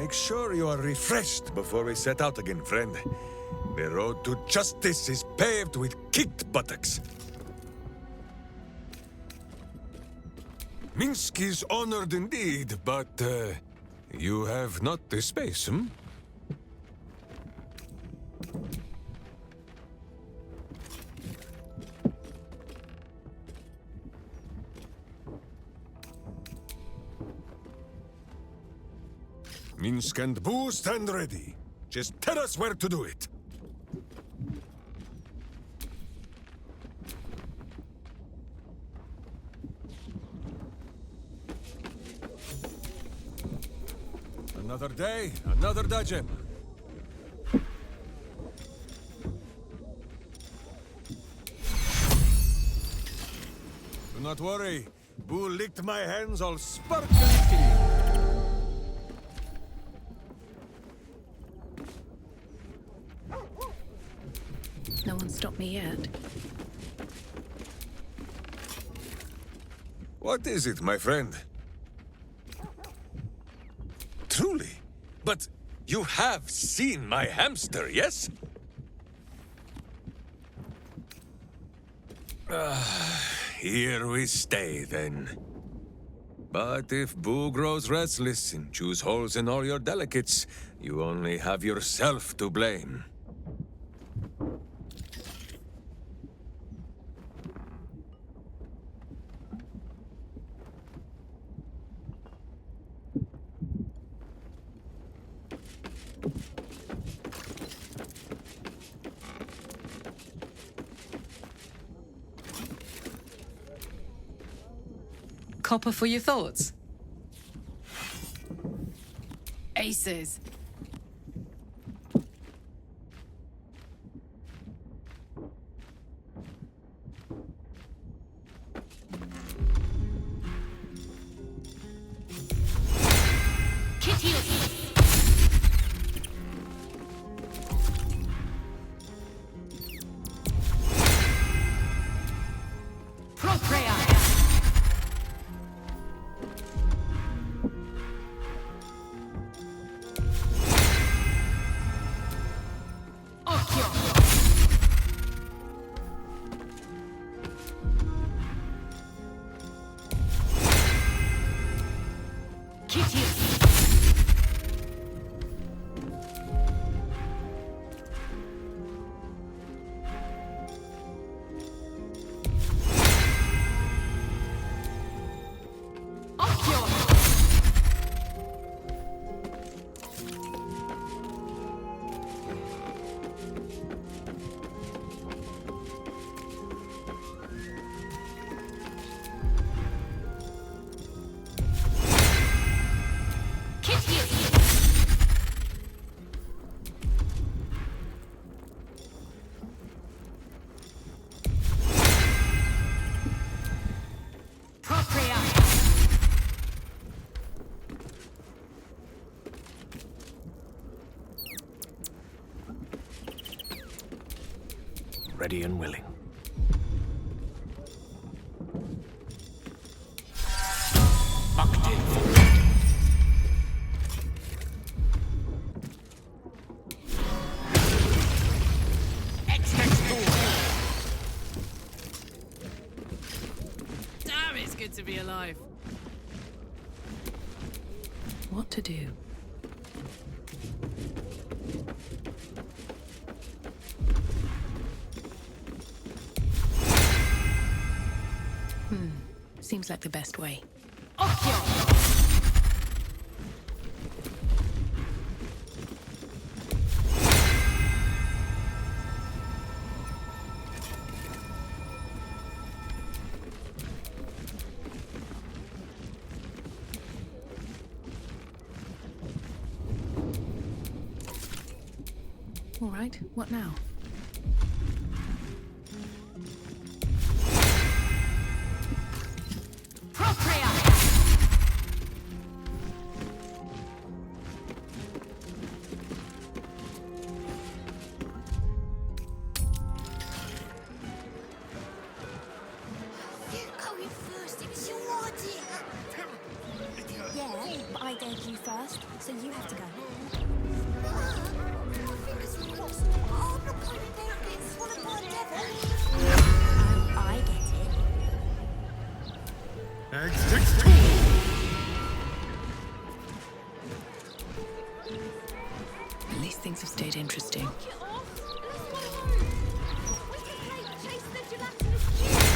Make sure you are refreshed before we set out again, friend. The road to justice is paved with kicked buttocks. Minsk is honored indeed, but you have not the space, hmm? Minsk and Boo stand ready. Just tell us where to do it. Another day, another dungeon. Do not worry. Boo licked my hands all sparkling clean. No one stopped me yet. What is it, my friend? Truly? But you have seen my hamster, yes? Here we stay, then. But if Boo grows restless and chews holes in all your delicates, you only have yourself to blame. Copper for your thoughts? Aces. Ready and willing. Bucked in forward. Damn, it's good to be alive. What to do? Seems like the best way. All right, what now? Yeah, but I dared you first. first, so you have to go. Fingers crossed. I'm not going in there and getting swallowed by a devil. Oh, I get it. At least things have stayed interesting. Get off! Let's go home. We can play Chase the Gelatinous Cube.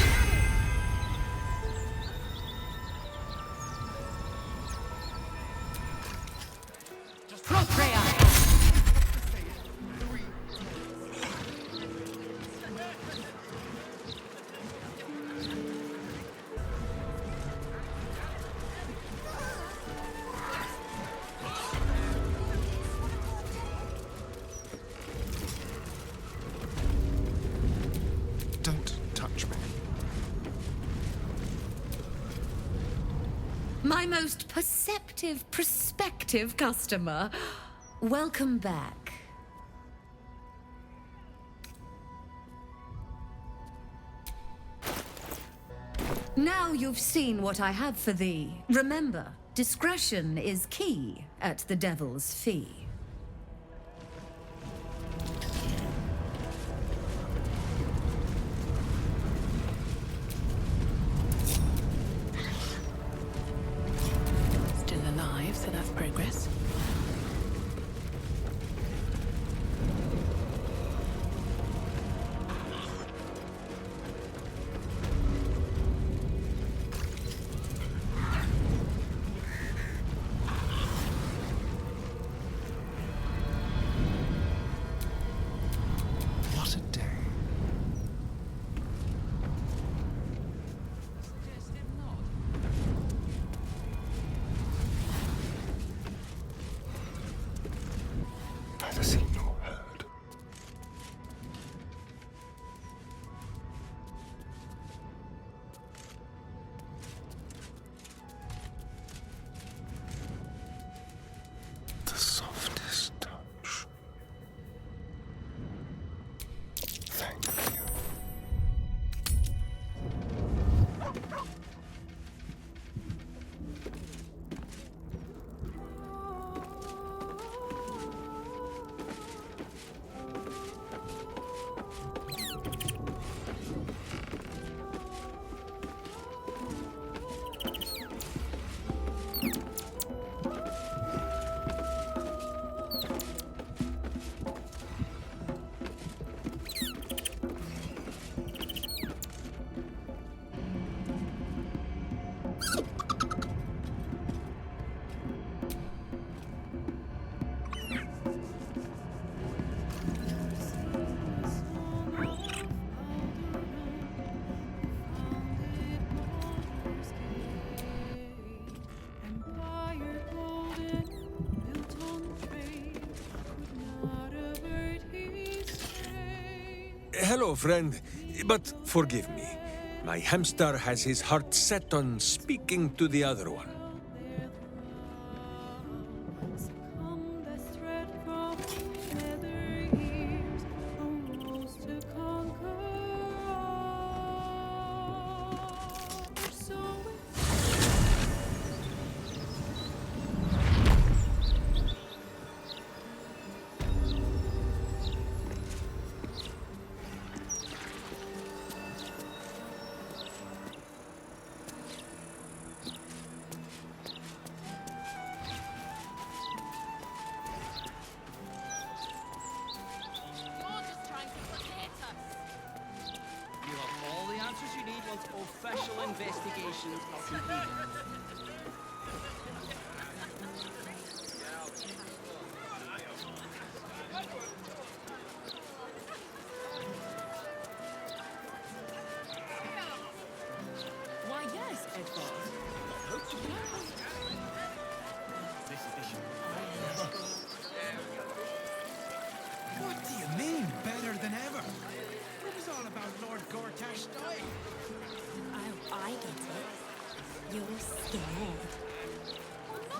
Procrea! Don't touch me. My most perceptive, prospective customer. Welcome back. Now you've seen what I have for thee. Remember, discretion is key at the Devil's Fee. Still alive, so that's progress. What a day. Neither seen nor heard. The softest touch. Thank you. Hello, friend. But forgive me. My hamster has his heart set on speaking to the other one. You have all the answers you need once official investigations are completed. Why, yes, Edvard. What do you mean, better than ever? It was all about Lord Gortash dying. Oh, I get it. You're scared.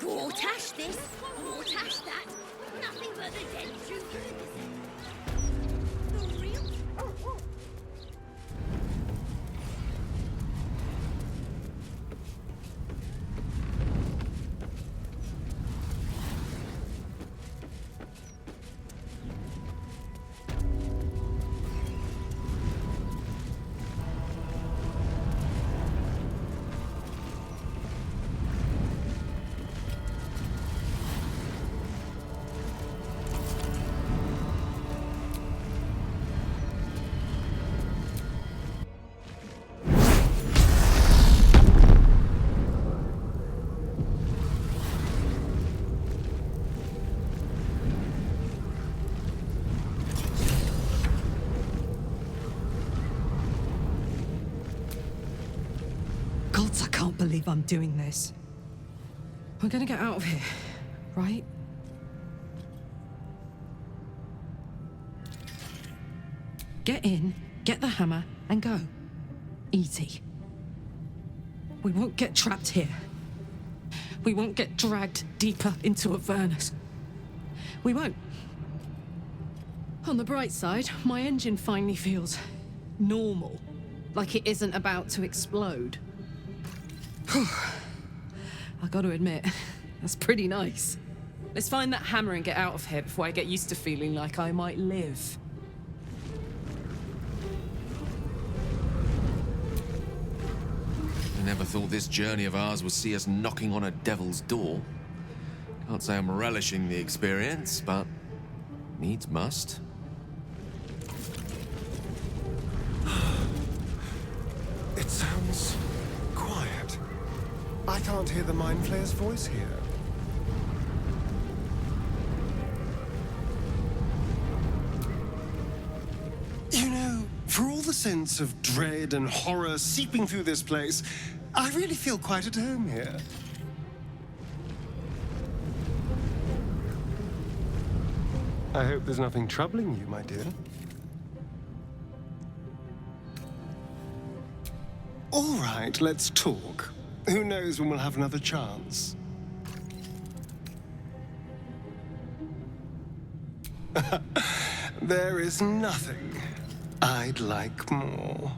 Gortash this, Gortash that. Nothing but the dead truth. The real... Gods, I can't believe I'm doing this. We're gonna get out of here, right? Get in, get the hammer, and go. Easy. We won't get trapped here. We won't get dragged deeper into Avernus. We won't. On the bright side, my engine finally feels normal. Like it isn't about to explode. I gotta admit, that's pretty nice. Let's find that hammer and get out of here before I get used to feeling like I might live. I never thought this journey of ours would see us knocking on a devil's door. Can't say I'm relishing the experience, but needs must. It sounds quiet. I can't hear the Mind Flayer's voice here. You know, for all the sense of dread and horror seeping through this place, I really feel quite at home here. I hope there's nothing troubling you, my dear. All right, let's talk. Who knows when we'll have another chance? There is nothing I'd like more.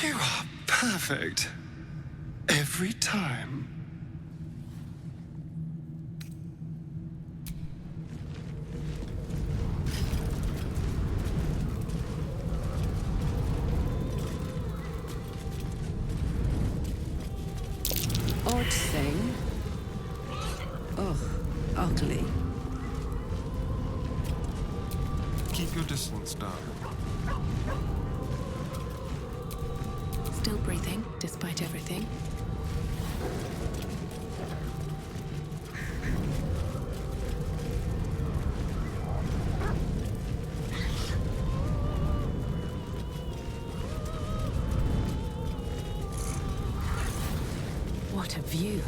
You are perfect. Every time. Odd thing. Ugh, ugly. Keep your distance, darling. Still breathing, despite everything. What a view.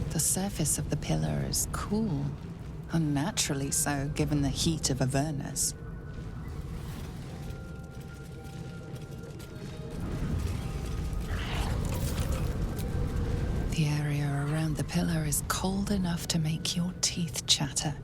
The surface of the pillar is cool, unnaturally so given the heat of Avernus. The area around the pillar is cold enough to make your teeth chatter.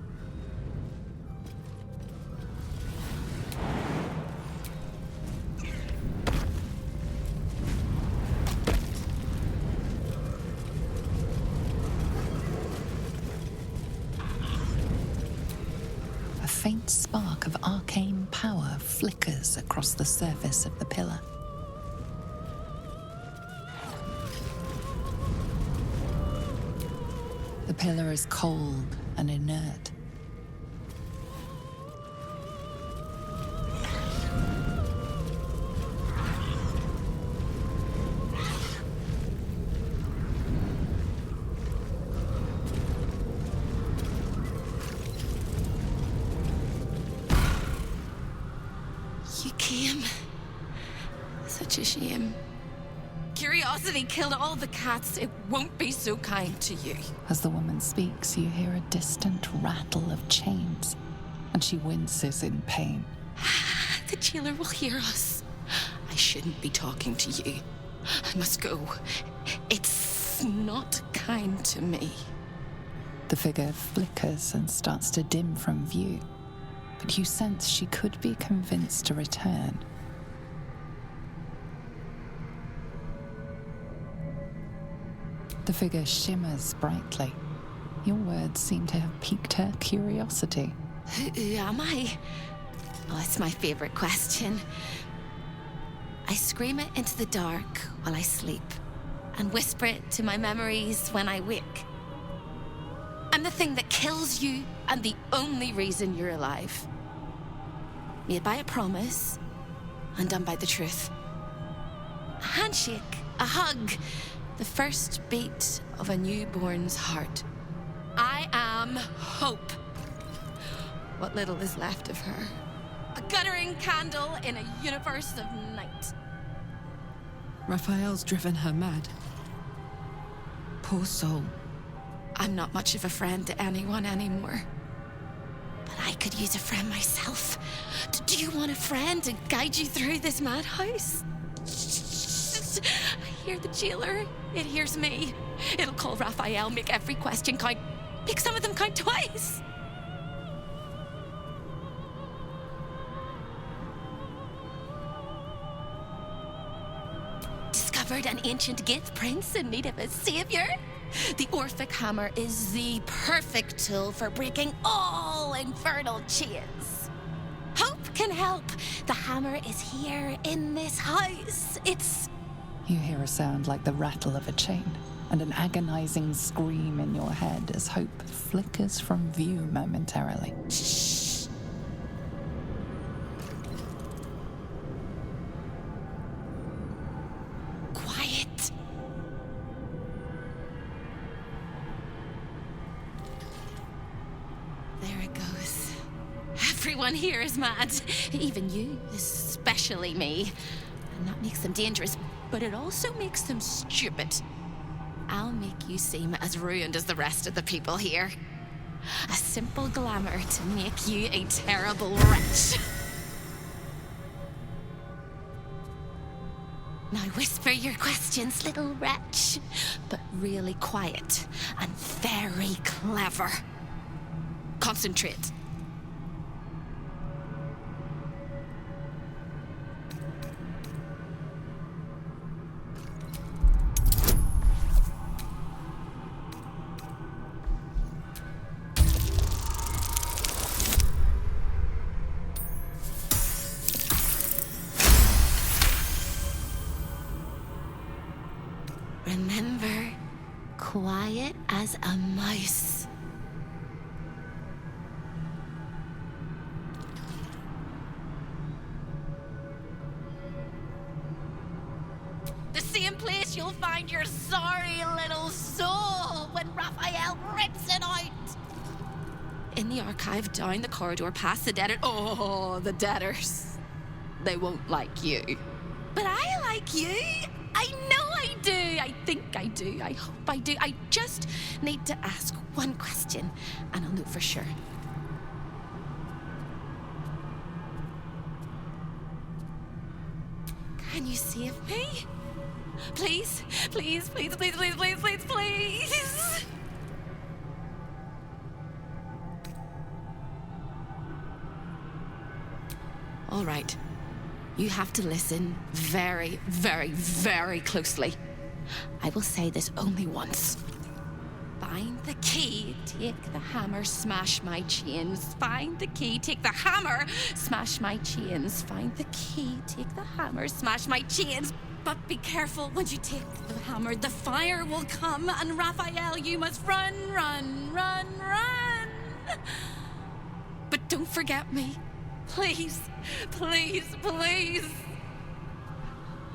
A faint spark of arcane power flickers across the surface of the pillar. The pillar is cold and inert. You came. Such a shame. Curiosity killed all the cats. It won't be so kind to you. As the woman speaks, you hear a distant rattle of chains, and she winces in pain. The jailer will hear us. I shouldn't be talking to you. I must go. It's not kind to me. The figure flickers and starts to dim from view, but you sense she could be convinced to return. The figure shimmers brightly. Your words seem to have piqued her curiosity. Who am I? Oh, it's my favorite question. I scream it into the dark while I sleep, and whisper it to my memories when I wake. I'm the thing that kills you, and the only reason you're alive. Made by a promise, undone by the truth. A handshake, a hug, the first beat of a newborn's heart. I am hope. What little is left of her. A guttering candle in a universe of night. Raphael's driven her mad. Poor soul. I'm not much of a friend to anyone anymore. But I could use a friend myself. Do you want a friend to guide you through this madhouse? I hear the jailer. It hears me. It'll call Raphael, make every question count. Make some of them count twice. Discovered an ancient gift, prince in need of a savior. The Orphic hammer is the perfect tool for breaking all infernal chains. Hope can help. The hammer is here in this house. It's... You hear a sound like the rattle of a chain, and an agonizing scream in your head as hope flickers from view momentarily. Shh. Quiet. There it goes. Everyone here is mad. Even you, especially me. And that makes them dangerous, but it also makes them stupid. I'll make you seem as ruined as the rest of the people here. A simple glamour to make you a terrible wretch. Now whisper your questions, little wretch, but really quiet and very clever. Concentrate. Remember, quiet as a mouse. The same place you'll find your sorry little soul when Raphael rips it out. In the archive, down the corridor, past the debtor. Oh, the debtors. They won't like you. But I like you. I know I do. I think I do. I hope I do. I just need to ask one question, and I'll know for sure. Can you save me? Please? Please, please, please, please, please, please, please. All right. You have to listen very, very, very closely. I will say this only once. Find the key, take the hammer, smash my chains. Find the key, take the hammer, smash my chains. Find the key, take the hammer, smash my chains. But be careful when you take the hammer, the fire will come, and Raphael, you must run, run, run, run. But don't forget me. Please, please, please.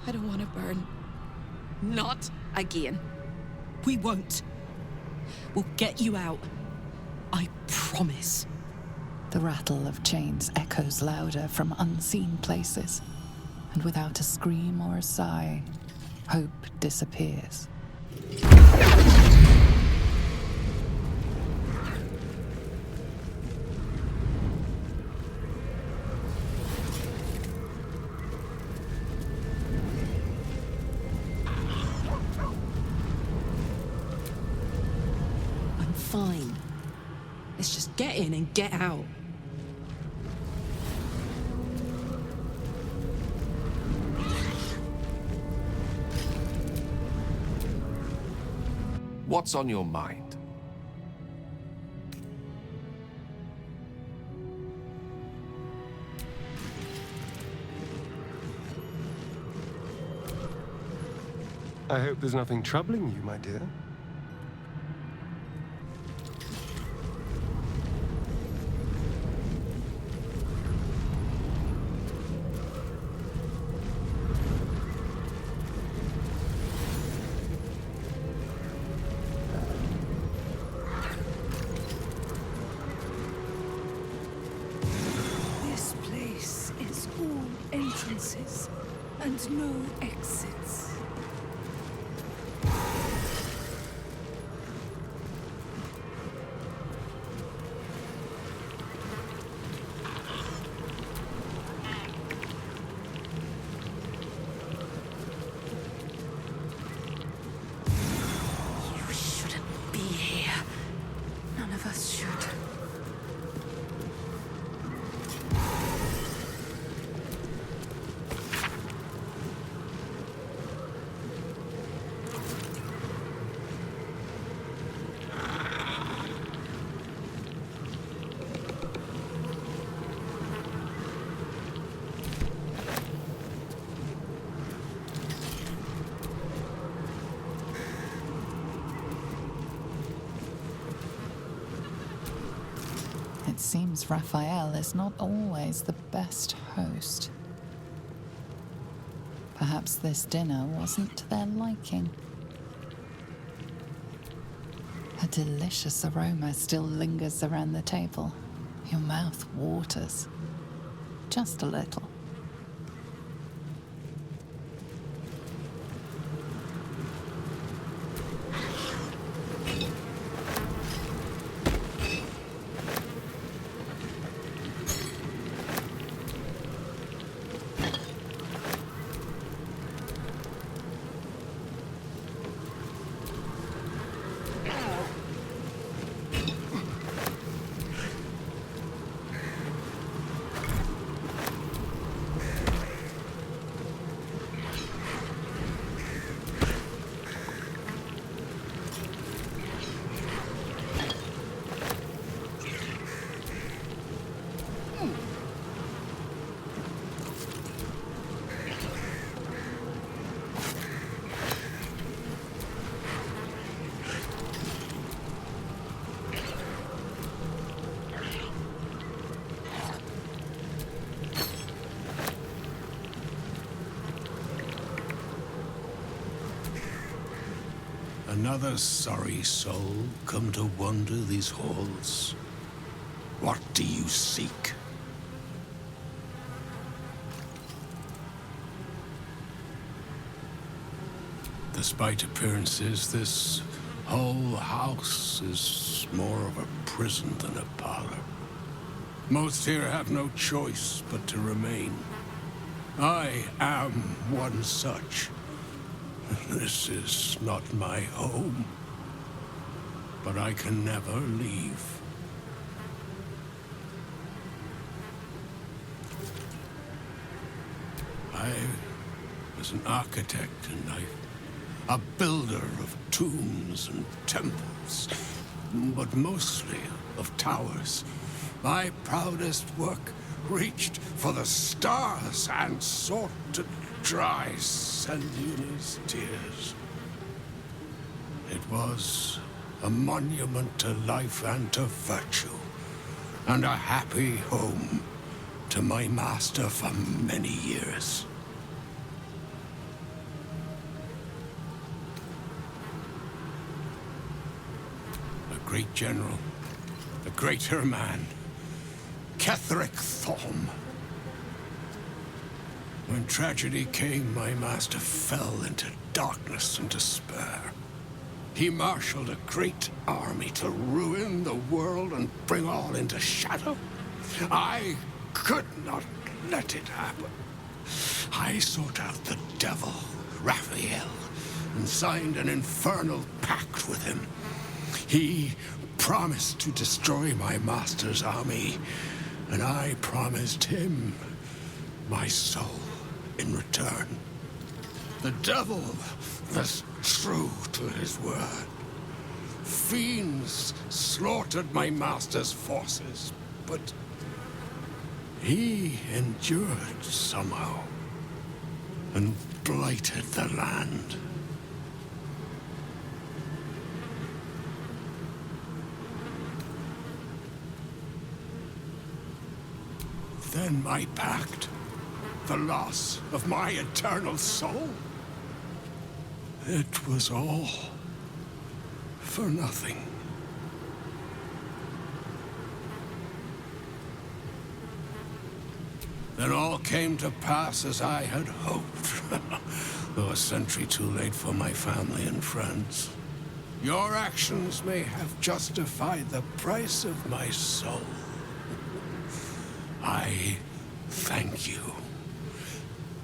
I don't want to burn. Not again. We won't. We'll get you out. I promise. The rattle of chains echoes louder from unseen places, and without a scream or a sigh, hope disappears. Fine. Let's just get in and get out. What's on your mind? I hope there's nothing troubling you, my dear. This place is all entrances and no exits. You shouldn't be here. None of us should. It seems Raphael is not always the best host. Perhaps this dinner wasn't to their liking. A delicious aroma still lingers around the table. Your mouth waters. Just a little. Another sorry soul come to wander these halls. What do you seek? Despite appearances, this whole house is more of a prison than a parlor. Most here have no choice but to remain. I am one such. This is not my home, but I can never leave. I was an architect in life, a builder of tombs and temples, but mostly of towers. My proudest work reached for the stars and sought to dry Sendina's tears. It was a monument to life and to virtue, and a happy home to my master for many years. A great general, a greater man, Ketheric Thorm. When tragedy came, my master fell into darkness and despair. He marshaled a great army to ruin the world and bring all into shadow. I could not let it happen. I sought out the devil, Raphael, and signed an infernal pact with him. He promised to destroy my master's army, and I promised him my soul in return. The devil was true to his word. Fiends slaughtered my master's forces, but he endured somehow and blighted the land. then my pact? The loss of my eternal soul? It was all for nothing. Then all came to pass as I had hoped, though a century too late for my family and friends. Your actions may have justified the price of my soul. I thank you.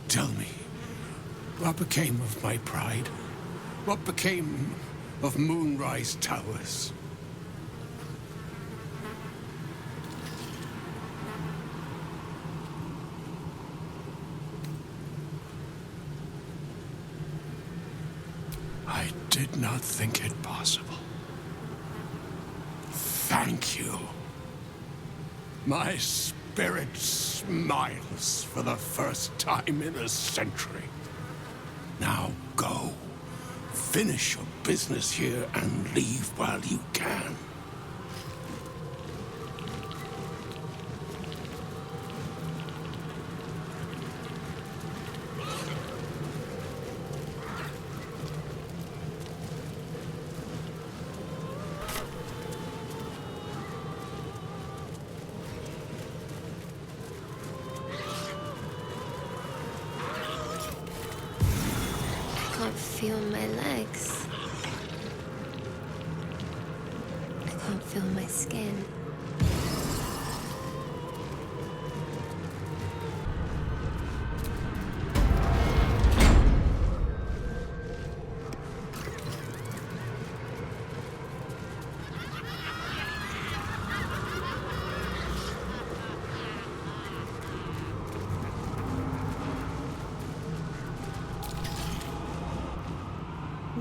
Tell me, what became of my pride? What became of Moonrise Towers? I did not think it possible. Thank you. My spirit smiles for the first time in a century. Now go. Finish your business here and leave while you can. I can't feel my legs. I can't feel my skin.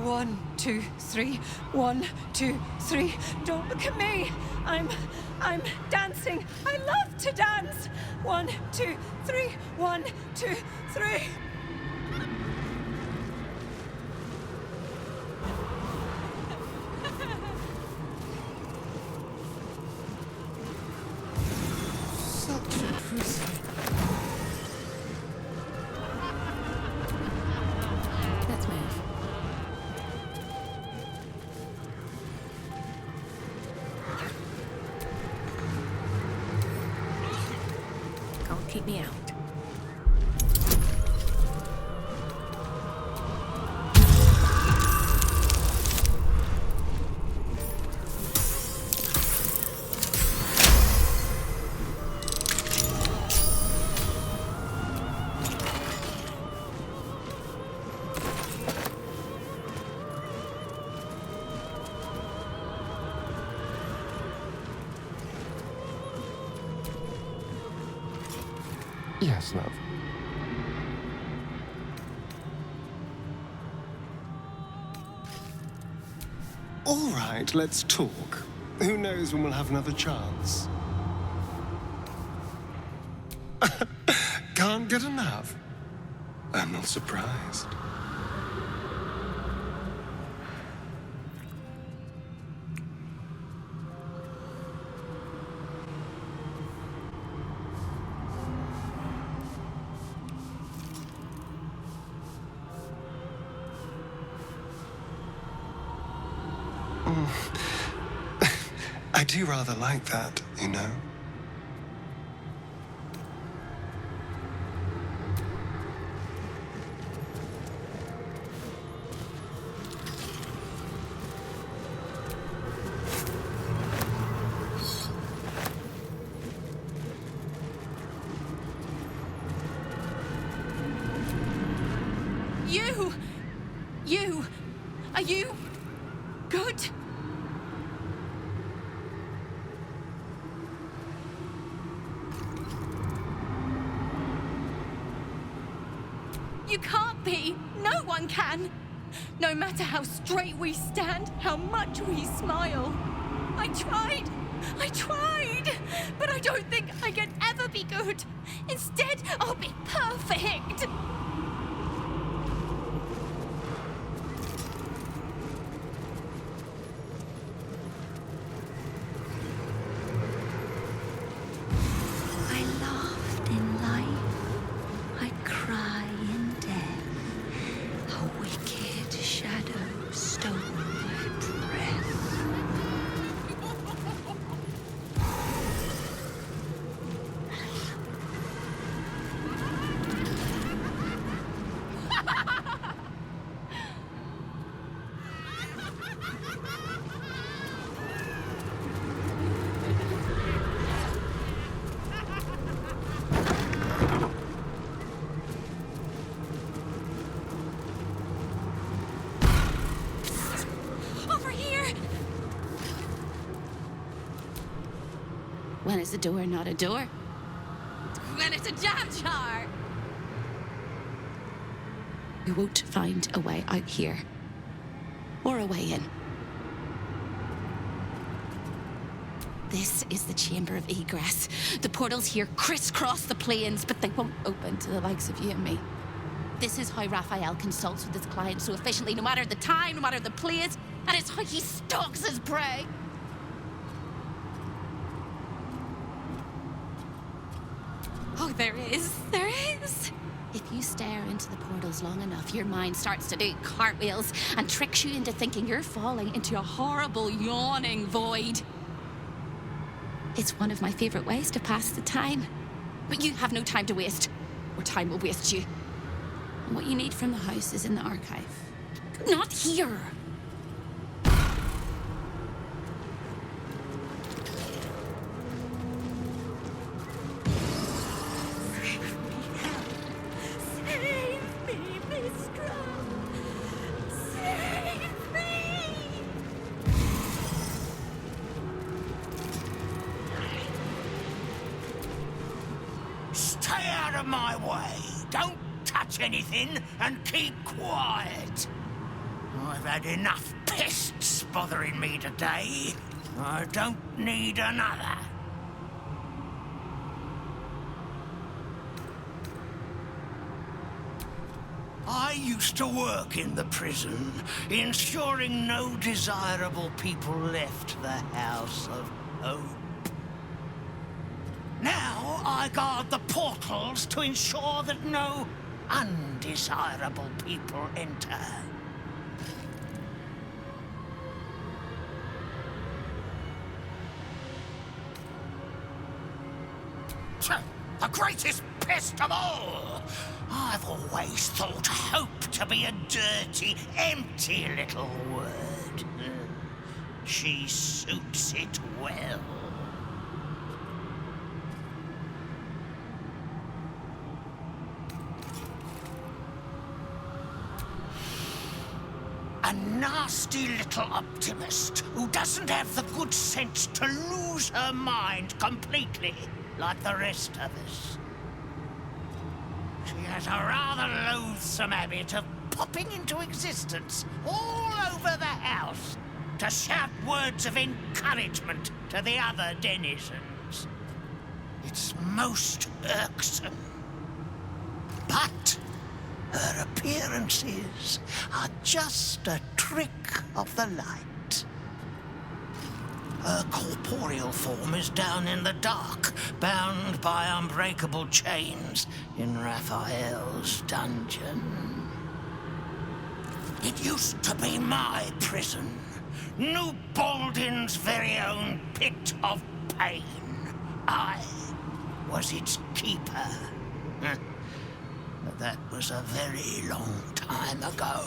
One, two, three. 1, 2, 3. Don't look at me. I'm dancing. I love to dance. 1, 2, 3. 1, 2, 3. Such a pussy. Let's move. Can't keep me out. Yes, love. All right, let's talk. Who knows when we'll have another chance? Can't get enough? I'm not surprised. I do rather like that, you know. You! Are you good? You can't be. No one can. No matter how straight we stand, how much we smile. I tried, but I don't think I can ever be good. Instead, I'll be perfect. I laughed When is a door not a door? When it's a jam jar! We won't find a way out here. Or a way in. This is the chamber of egress. The portals here crisscross the planes, but they won't open to the likes of you and me. This is how Raphael consults with his clients so efficiently, no matter the time, no matter the place, and it's how he stalks his prey. Oh, there is. If you stare into the portals long enough, your mind starts to do cartwheels and tricks you into thinking you're falling into a horrible, yawning void. It's one of my favorite ways to pass the time. But you have no time to waste, or time will waste you. And what you need from the house is in the archive. Not here! Stay out of my way. Don't touch anything and keep quiet. I've had enough pests bothering me today. I don't need another. I used to work in the prison, ensuring no desirable people left the House of Hope. Now I guard the portals to ensure that no undesirable people enter. The greatest pest of all! I've always thought hope to be a dirty, empty little word. She suits it well. A nasty little optimist who doesn't have the good sense to lose her mind completely, like the rest of us. She has a rather loathsome habit of popping into existence all over the house to shout words of encouragement to the other denizens. It's most irksome. But her appearances are just a trick of the light. Her corporeal form is down in the dark, bound by unbreakable chains in Raphael's dungeon. It used to be my prison, New Baldin's very own pit of pain. I was its keeper. But that was a very long time ago.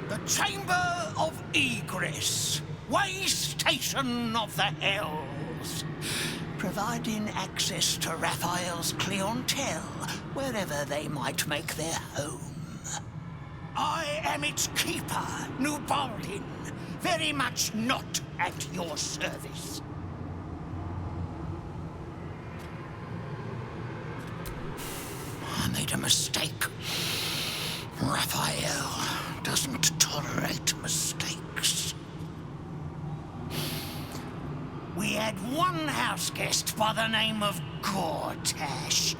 The Chamber of Egress, way station of the Hells, providing access to Raphael's clientele wherever they might make their home. I am its keeper, New Baldin, very much not at your service. I made a mistake. Raphael doesn't tolerate mistakes. We had one house guest by the name of Gortash.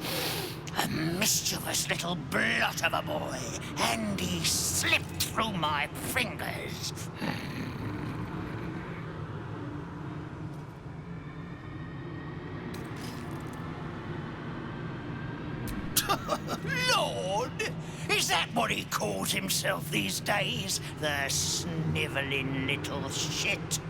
A mischievous little blot of a boy, and he slipped through my fingers. Lord, is that what he calls himself these days? The snivelling little shit.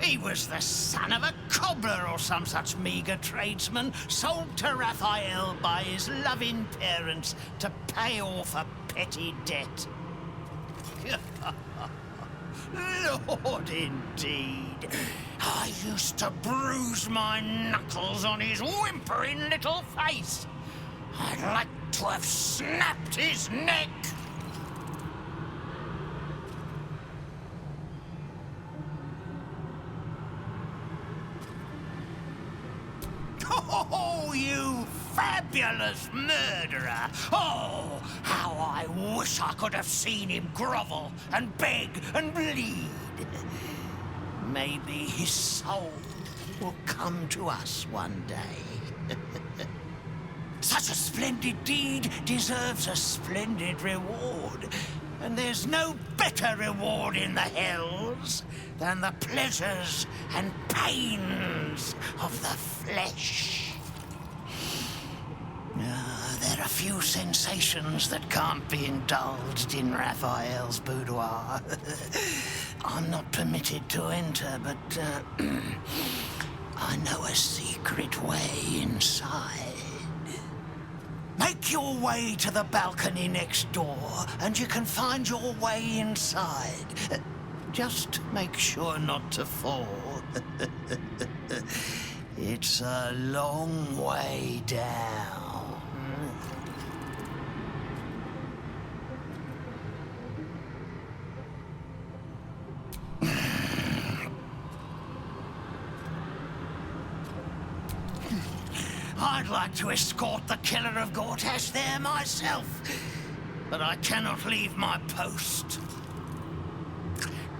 He was the son of a cobbler or some such meagre tradesman, sold to Raphael by his loving parents to pay off a petty debt. Lord, indeed. I used to bruise my knuckles on his whimpering little face. I'd like to to have snapped his neck. Oh, you fabulous murderer! Oh, how I wish I could have seen him grovel and beg and bleed. Maybe his soul will come to us one day. Such a splendid deed deserves a splendid reward. And there's no better reward in the hells than the pleasures and pains of the flesh. There are few sensations that can't be indulged in Raphael's boudoir. I'm not permitted to enter, but I know a secret way inside. Make your way to the balcony next door, and you can find your way inside. Just make sure not to fall. It's a long way down. I'd like to escort the killer of Gortash there myself, but I cannot leave my post.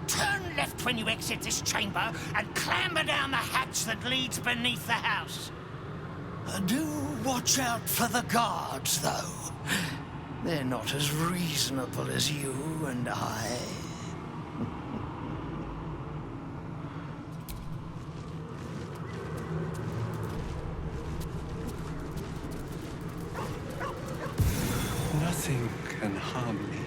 Turn left when you exit this chamber and clamber down the hatch that leads beneath the house. Do watch out for the guards, though. They're not as reasonable as you and I. Nothing can harm me.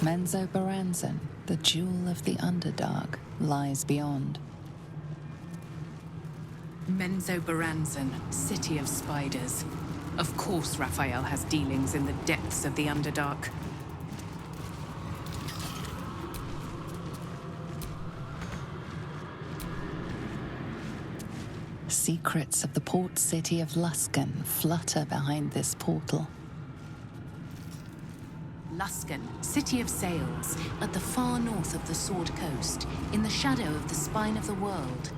Menzoberranzan, the jewel of the Underdark, lies beyond. Menzoberranzan, city of spiders. Of course Raphael has dealings in the depths of the Underdark. Secrets of the port city of Luskan flutter behind this portal. Luskan, city of sails, at the far north of the Sword Coast, in the shadow of the spine of the world.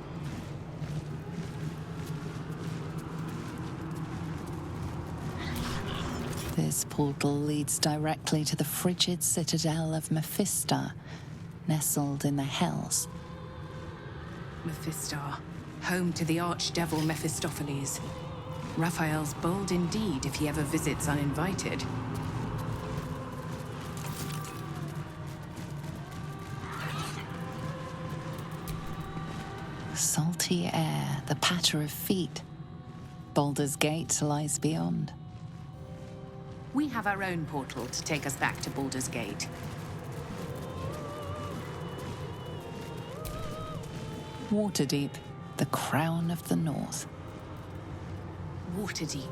This portal leads directly to the frigid citadel of Mephistar, nestled in the Hells. Mephistar, home to the archdevil Mephistopheles. Raphael's bold indeed if he ever visits uninvited. Salty air, the patter of feet. Baldur's Gate lies beyond. We have our own portal to take us back to Baldur's Gate. Waterdeep, the crown of the north. Waterdeep.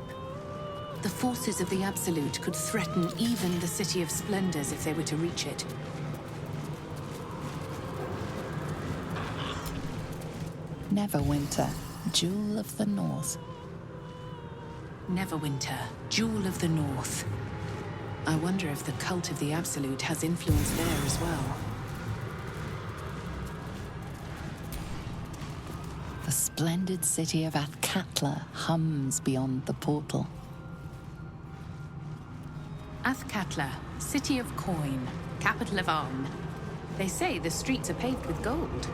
The forces of the Absolute could threaten even the City of Splendors if they were to reach it. Neverwinter, jewel of the north. Neverwinter, jewel of the north. I wonder if the cult of the Absolute has influence there as well. The splendid city of Athkatla hums beyond the portal. Athkatla, city of coin, capital of Arn. They say the streets are paved with gold.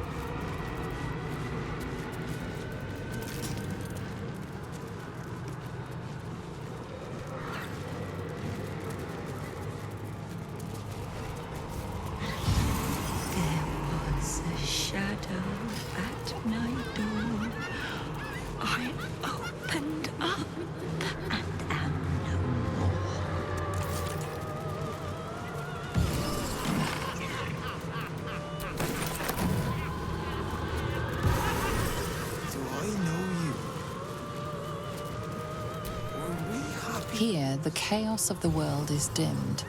Here, the chaos of the world is dimmed.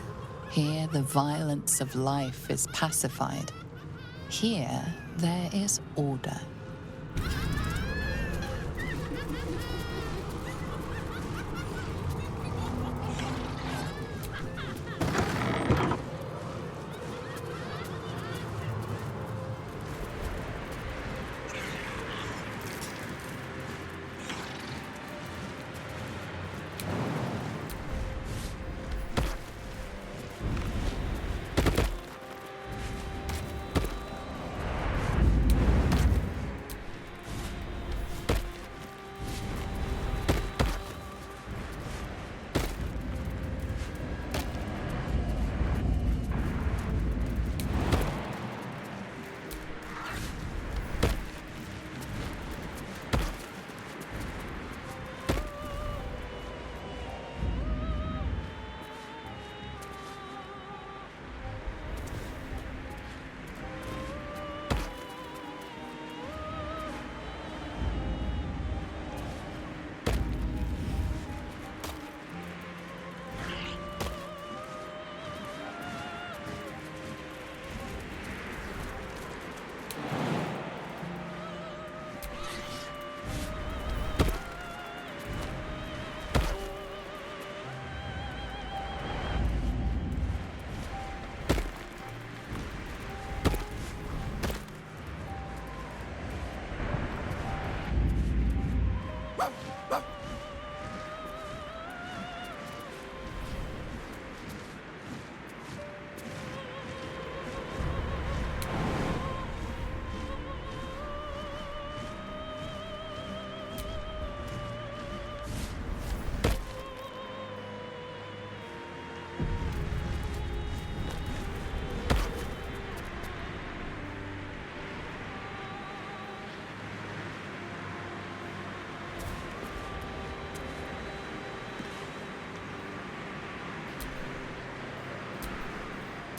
Here, the violence of life is pacified. Here, there is order.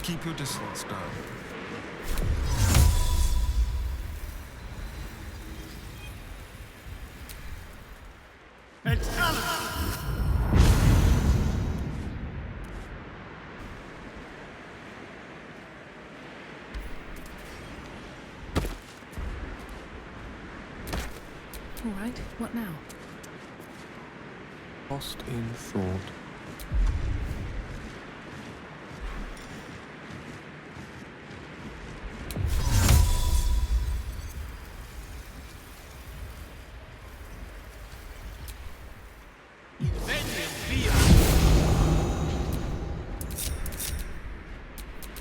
Keep your distance down. All right, what now? Lost in thought.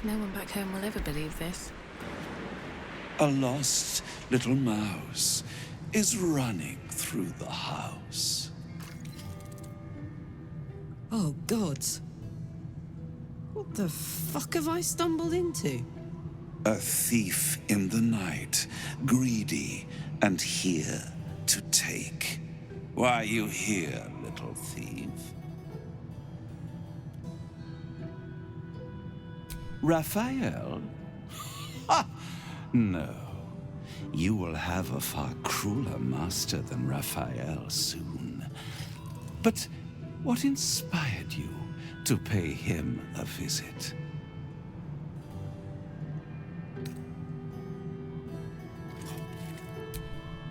No one back home will ever believe this. A lost little mouse is running through the house. Oh, gods. What the fuck have I stumbled into? A thief in the night, greedy and here to take. Why are you here, little thief? Raphael? Ha! No. You will have a far crueler master than Raphael soon. But what inspired you to pay him a visit?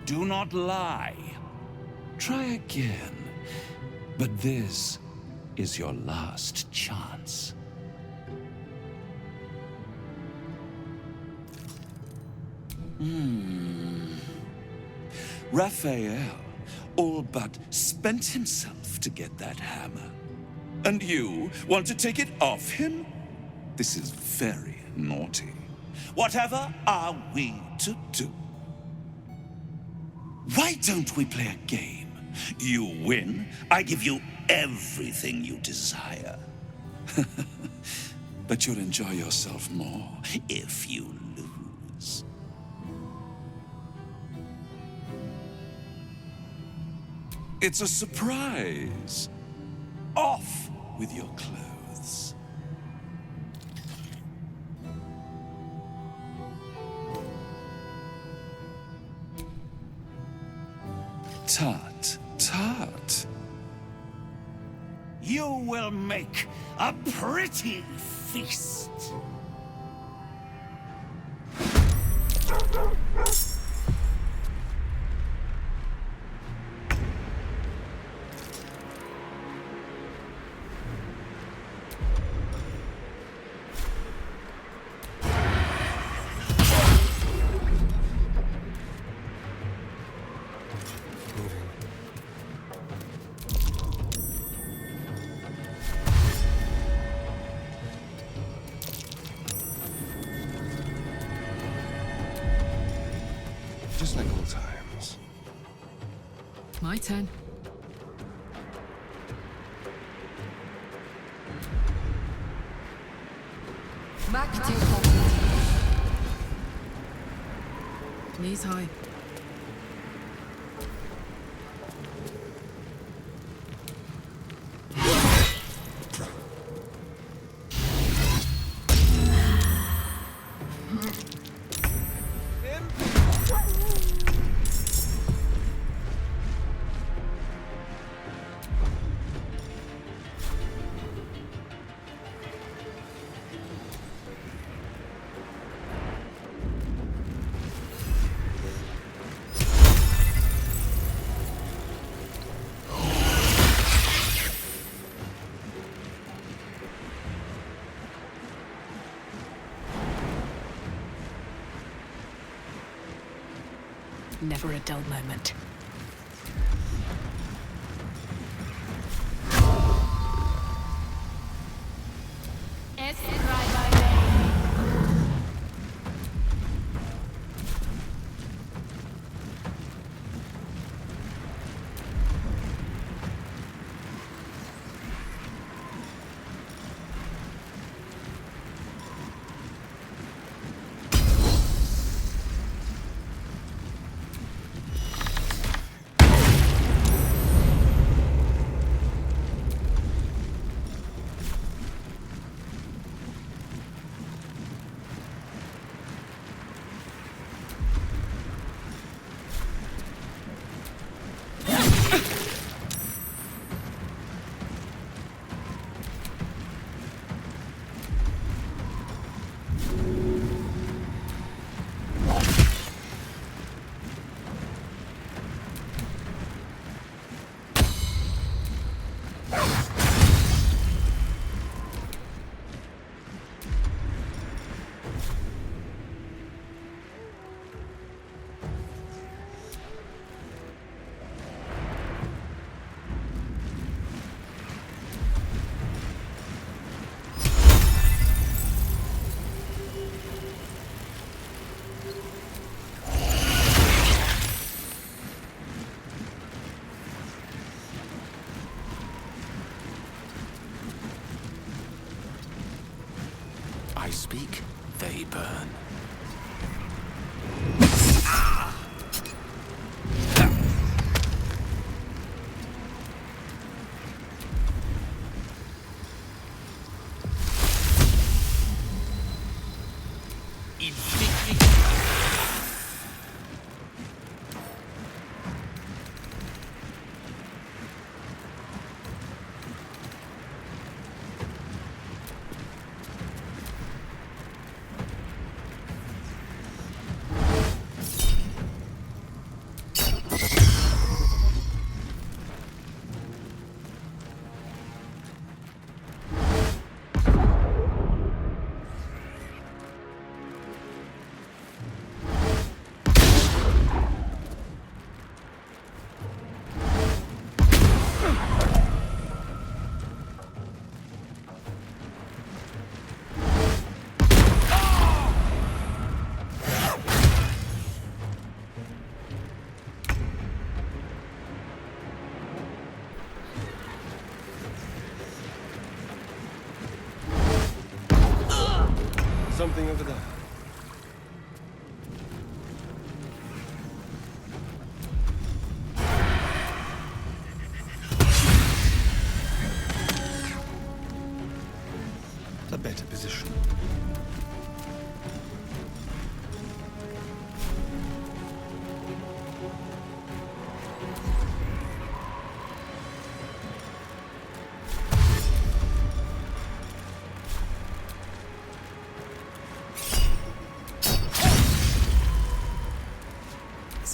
Do not lie. Try again. But this is your last chance. Raphael all but spent himself to get that hammer. And you want to take it off him? This is very naughty. Whatever are we to do? Why don't we play a game? You win, I give you everything you desire. But you'll enjoy yourself more if you lose. It's a surprise. Off with your clothes. Tut, tut. You will make a pretty feast. Just like old times. My turn. Back to Knees high. Never a dull moment. I speak, they burn.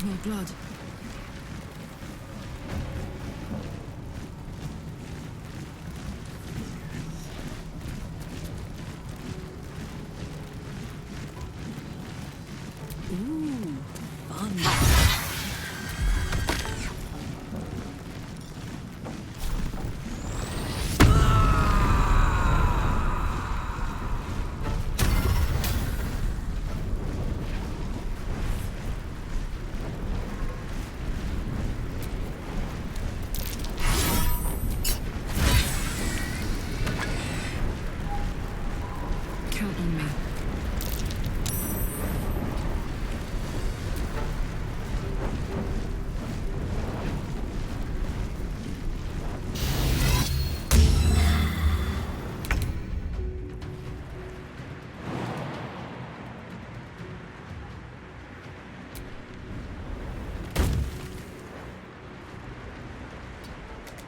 smell blood. Ooh, fun. Count on me.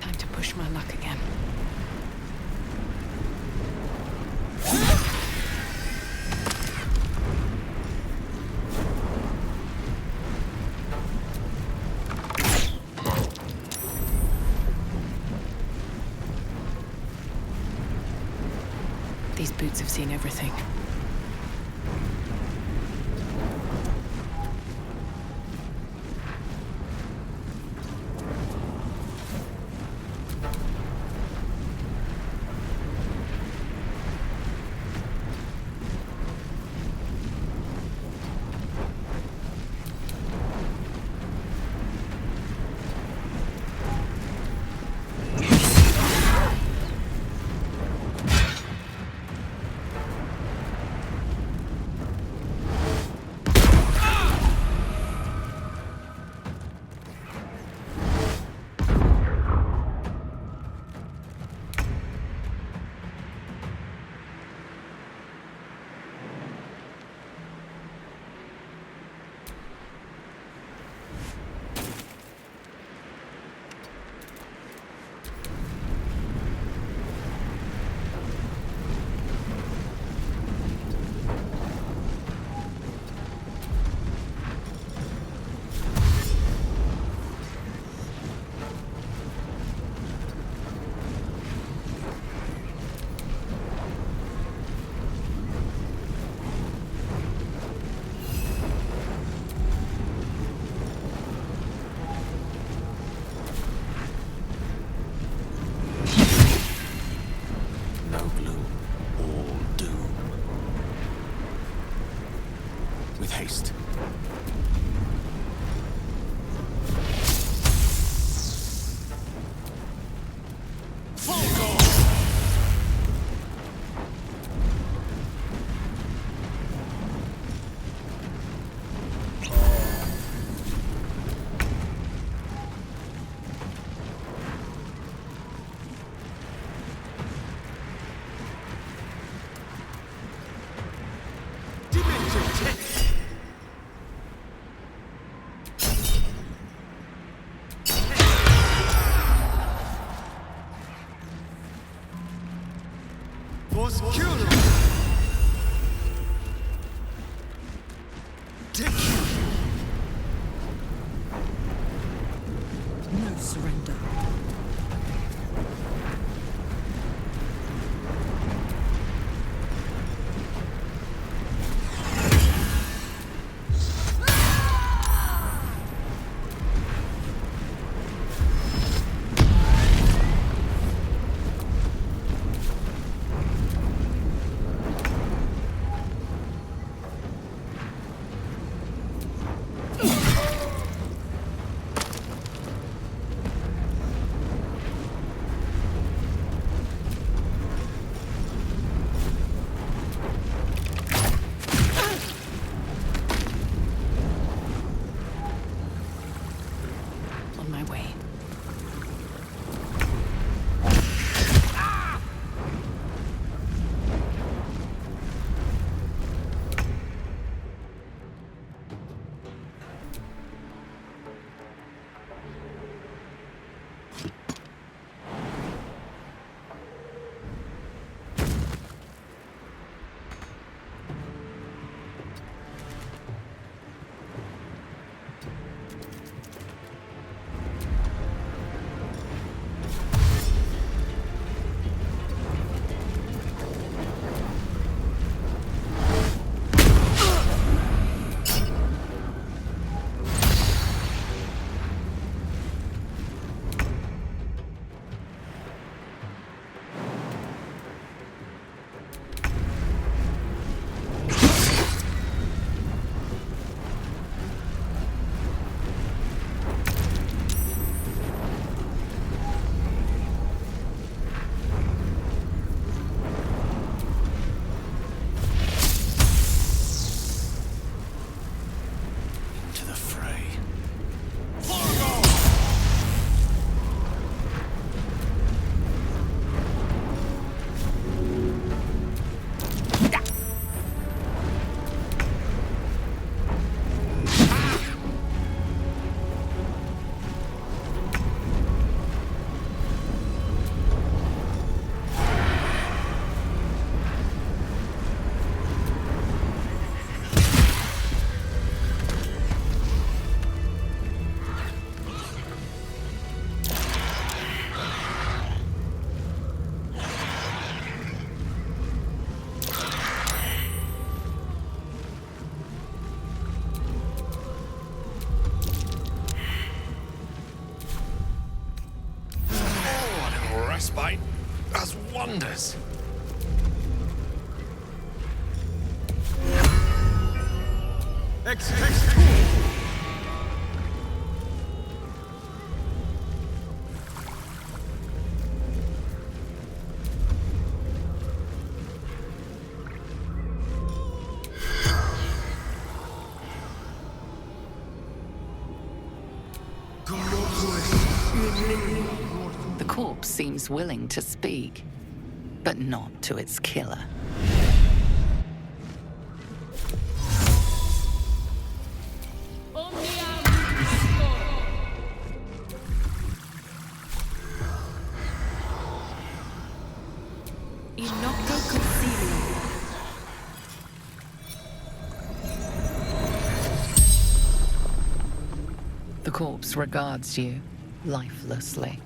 Time to push my luck again. These boots have seen everything. No gloom, all doom. With haste. No surrender. frostbite does wonders. The corpse seems willing to speak, but not to its killer. The corpse regards you lifelessly.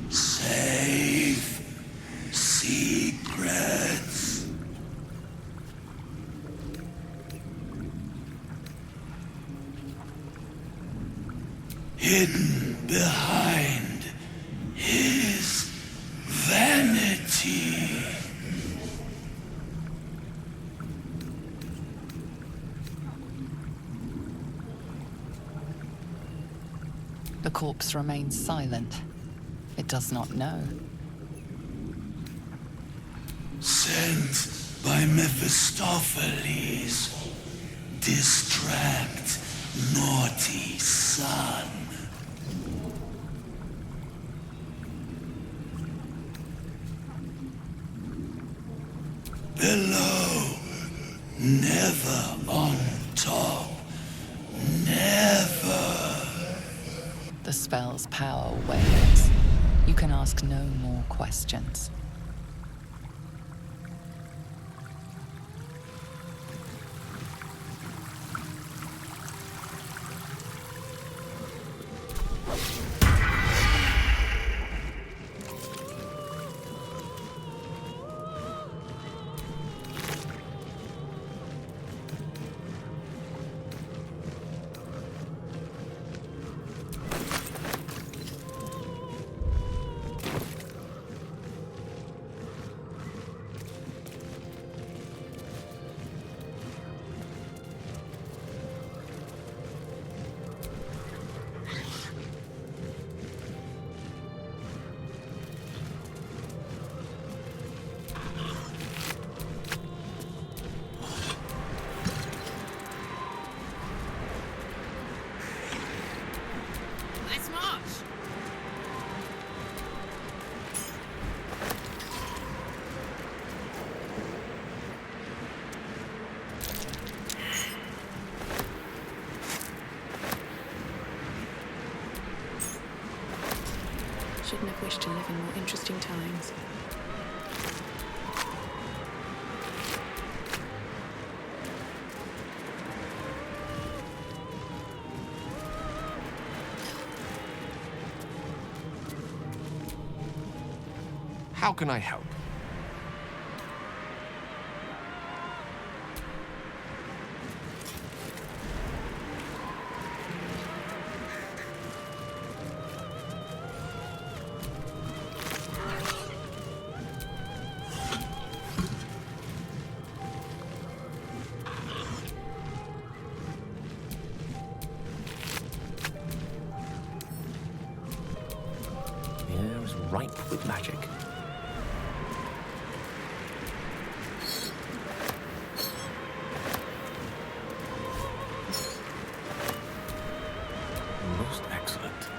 Safe secrets. Hidden behind his vanity. The corpse remains silent. It does not know. Sent by Mephistopheles. Distract naughty son. Below, never on top. Never. The spell's power wanes. You can ask no more questions. Shouldn't have wished to live in more interesting times. How can I help? The air is ripe with magic. Most excellent.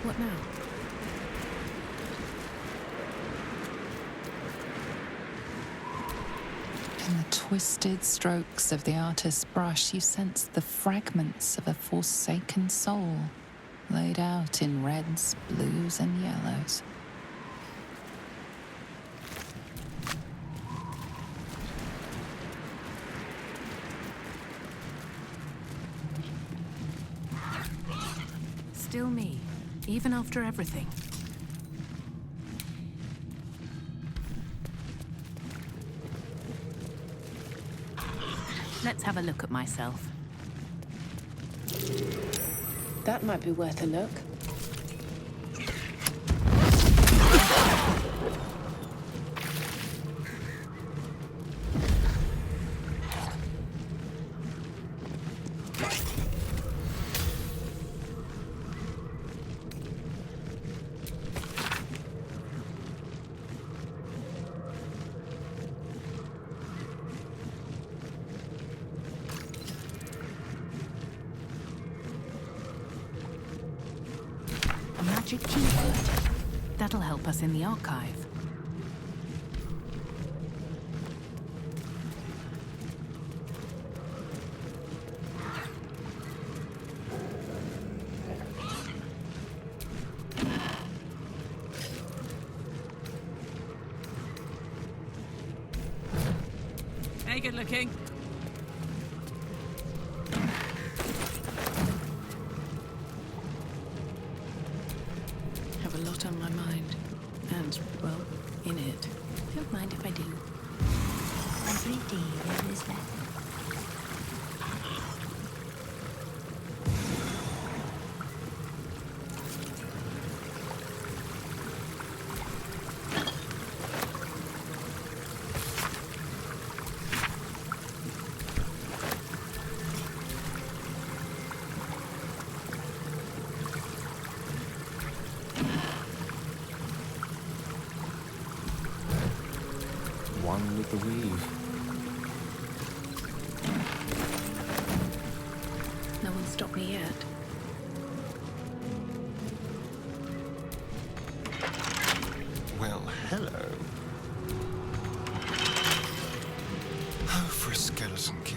What now? In the twisted strokes of the artist's brush, you sense the fragments of a forsaken soul, laid out in reds, blues, and yellows. Still me, even after everything. Let's have a look at myself. That might be worth a look. Magic keyword. That'll help us in the archive. Hey, good looking. Have a lot on my mind. And, well, in it. Don't mind if I do. Every day there is better. One with the weave. No one stopped me yet. Well, hello. Oh, for a skeleton key.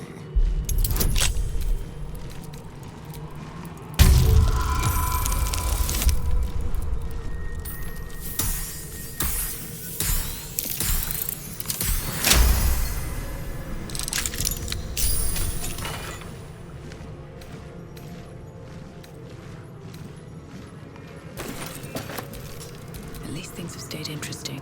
At least things have stayed interesting.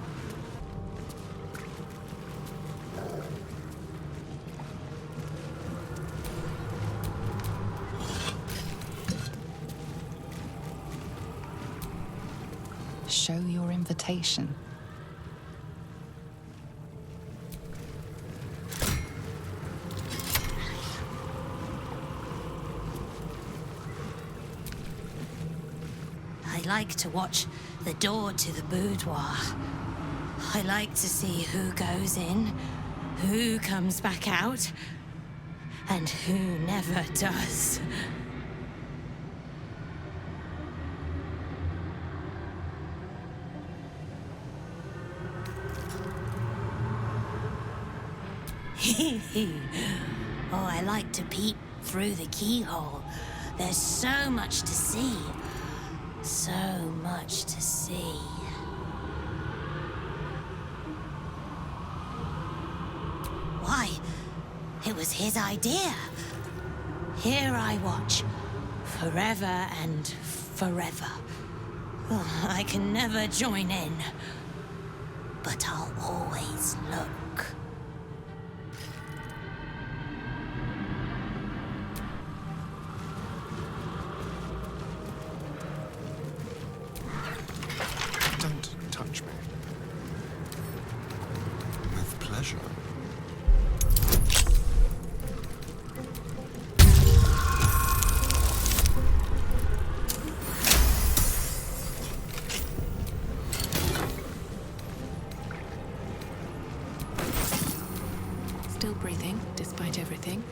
Show your invitation. I like to watch the door to the boudoir. I like to see who goes in, who comes back out, and who never does. Oh, I like to peep through the keyhole. There's so much to see. So much to see. Why? It was his idea. Here I watch, forever and forever. Oh, I can never join in, but I'll always look. Don't touch me. With pleasure. Still breathing, despite everything.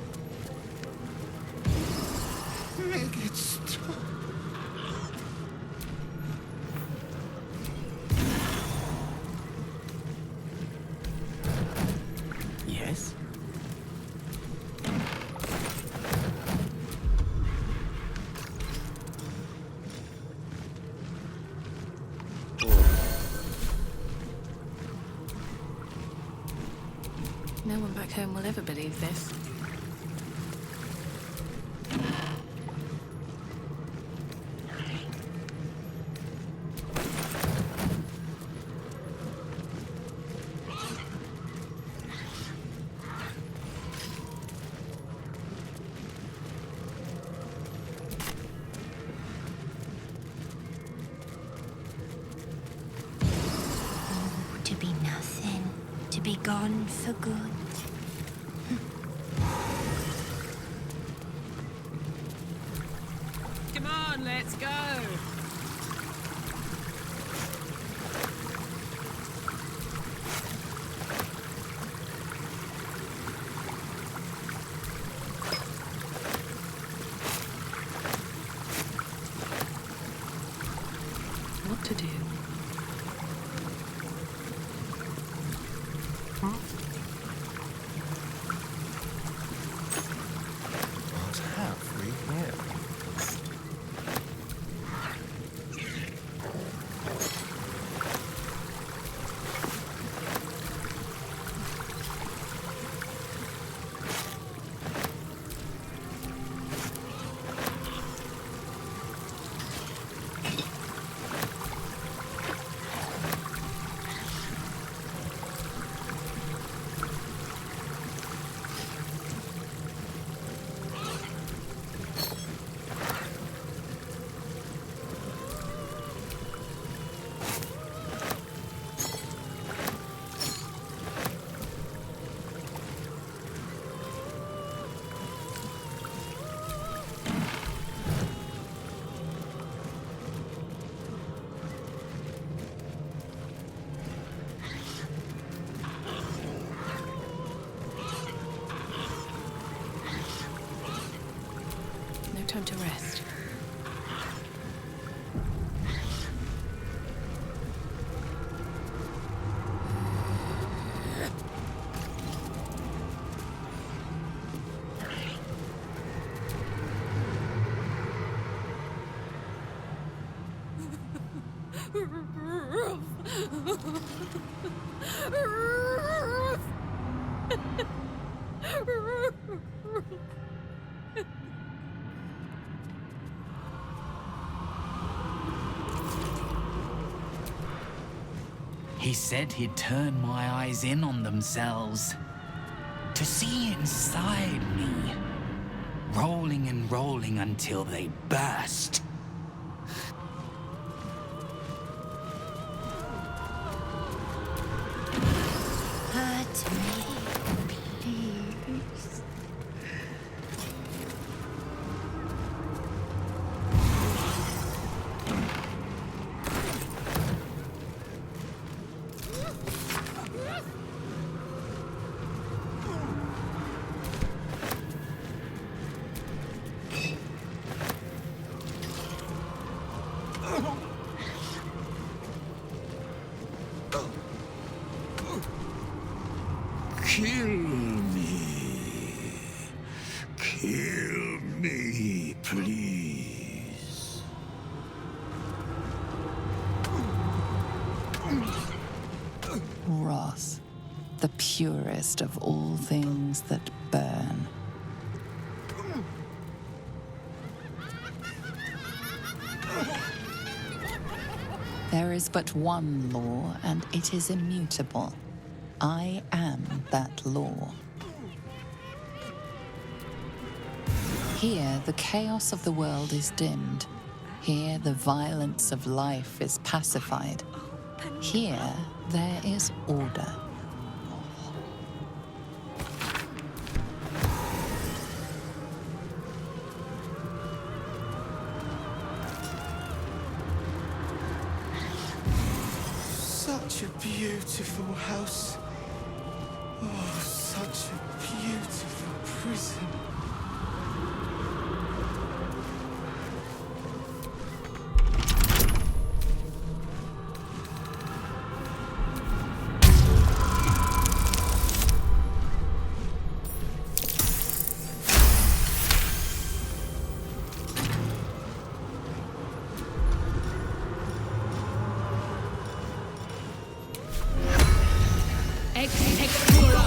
Make it stop. No one back home will ever believe this. To be nothing, to be gone for good. Come on, let's go. What to do? What have we here? No time to rest. He said he'd turn my eyes in on themselves. To see inside me. Rolling and rolling until they burst. Hurt me, please. Kill me. Kill me, please. Wrath, the purest of all things that burn. There is but one law, and it is immutable. I am that law. Here, the chaos of the world is dimmed. Here, the violence of life is pacified. Here, there is order. Such a beautiful house. Oh, such a beautiful prison. Execura!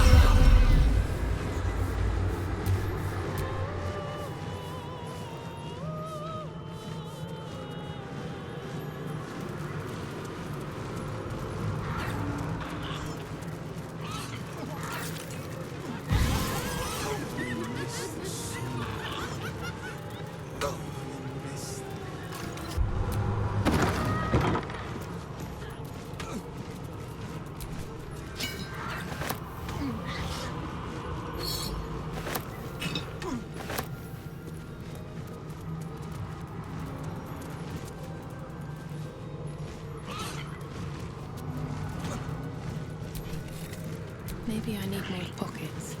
Maybe I need more pockets.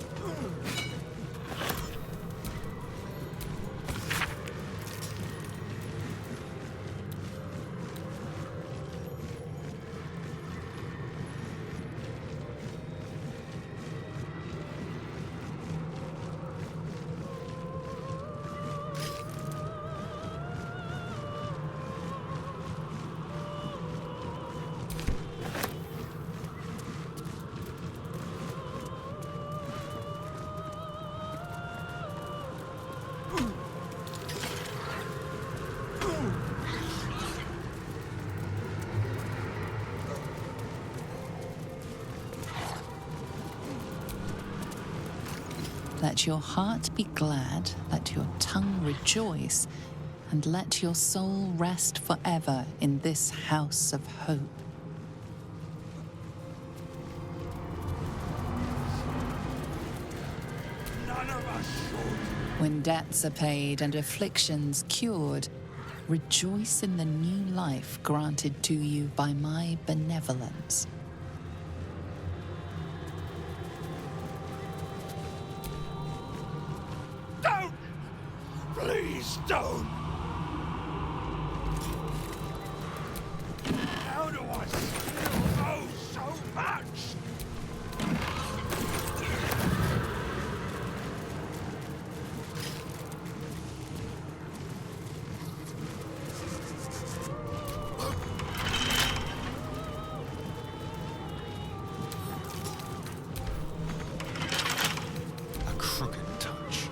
Let your heart be glad, let your tongue rejoice, and let your soul rest forever in this house of hope. None of us should. When debts are paid and afflictions cured, rejoice in the new life granted to you by my benevolence. Don't! Please don't! How do I still owe so much? A crooked touch.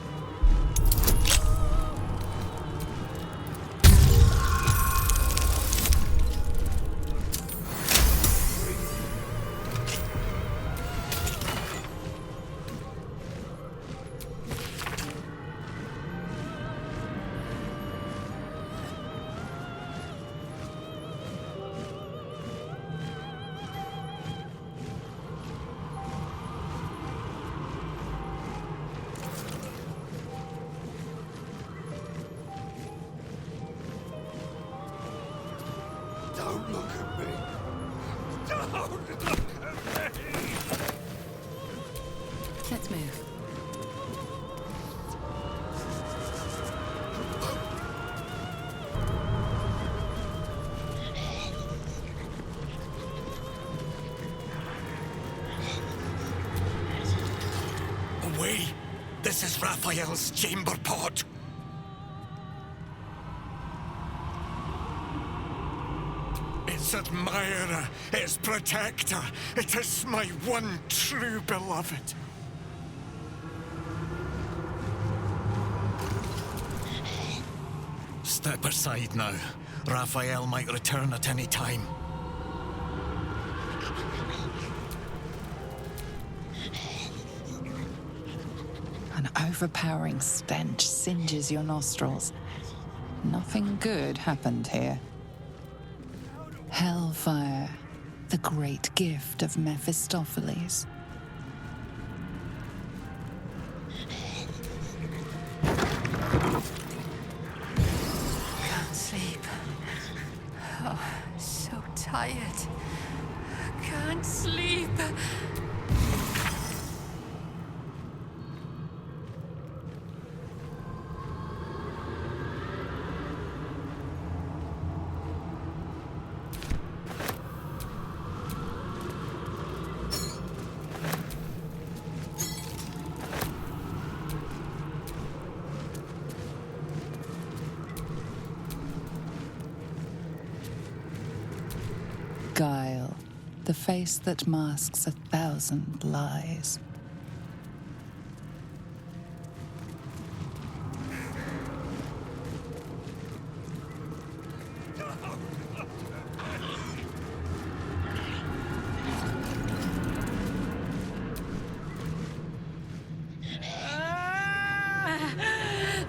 Don't look at me! Don't look at me! Let's move. Away! This is Raphael's chamber pot! Its admirer, its protector, it is my one true beloved. Step aside now. Raphael might return at any time. An overpowering stench singes your nostrils. Nothing good happened here. Hellfire, the great gift of Mephistopheles. Can't sleep. Oh, so tired. Can't sleep. Guile, the face that masks 1,000 lies.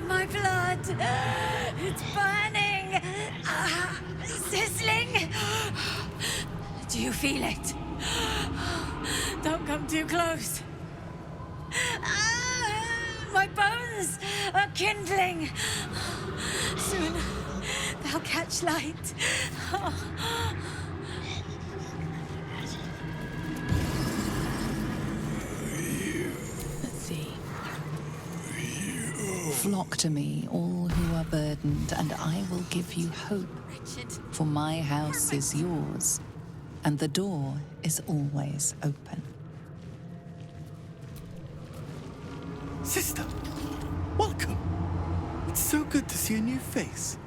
My blood! It's burning! Sizzling! Do you feel it? Don't come too close. My bones are kindling. Soon they'll catch light. Flock to me, all who are burdened, and I will give you hope. For my house is yours, and the door is always open. Sister, welcome. It's so good to see a new face.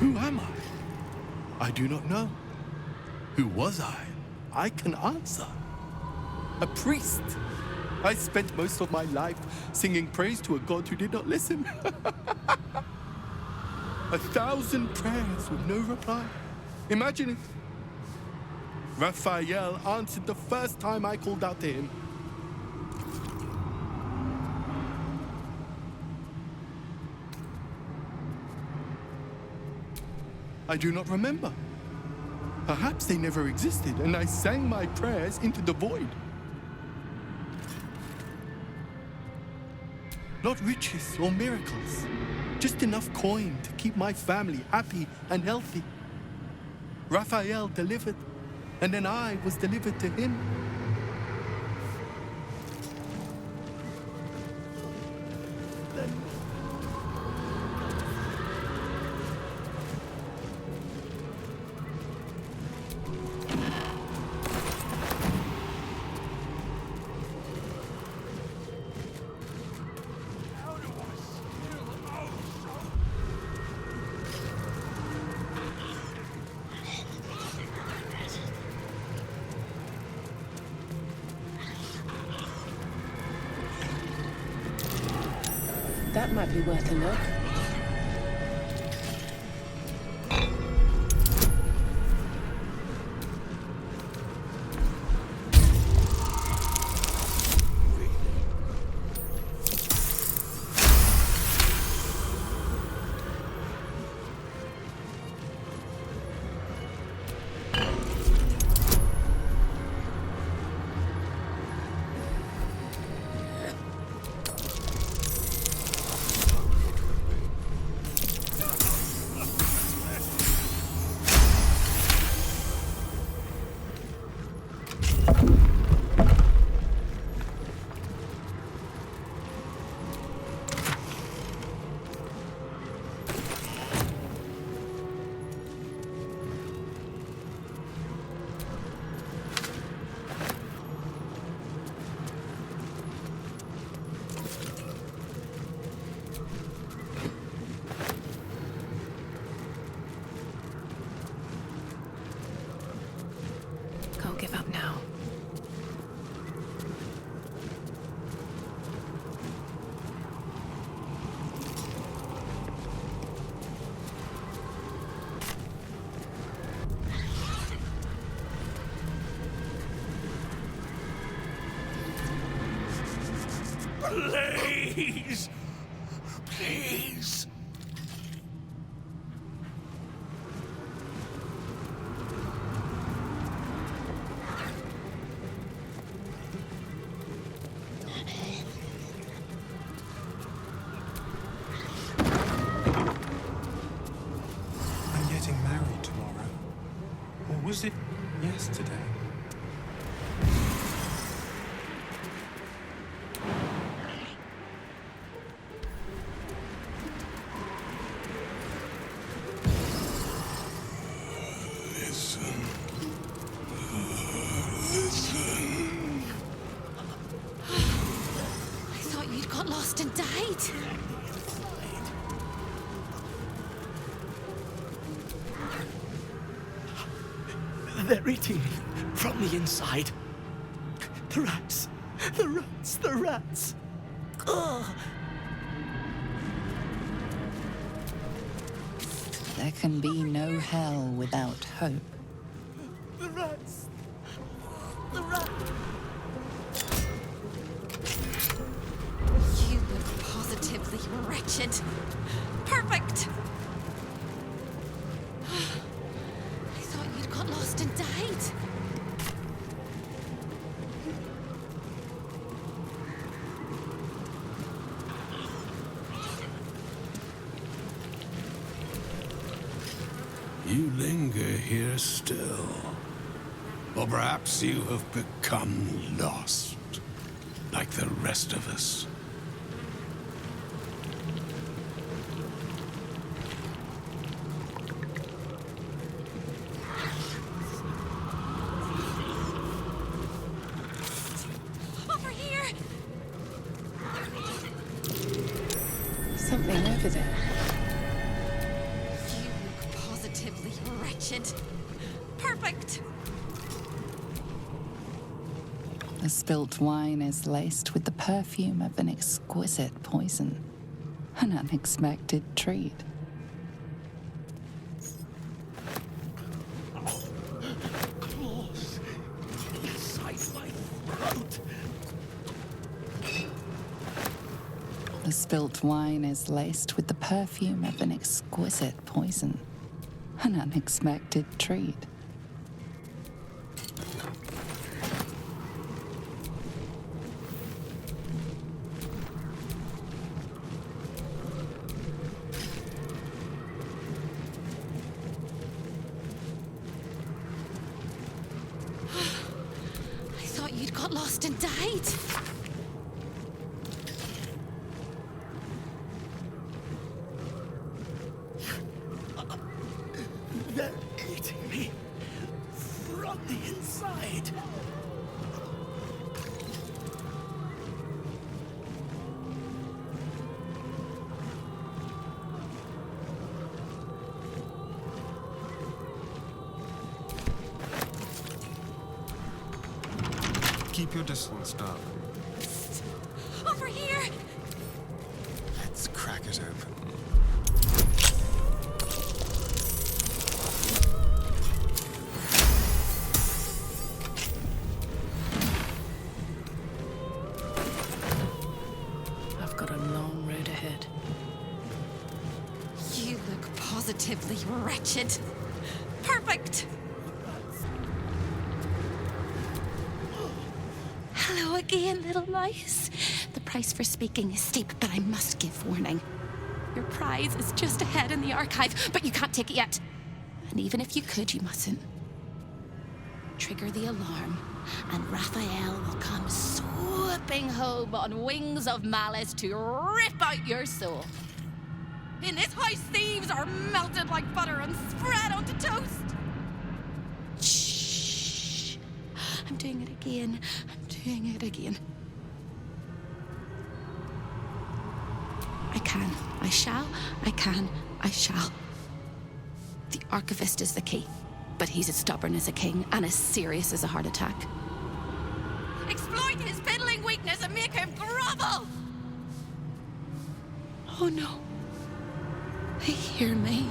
Who am I? I do not know. Who was I? I can answer. A priest. I spent most of my life singing praise to a god who did not listen. 1,000 prayers with no reply. Imagine it. Raphael answered the first time I called out to him. I do not remember. Perhaps they never existed, and I sang my prayers into the void. Not riches or miracles, just enough coin to keep my family happy and healthy. Raphael delivered, and then I was delivered to him. That might be worth a look. Can't give up now. Please! Please! I'm getting married tomorrow. Or was it yesterday? I thought you'd got lost and died. They're eating me from the inside. The rats! The rats! The rats! Ugh. There can be no hell without hope. The rats! The rats! You look positively wretched. Perfect. I thought you'd got lost and died. You linger here still. Or perhaps you have become lost, like the rest of us. Over here! Something over there. You look positively wretched. Perfect! The spilt wine is laced with the perfume of an exquisite poison. An unexpected treat. Claws inside my throat. The spilt wine is laced with the perfume of an exquisite poison. An unexpected treat. I thought you'd got lost and died. They're eating me from the inside. Keep your distance, darling. Over here! Let's crack it open. I've got a long road ahead. You look positively wretched. Perfect! Hello again, little mice. The price for speaking is steep, but I must give warning. Your prize is just ahead in the archive, but you can't take it yet. And even if you could, you mustn't. Trigger the alarm, and Raphael will come swooping home on wings of malice to rip out your soul. In this house, thieves are melted like butter and spread onto toast. Shh. I'm doing it again. I'm doing it again. I can. I shall. I can. I shall. The archivist is the key, but he's as stubborn as a king and as serious as a heart attack. Exploit his fiddling weakness and make him grovel! Oh no. They hear me.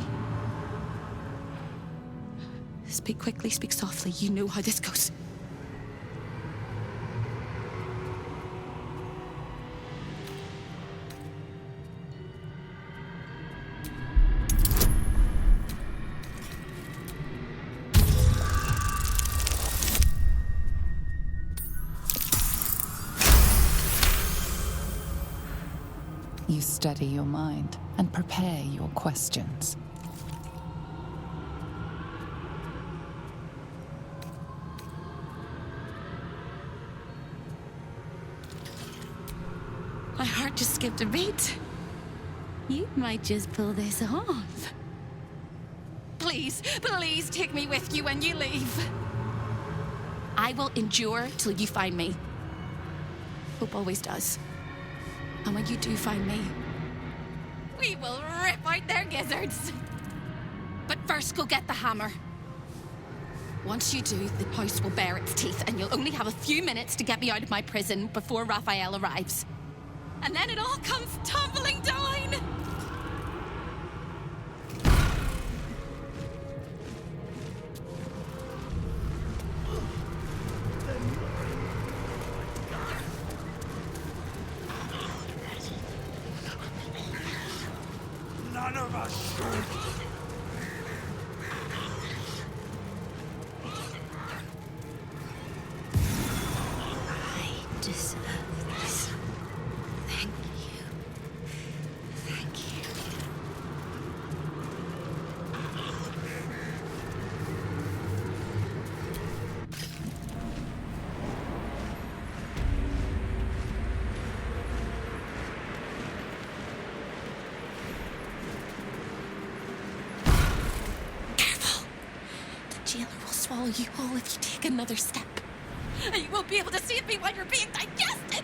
Speak quickly, speak softly. You know how this goes. You steady your mind and prepare your questions. My heart just skipped a beat. You might just pull this off. Please, please take me with you when you leave. I will endure till you find me. Hope always does. And when you do find me, we will rip out their gizzards. But first, go get the hammer. Once you do, the house will bare its teeth, and you'll only have a few minutes to get me out of my prison before Raphael arrives. And then it all comes tumbling down! None of us should. I deserve this. Thank you. swallow you whole if you take another step. And you won't be able to save me while you're being digested!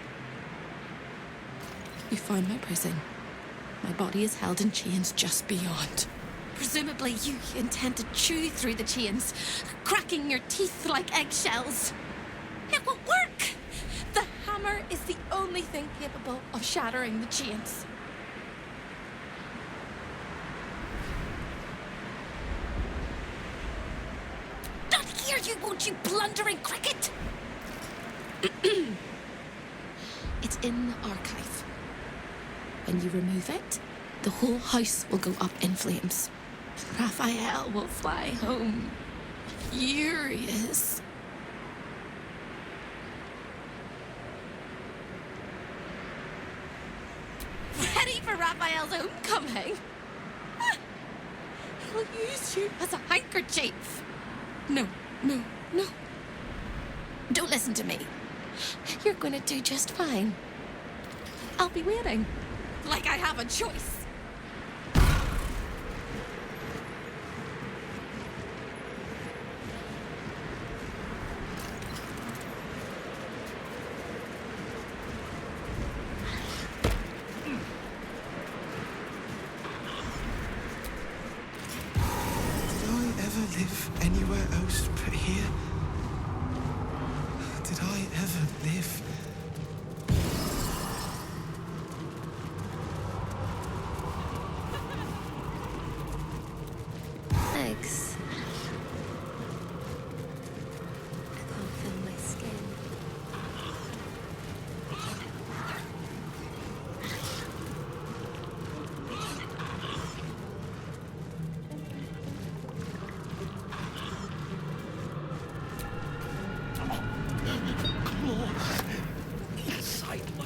You found my prison. My body is held in chains just beyond. Presumably, you intend to chew through the chains, cracking your teeth like eggshells. It will work! The hammer is the only thing capable of shattering the chains. Not here, you won't, you blundering cricket! It's in the archive. When you remove it, the whole house will go up in flames. Raphael will fly home, furious. Ready for Raphael's homecoming? He'll use you as a handkerchief. No, no, no. Don't listen to me. You're gonna do just fine. I'll be waiting. Like I have a choice. Did I ever live anywhere else but here? Did I ever live? Thanks. I can't feel my skin. Inside my...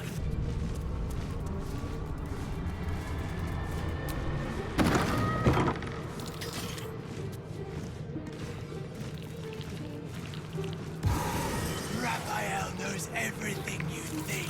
Raphael knows everything you think.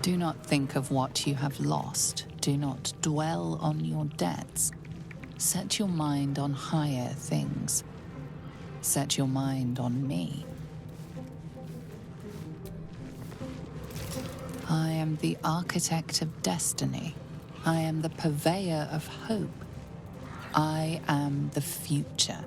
Do not think of what you have lost. Do not dwell on your debts. Set your mind on higher things. Set your mind on me. I am the architect of destiny. I am the purveyor of hope. I am the future.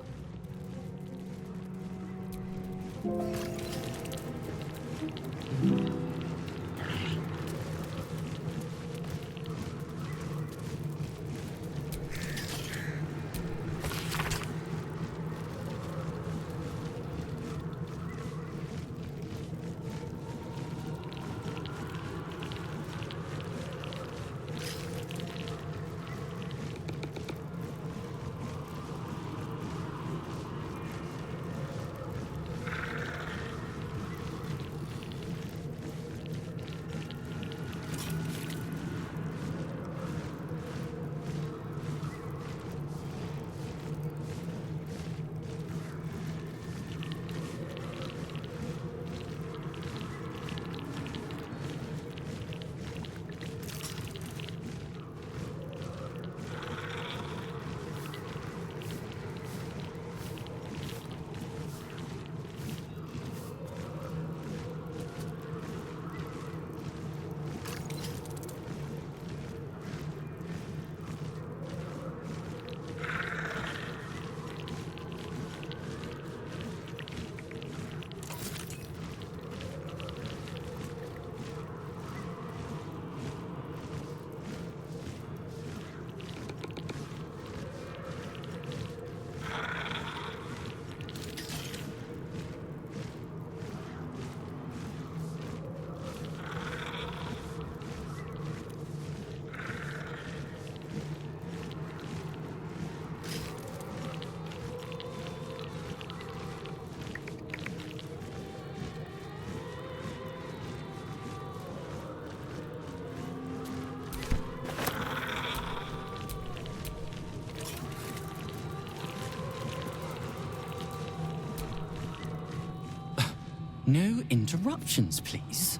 No interruptions, please.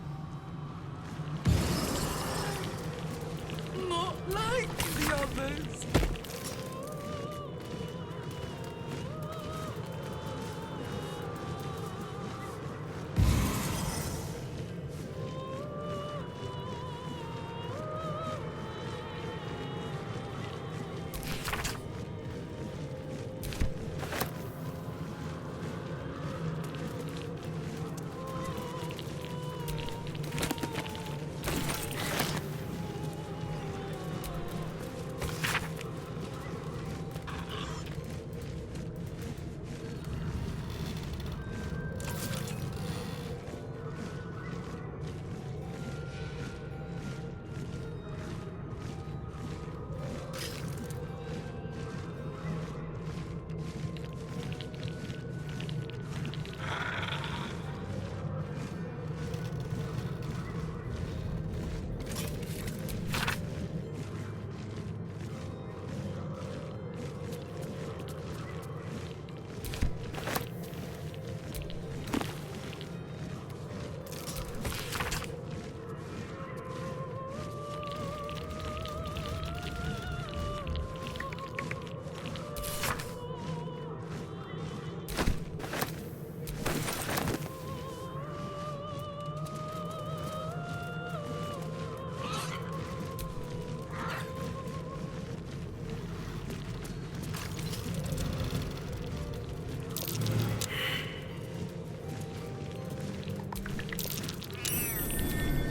Not like the others.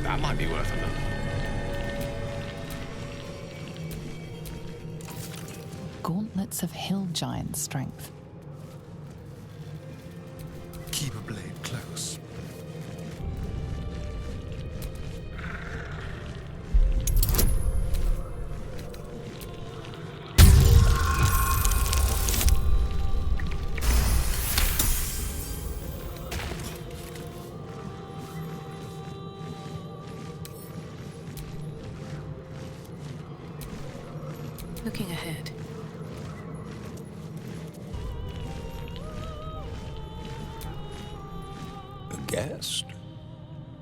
That might be worth a look. Gauntlets of hill giant strength. Keep a blade close. Looking ahead. A guest?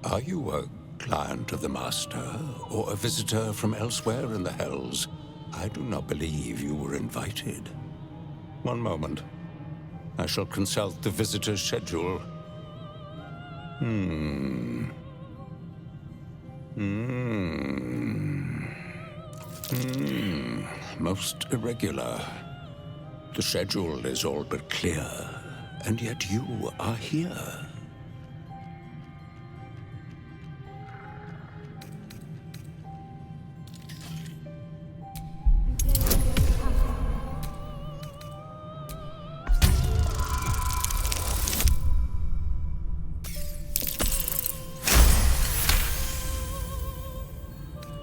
Are you a client of the Master, or a visitor from elsewhere in the Hells? I do not believe you were invited. One moment. I shall consult the visitor's schedule. Most irregular. The schedule is all but clear, and yet you are here.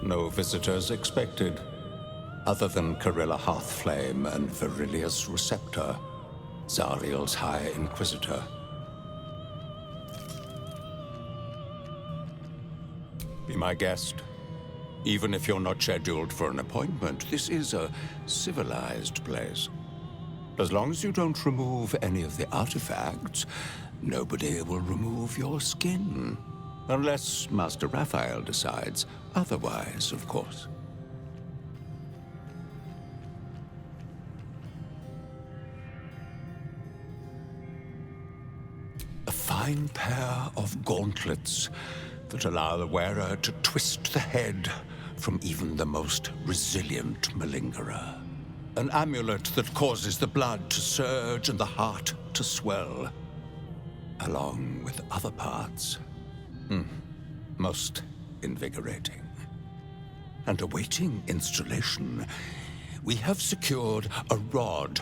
No visitors expected, other than Carilla Hearthflame and Verilius Receptor, Zariel's High Inquisitor. Be my guest. Even if you're not scheduled for an appointment, this is a civilized place. As long as you don't remove any of the artifacts, nobody will remove your skin. Unless Master Raphael decides otherwise, of course. A fine pair of gauntlets that allow the wearer to twist the head from even the most resilient malingerer. An amulet that causes the blood to surge and the heart to swell, along with other parts. Most invigorating. And awaiting installation, we have secured a rod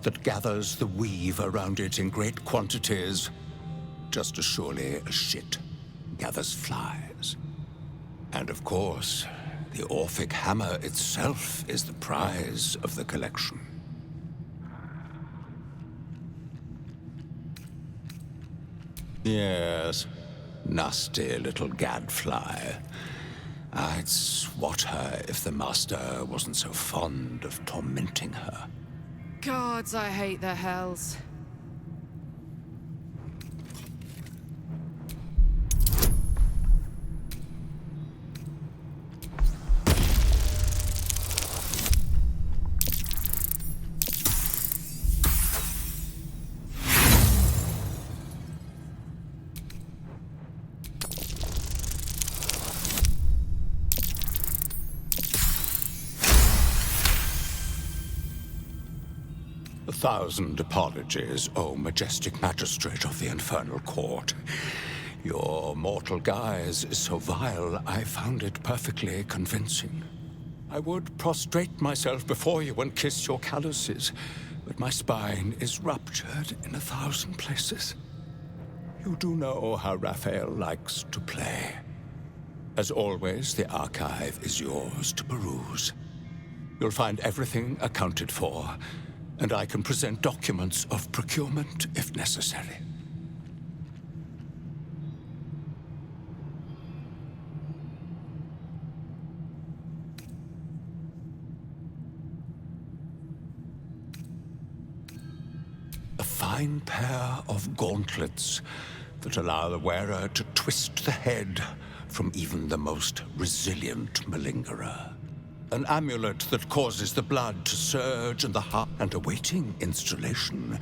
that gathers the weave around it in great quantities, just as surely as shit gathers flies. And of course, the Orphic hammer itself is the prize of the collection. Yes, nasty little gadfly. I'd swat her if the Master wasn't so fond of tormenting her. Gods, I hate the Hells. 1,000 apologies, O majestic magistrate of the Infernal Court. Your mortal guise is so vile, I found it perfectly convincing. I would prostrate myself before you and kiss your calluses, but my spine is ruptured in 1,000 places. You do know how Raphael likes to play. As always, the archive is yours to peruse. You'll find everything accounted for, and I can present documents of procurement if necessary. A fine pair of gauntlets that allow the wearer to twist the head from even the most resilient malingerer. An amulet that causes the blood to surge in the heart. And awaiting installation,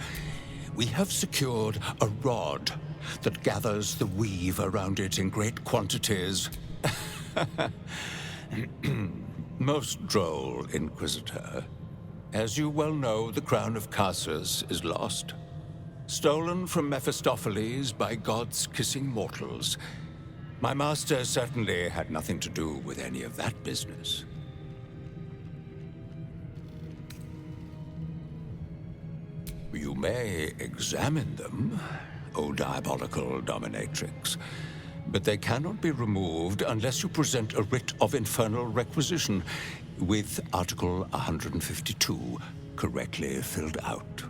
we have secured a rod that gathers the weave around it in great quantities. Most droll, Inquisitor. As you well know, the crown of Casus is lost. Stolen from Mephistopheles by gods kissing mortals. My master certainly had nothing to do with any of that business. You may examine them, O diabolical dominatrix, but they cannot be removed unless you present a writ of infernal requisition with Article 152 correctly filled out.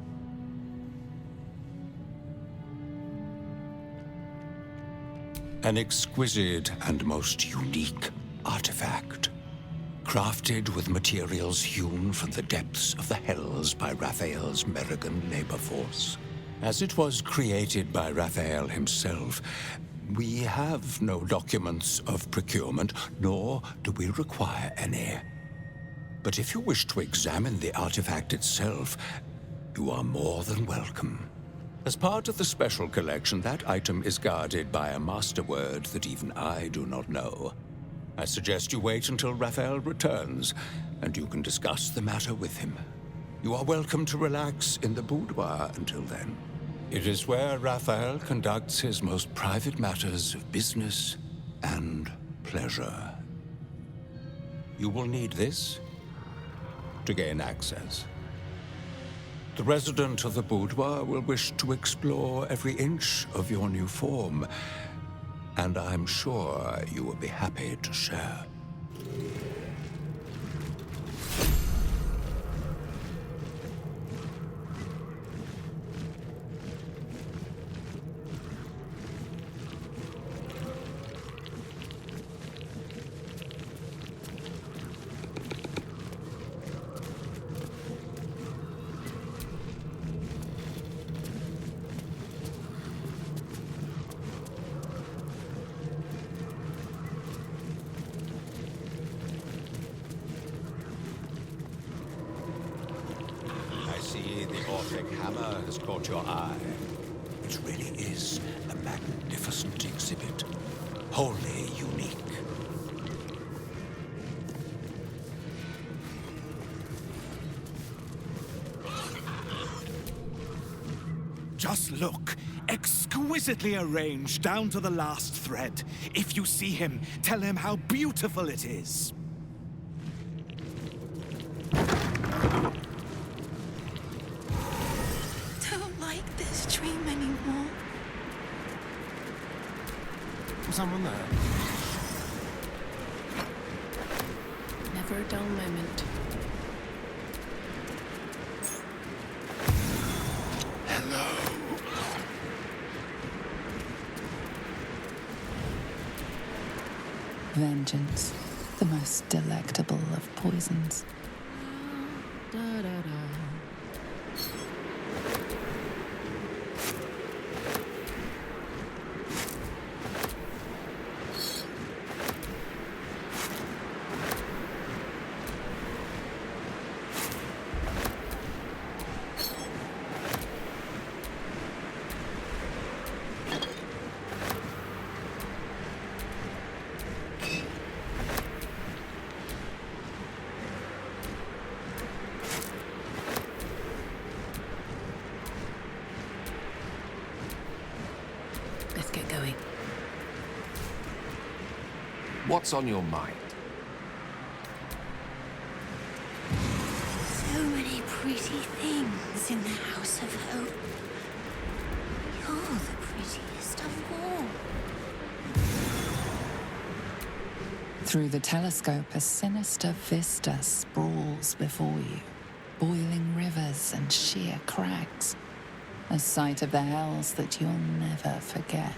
An exquisite and most unique artifact, crafted with materials hewn from the depths of the hells by Raphael's Merrigan labor force. As it was created by Raphael himself, we have no documents of procurement, nor do we require any. But if you wish to examine the artifact itself, you are more than welcome. As part of the special collection, that item is guarded by a master word that even I do not know. I suggest you wait until Raphael returns, and you can discuss the matter with him. You are welcome to relax in the boudoir until then. It is where Raphael conducts his most private matters of business and pleasure. You will need this to gain access. The resident of the boudoir will wish to explore every inch of your new form, and I'm sure you will be happy to share. Hammer has caught your eye. It really is a magnificent exhibit, wholly unique. Just look. Exquisitely arranged down to the last thread. If you see him, tell him how beautiful it is. Dream anymore. Someone there? Never a dull moment. Hello. Vengeance, the most delectable of poisons. What's on your mind? So many pretty things in the House of Hope. You're the prettiest of all. Through the telescope, a sinister vista sprawls before you. Boiling rivers and sheer crags. A sight of the hells that you'll never forget.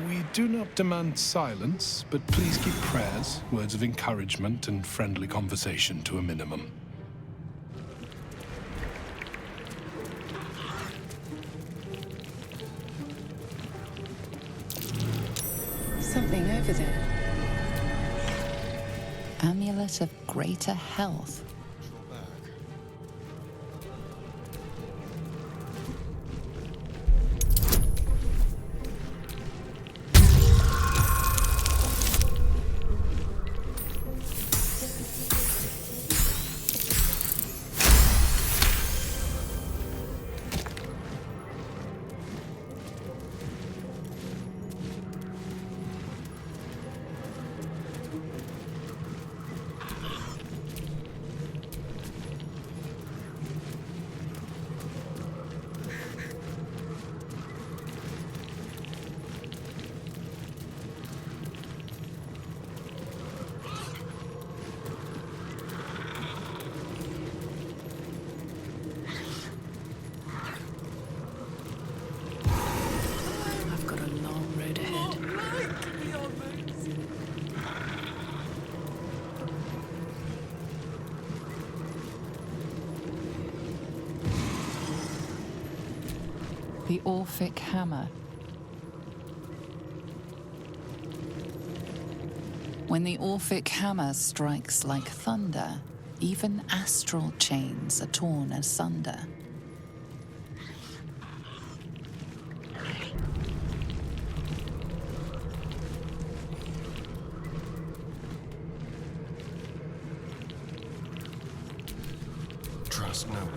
We do not demand silence, but please keep prayers, words of encouragement, and friendly conversation to a minimum. Something over there. Amulet of greater health. I've got a long road ahead. The Orphic Hammer. When the Orphic Hammer strikes like thunder, even astral chains are torn asunder. Trust no one.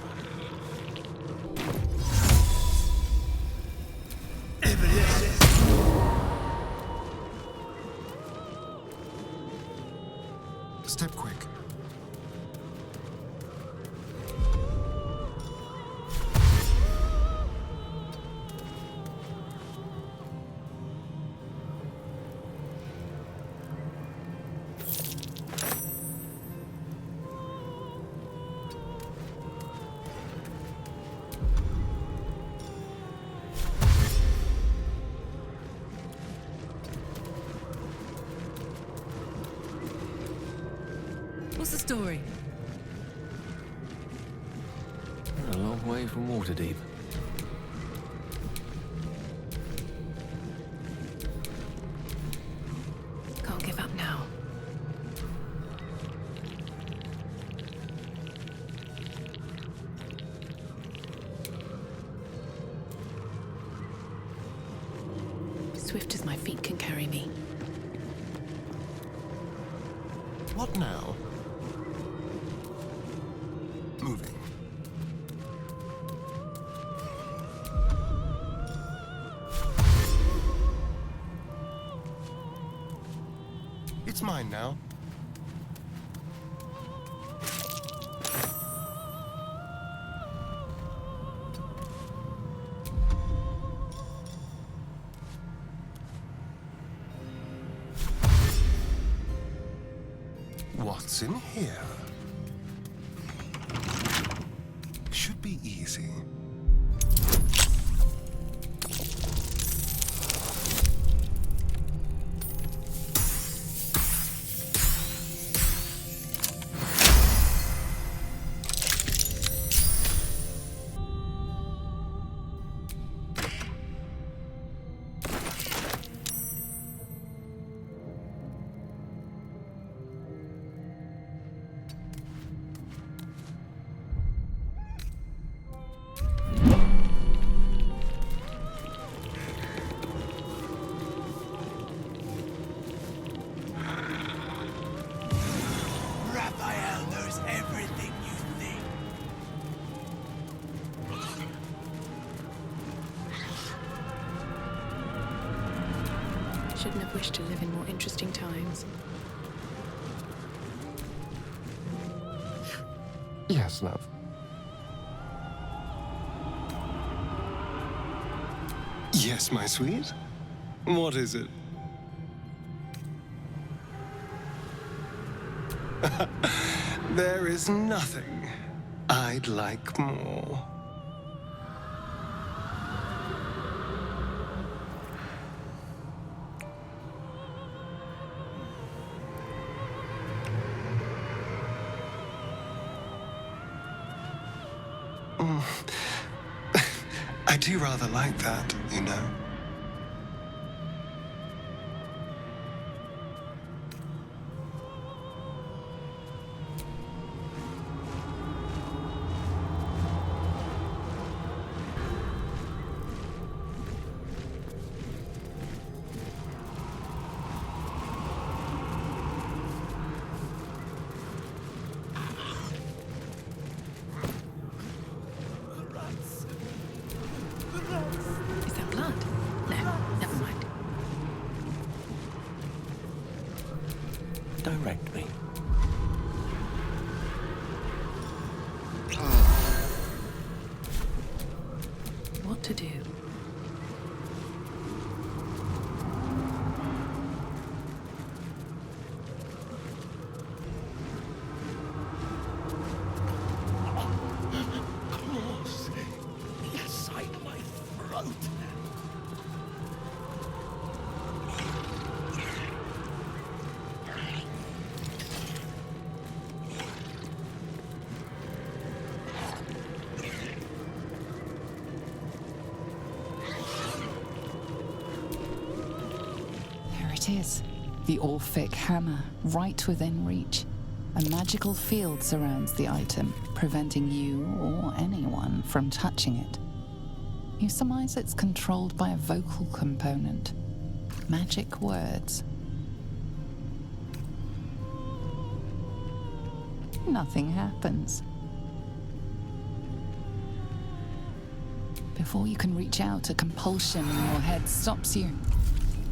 Step quick. What's the story? A long way from Waterdeep. Can't give up now. Swift as my feet can carry me. What now? Moving. It's mine now. What's in here? Should be easy. shouldn't have wished to live in more interesting times. Yes, love. Yes, my sweet? What is it? There is nothing I'd like more. I do rather like that, you know. Is that blood? No, never mind. Direct me. What to do? Inside my throat. There it is. The Orphic hammer, right within reach. A magical field surrounds the item, preventing you or anyone from touching it. You surmise it's controlled by a vocal component. Magic words. Nothing happens. Before you can reach out, a compulsion in your head stops you.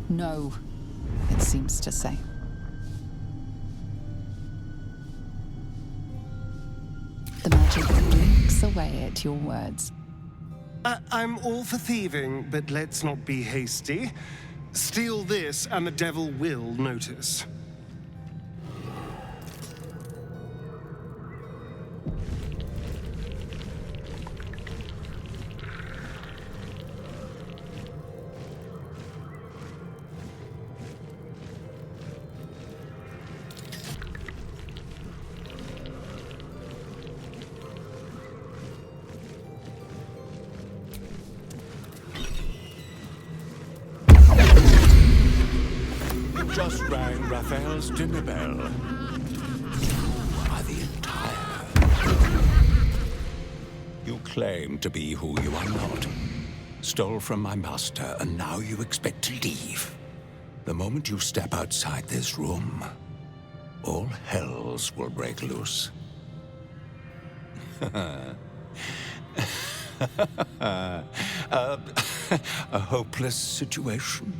No, it seems to say. The magic blinks away at your words. I'm all for thieving, but let's not be hasty. Steal this, and the devil will notice. Just rang Raphael's dinner bell. You are the entire. You claim to be who you are not. Stole from my master, and now you expect to leave. The moment you step outside this room, all hells will break loose. A hopeless situation.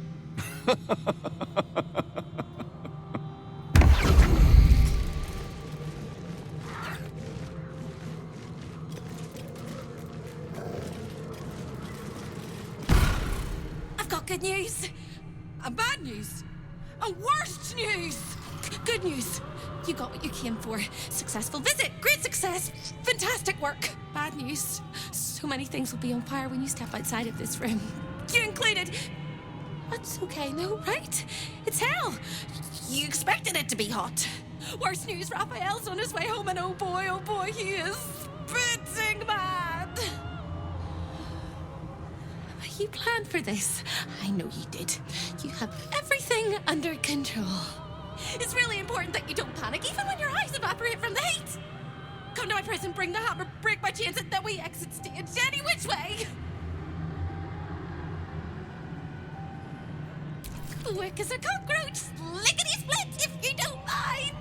I've got good news. And bad news. And worst news. Good news. You got what you came for. Successful visit. Great success. Fantastic work. Bad news. So many things will be on fire when you step outside of this room. You included. That's okay, no, right? It's hell. You expected it to be hot. Worst news, Raphael's on his way home, and oh boy, he is spitting mad. You planned for this. I know you did. You have everything under control. It's really important that you don't panic, even when your eyes evaporate from the heat. Come to my prison, bring the hammer, break my chains, and then we exit stage any which way. Quick as a cockroach, lickety-split, if you don't mind.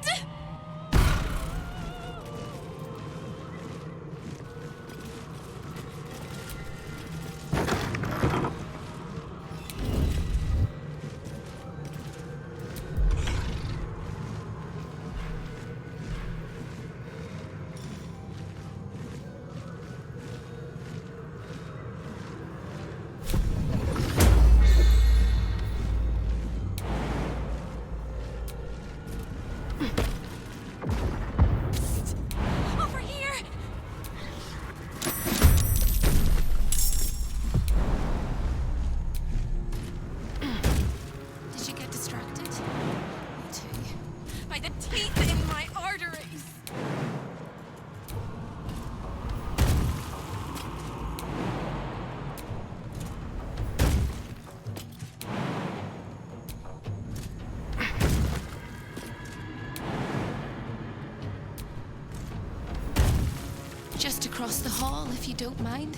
across the hall, if you don't mind.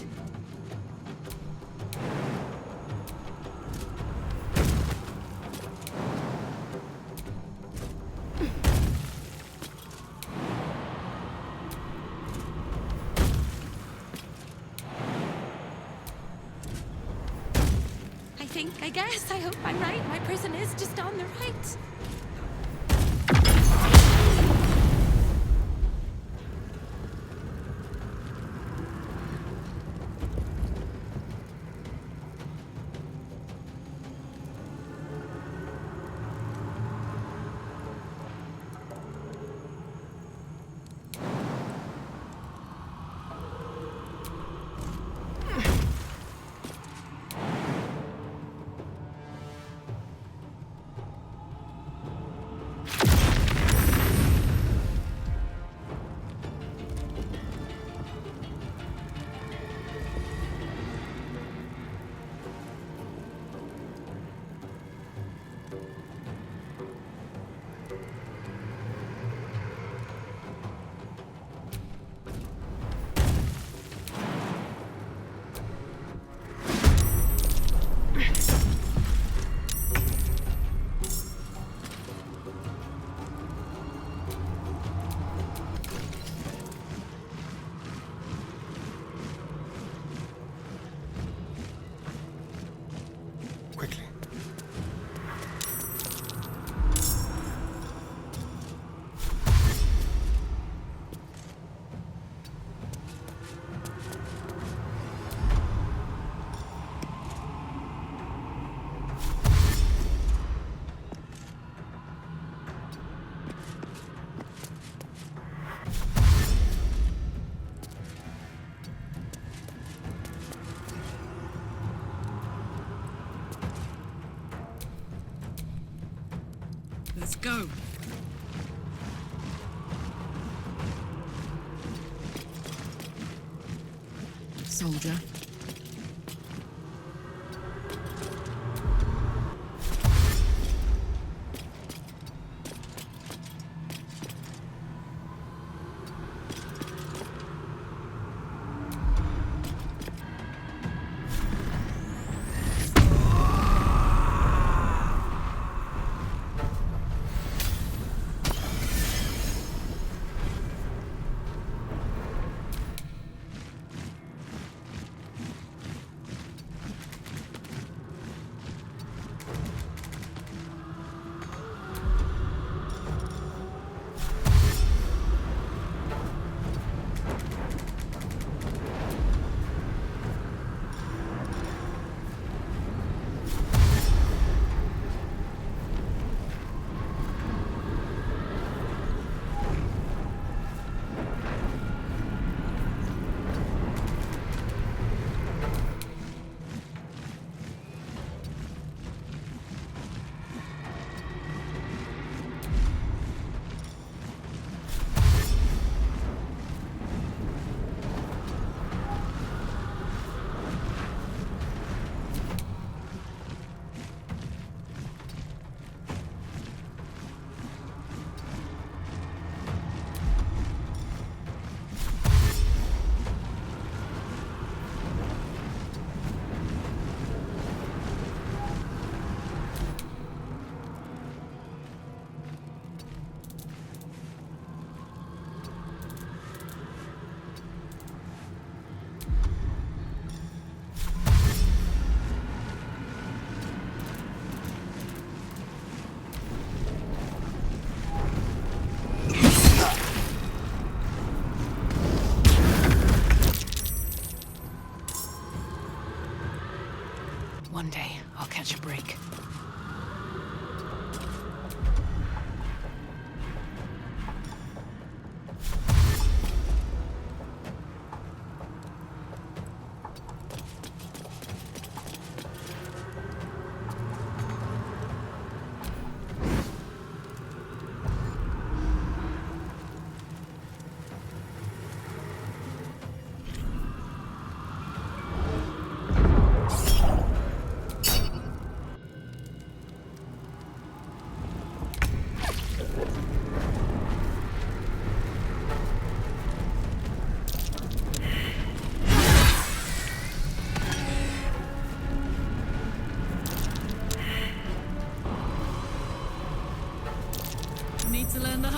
I guess. I hope I'm right. My prison is just on the right. Let's go. Soldier. One day, I'll catch a break.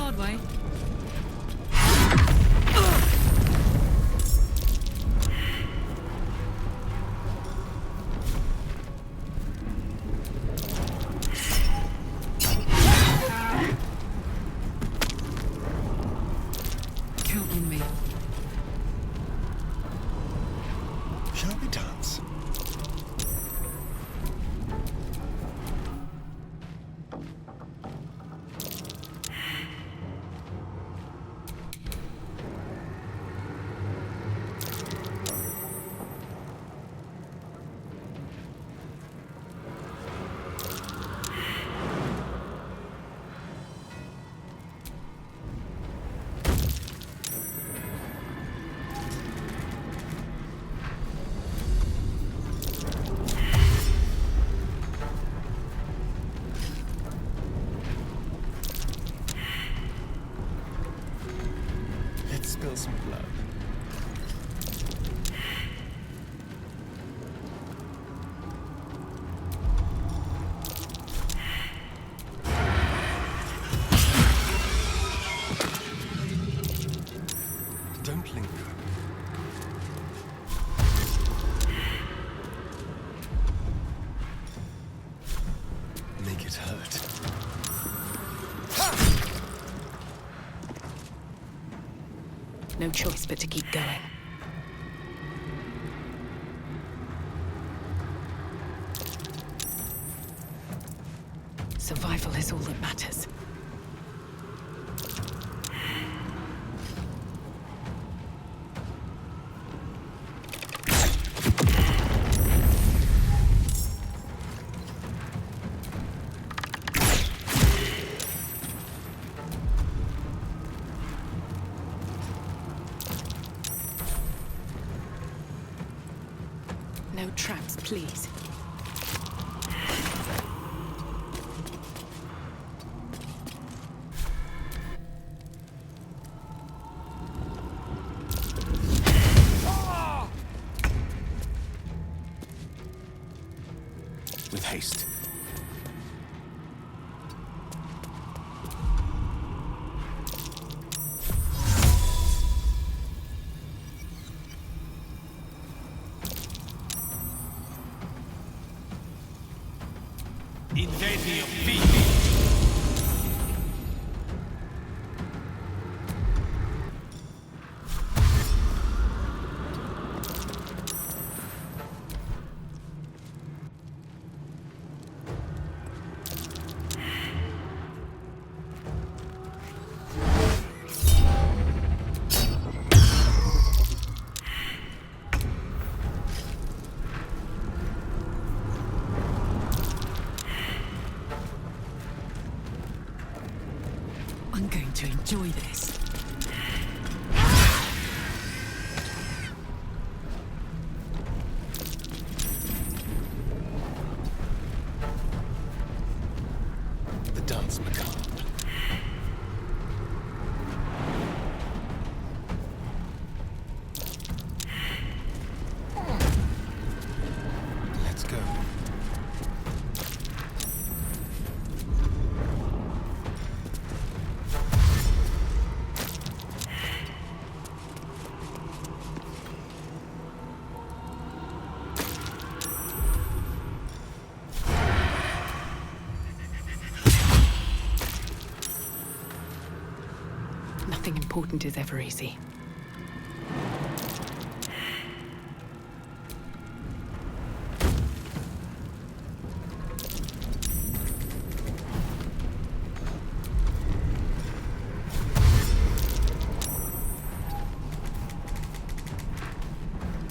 hard way. Count on me. Shall we dance? Let's spill some blood. Don't linger. Make it hurt. No choice but to keep going. Survival is all that matters. No traps, please. With haste. Invasion Vivi. I'm going to enjoy this. The dance macabre. Let's go. Nothing important is ever easy.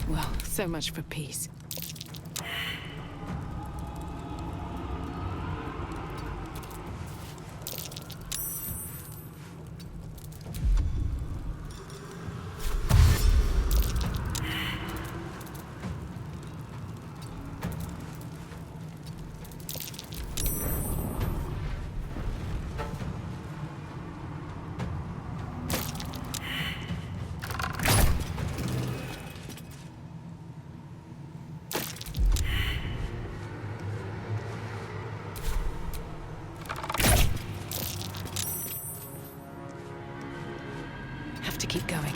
Well, so much for peace. keep going.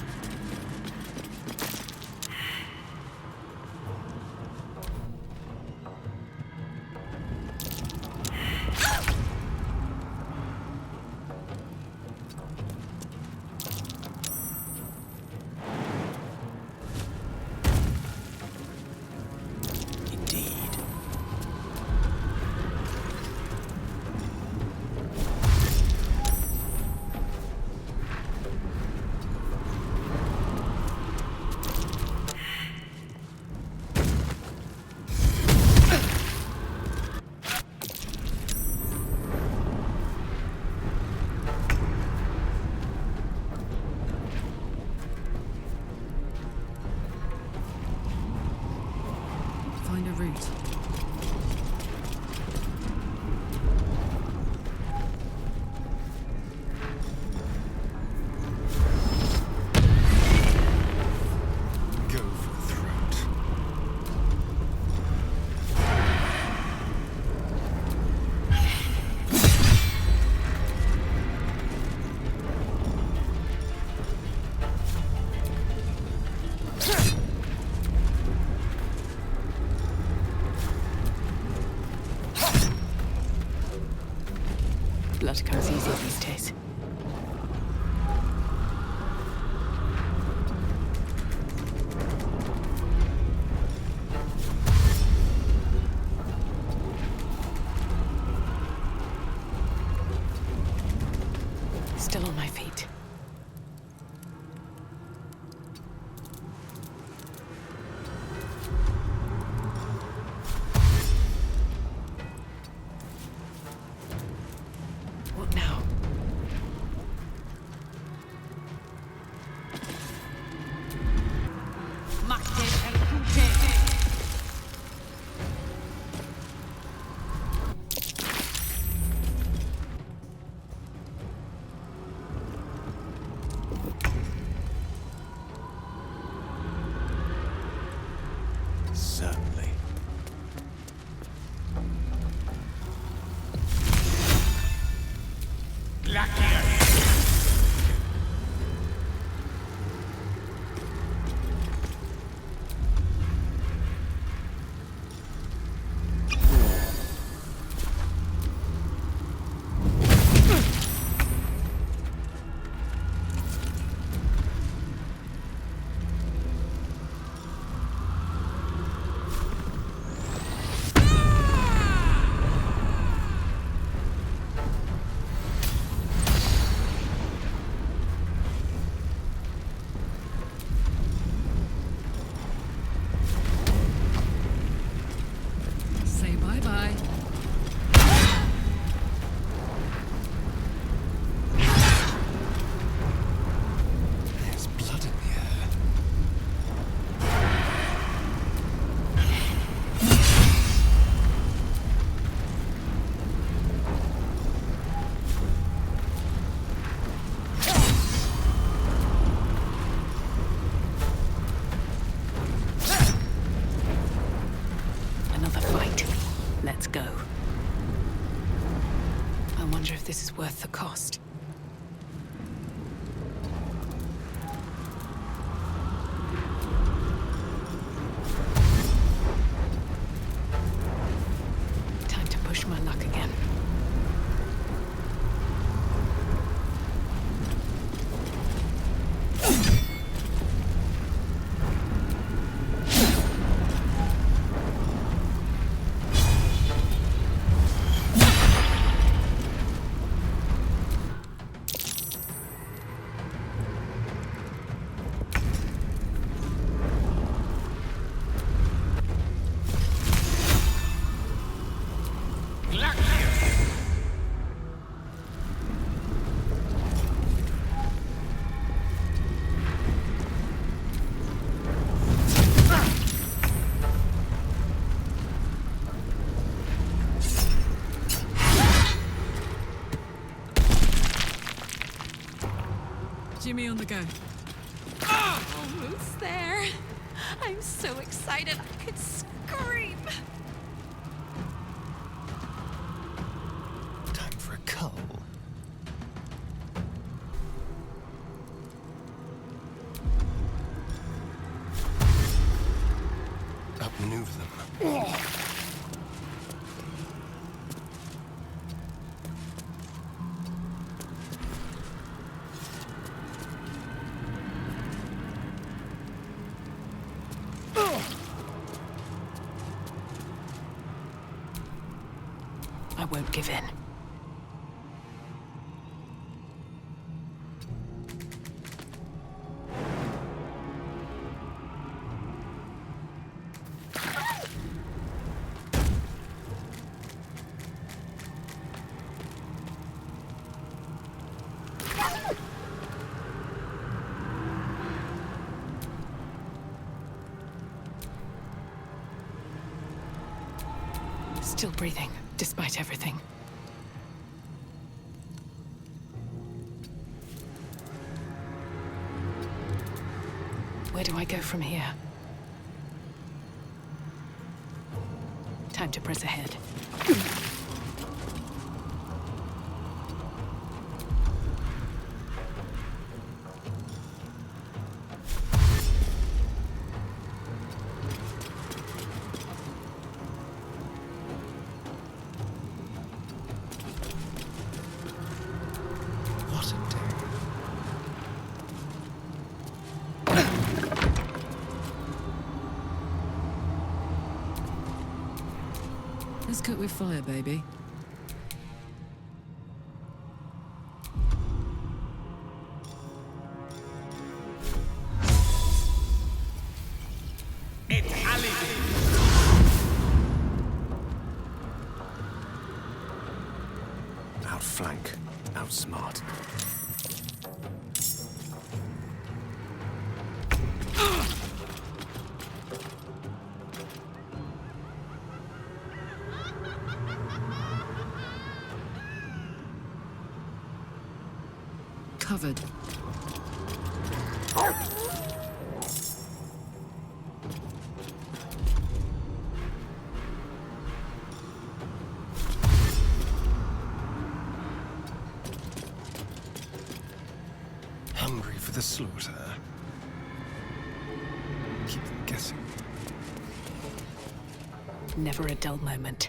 Find a route. Go for the throat. Blood comes easy these days. Still on my feet. What now? Certainly. Say bye-bye. There's blood in the air. Another fight. Let's go. I wonder if this is worth the cost. Time to push my luck again. Jimmy on the go. Almost there. I'm so excited I could scream. Time for a cull. I won't give in. Still breathing, despite everything. Where do I go from here? Time to press ahead. What a day. Let's cook with fire, baby. Outflank, outsmart. Covered. Hungry for the slaughter. Keep them guessing. Never a dull moment.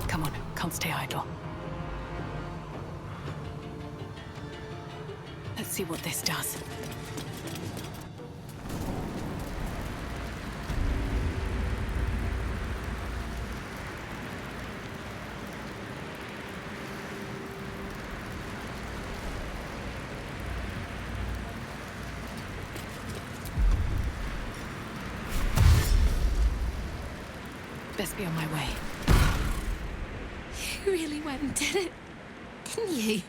Come on, can't stay idle. Let's see what this does. Best be on my way. You really went and did it, didn't you?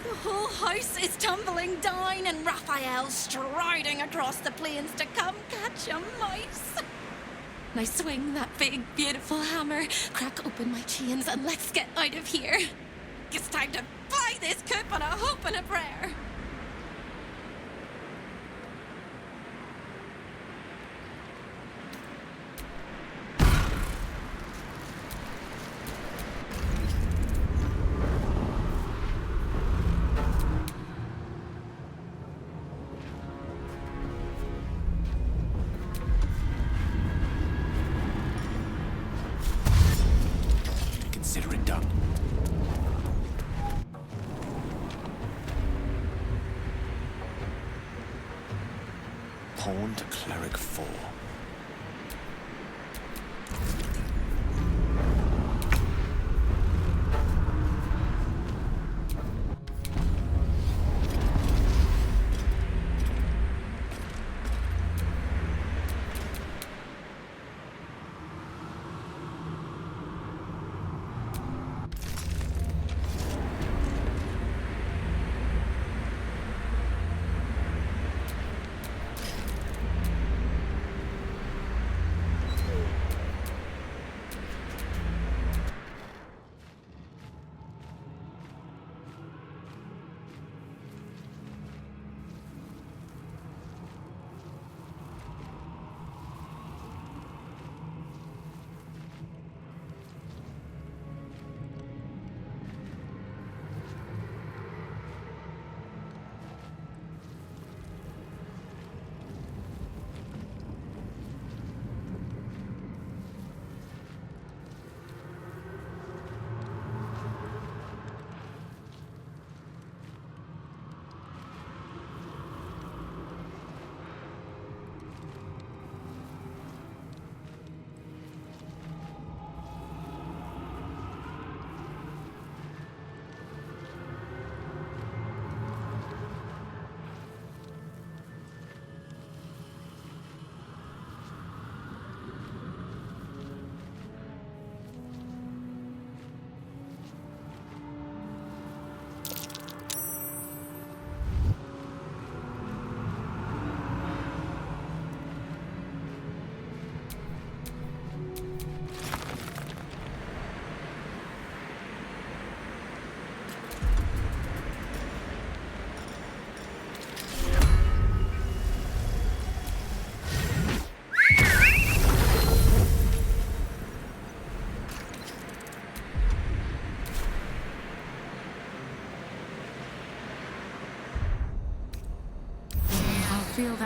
The whole house is tumbling down and Raphael's striding across the plains to come catch a mouse. Now swing that big, beautiful hammer, crack open my chains, and let's get out of here. It's time to fly this coop on a hope and a prayer. Consider it done.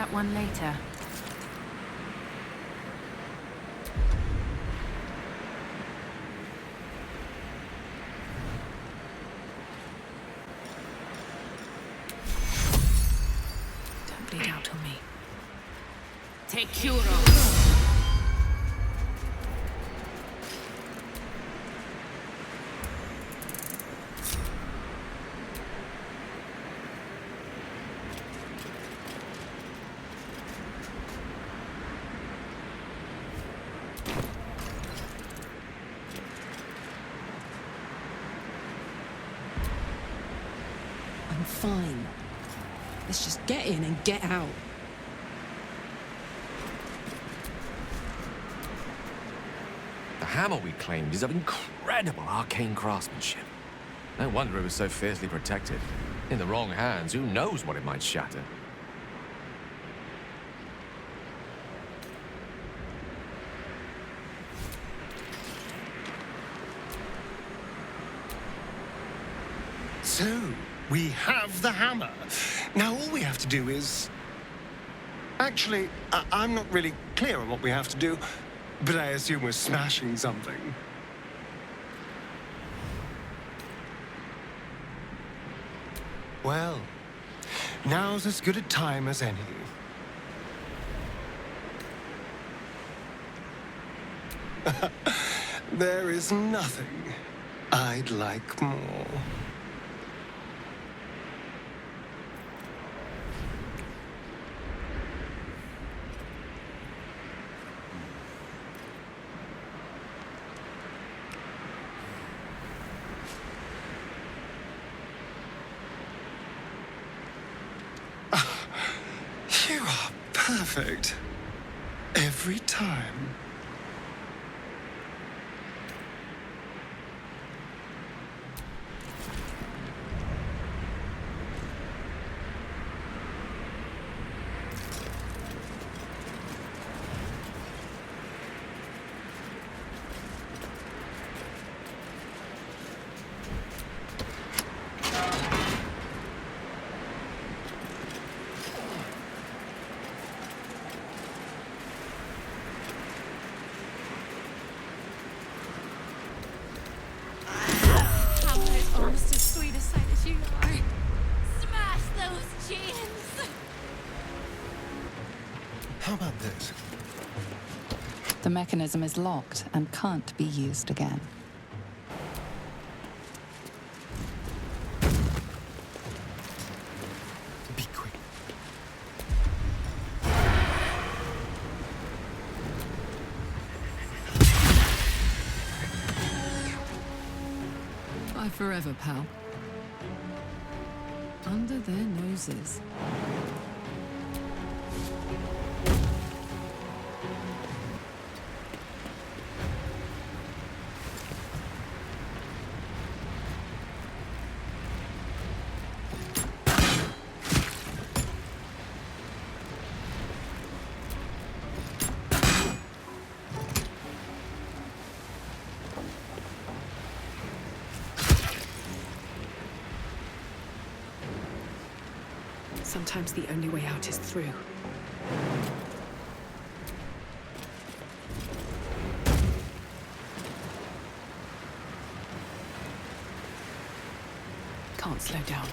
that one later. Don't bleed out on me. Take Kuro. I'm fine. Let's just get in and get out. The hammer we claimed is of incredible arcane craftsmanship. No wonder it was so fiercely protected. In the wrong hands, who knows what it might shatter? So, we have the hammer. Now all we have to do is... Actually, I'm not really clear on what we have to do, but I assume we're smashing something. Well, now's as good a time as any. There is nothing I'd like more. You are perfect. Every time. Almost as sweet a sight as you are. Smash those chains! How about this? The mechanism is locked and can't be used again. Be quick. Bye forever, pal. Under their noses. Sometimes the only way out is through. Can't slow down.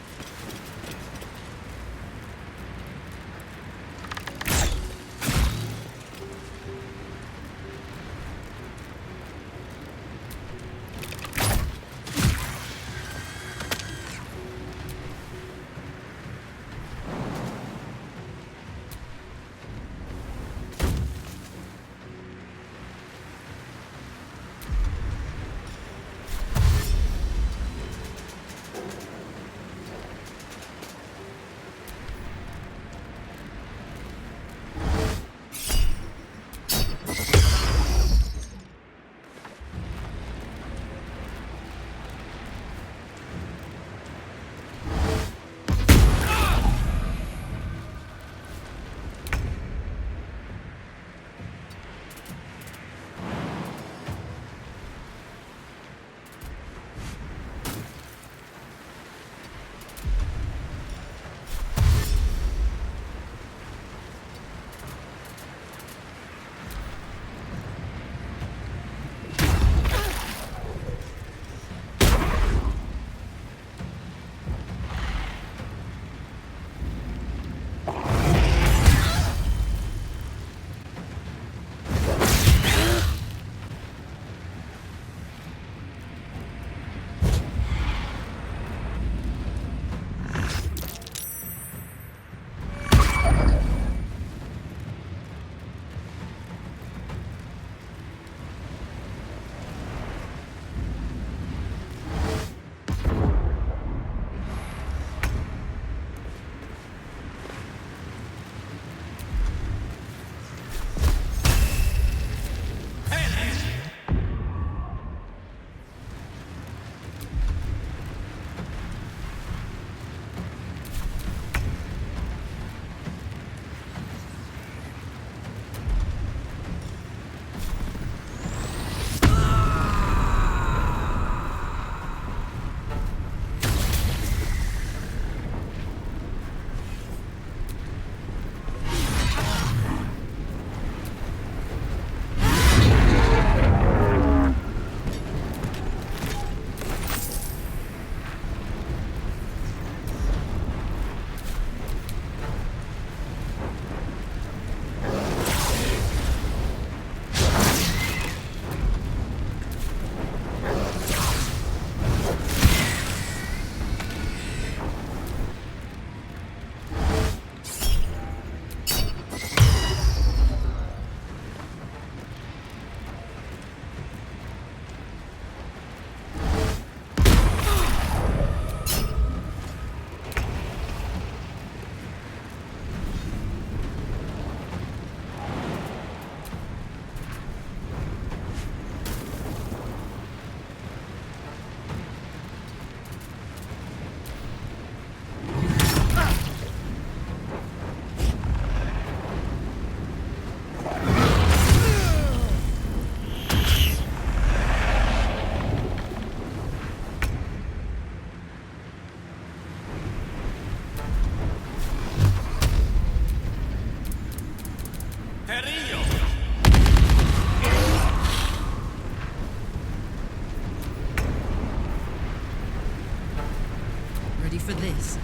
for this.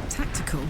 Tactical.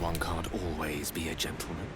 One can't always be a gentleman.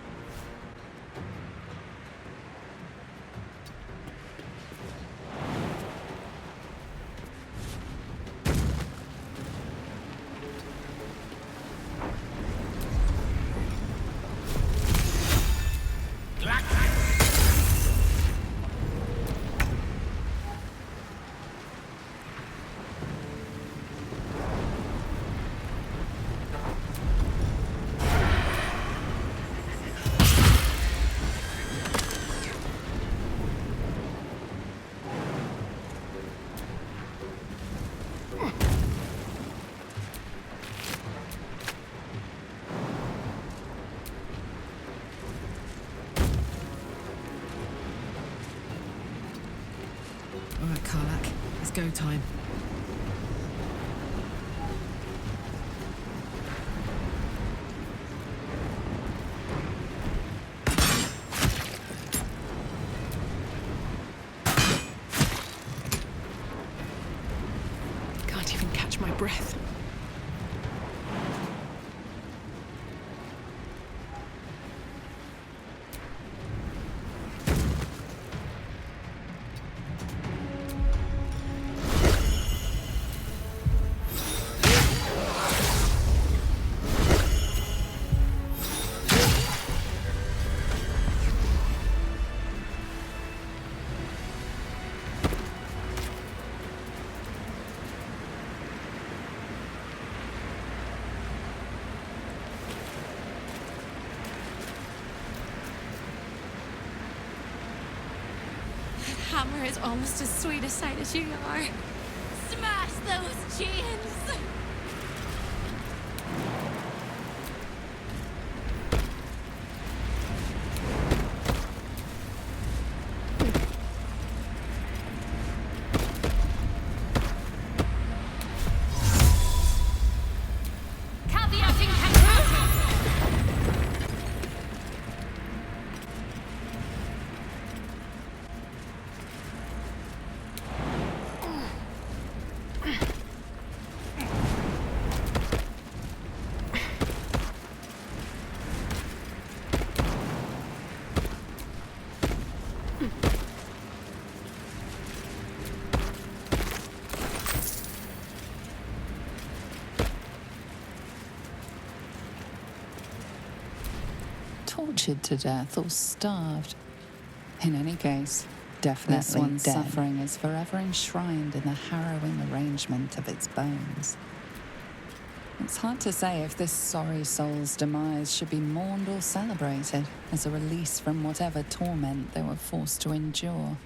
All right, Karlak, it's go time. Can't even catch my breath. Hammer is almost as sweet a sight as you are. Smash those chains! Tortured to death or starved. In any case, definitely this one's dead. suffering is forever enshrined in the harrowing arrangement of its bones. It's hard to say if this sorry soul's demise should be mourned or celebrated as a release from whatever torment they were forced to endure.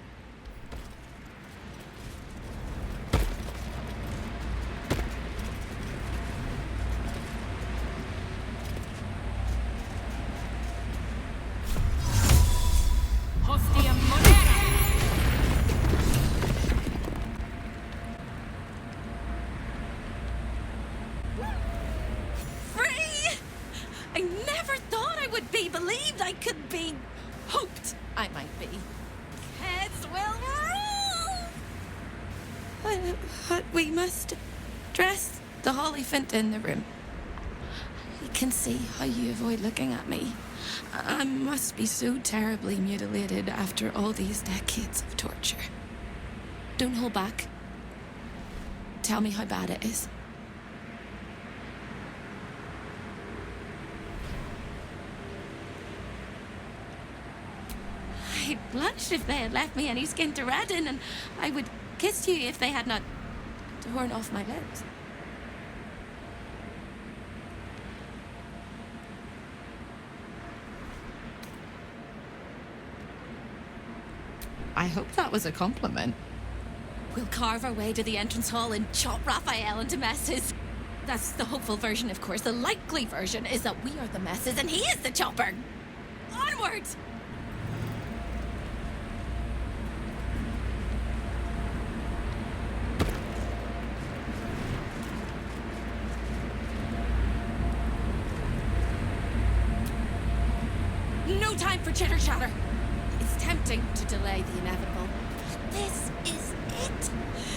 Free! I never thought I would be believed I could be. Hoped I might be. Heads will roll! But we must dress The Hollyphant in the room. I can see how you avoid looking at me. I must be so terribly mutilated after all these decades of torture. Don't hold back. Tell me how bad it is. I'd blush if they had left me any skin to redden, and I would kiss you if they had not torn off my lips. I hope that was a compliment. We'll carve our way to the entrance hall and chop Raphael into messes. That's the hopeful version, of course. The likely version is that we are the messes and he is the chopper. Onwards! No time for chitter-chatter. It's tempting to delay the inevitable. But this is it.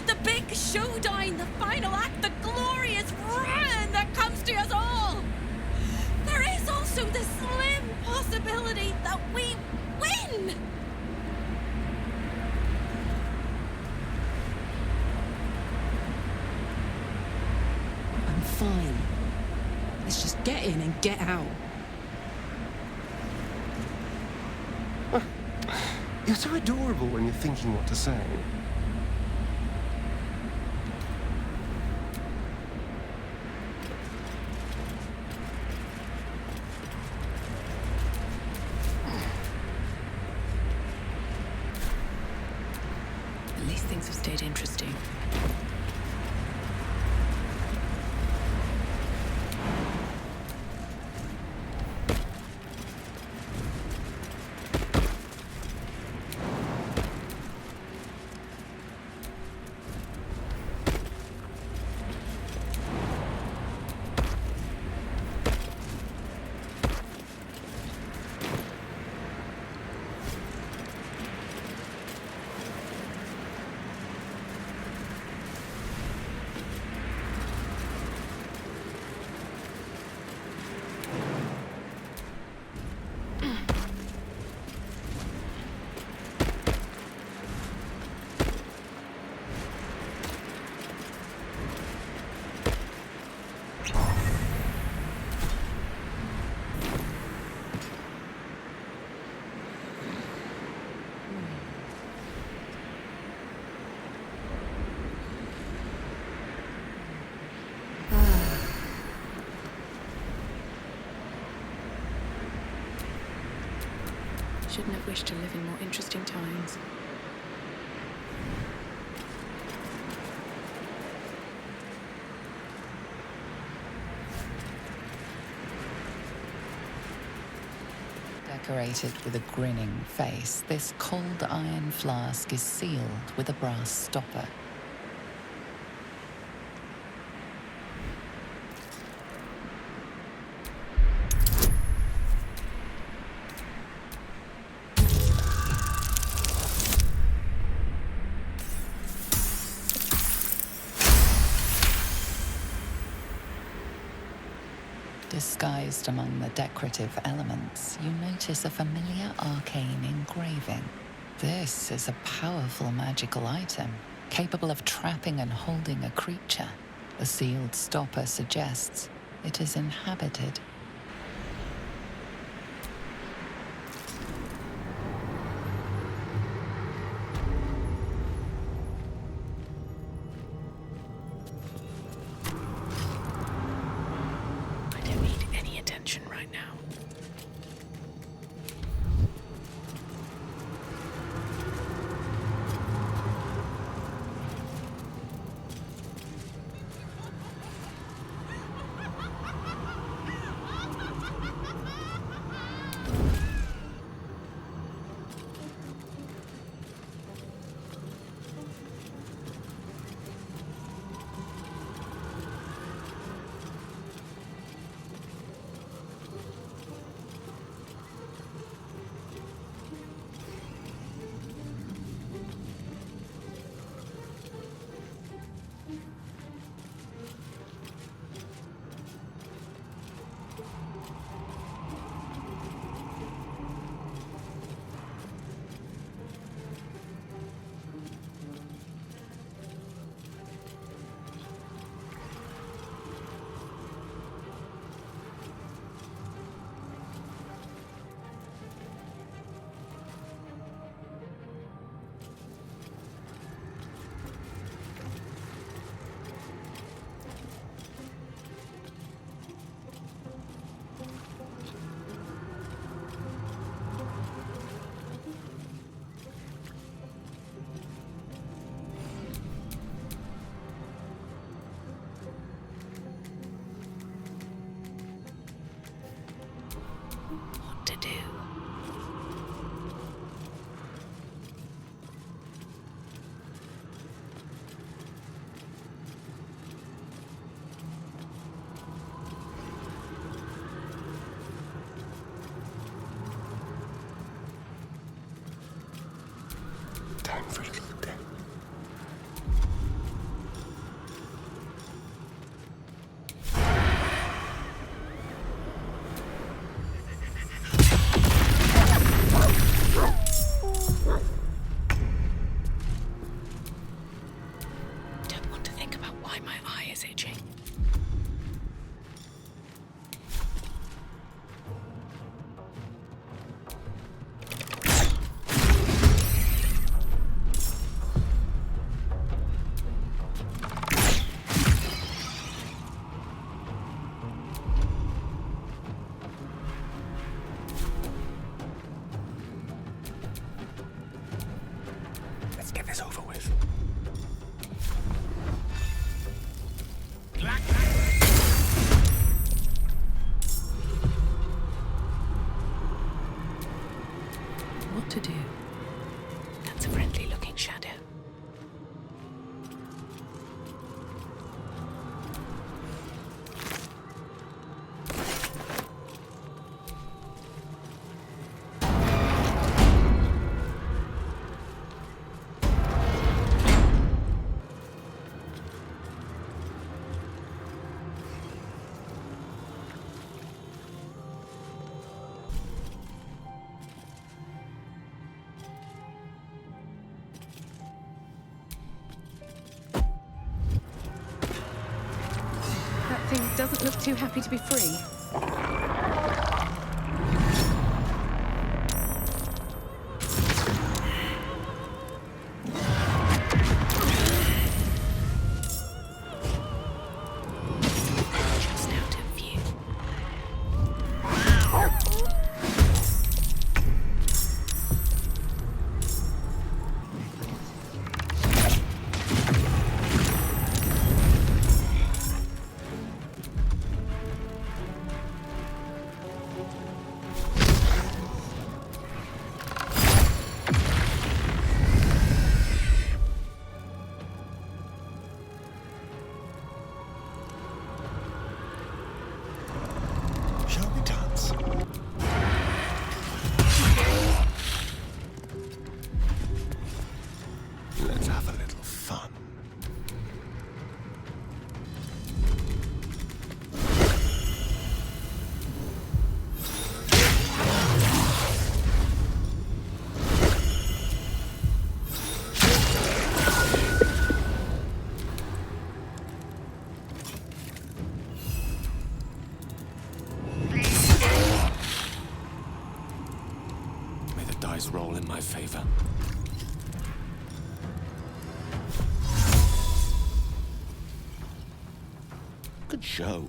The big showdown, the final act, the glorious ruin that comes to us all. There is also the slim possibility that we win. I'm fine. Let's just get in and get out. You're so adorable when you're thinking what to say. At least things have stayed interesting. Shouldn't have wished to live in more interesting times. Decorated with a grinning face, this cold iron flask is sealed with a brass stopper. Disguised among the decorative elements, you notice a familiar arcane engraving. This is a powerful magical item, capable of trapping and holding a creature. The sealed stopper suggests it is inhabited. Right now. do. Time for a little death. Don't want to think about why my eye is itching. Let's get this over with. What to do? That's a friendly looking shadow. That thing doesn't look too happy to be free. Just out of view. Shall we dance? Let's have a little fun. May the dice roll in my favor. Good show.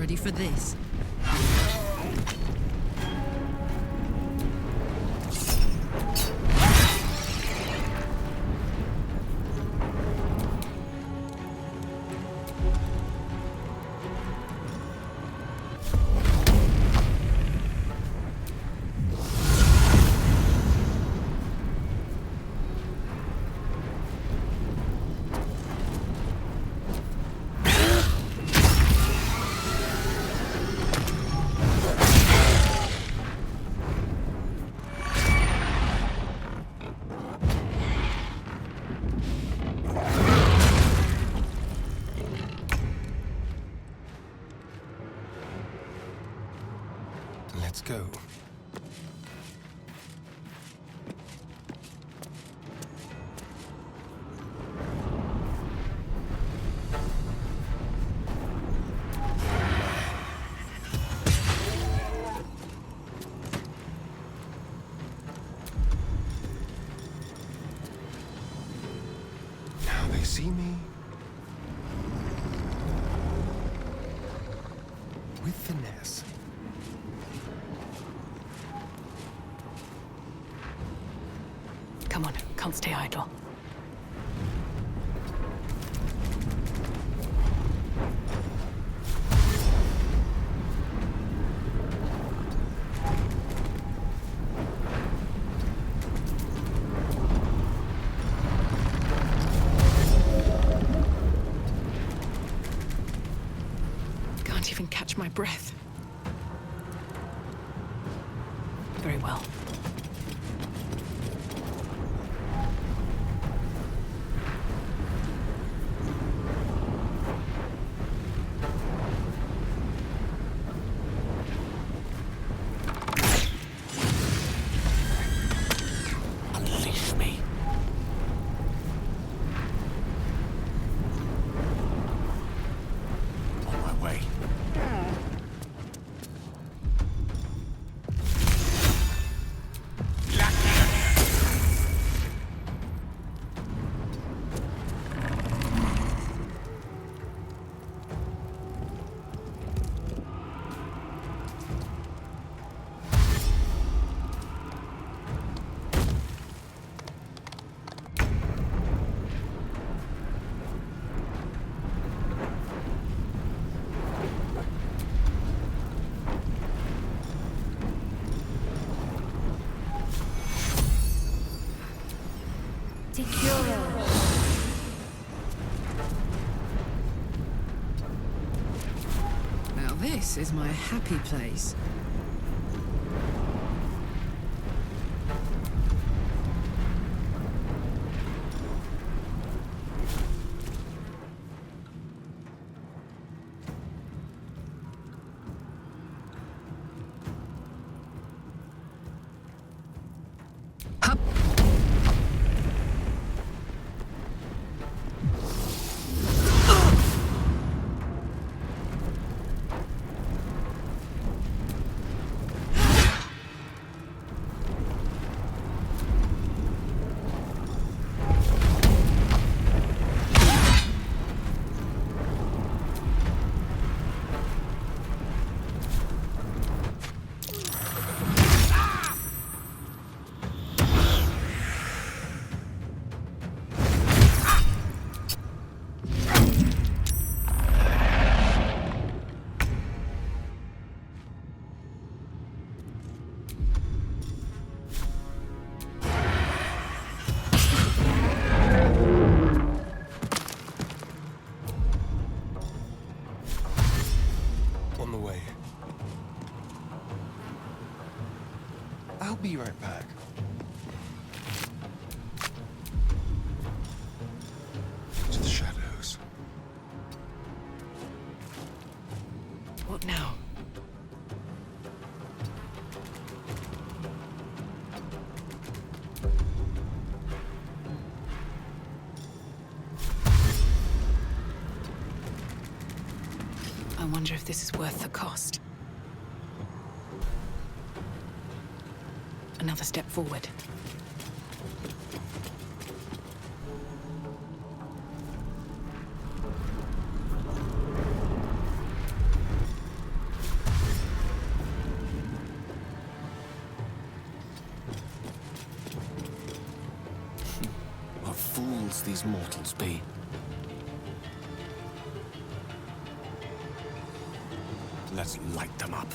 Ready for this? Let's go. Now they see me. With finesse. Come on, can't stay idle. Can't even catch my breath. Very well. Unleash me. On my way. Now this is my happy place. On the way. I'll be right back. To the shadows. What now? I wonder if this is worth the cost. Another step forward. these mortals be? Let's light them up.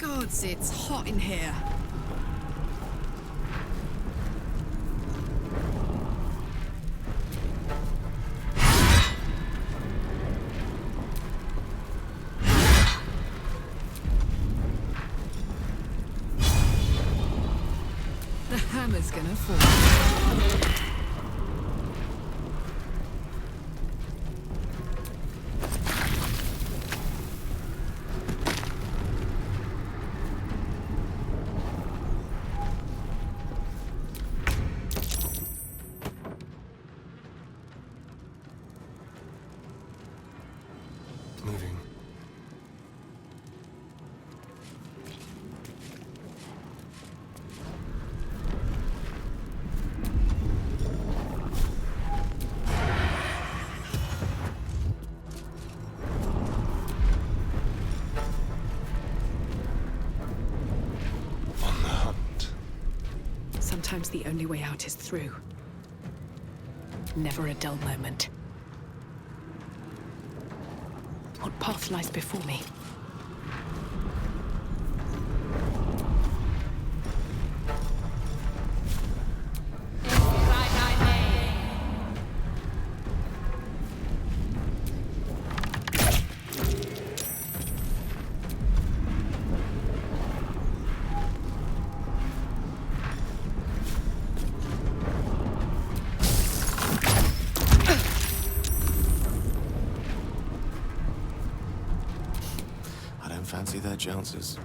Gods, it's hot in here. The hammer's gonna fall. Moving. On the hunt. Sometimes the only way out is through. Never a dull moment. What path lies before me? Fancy their chances.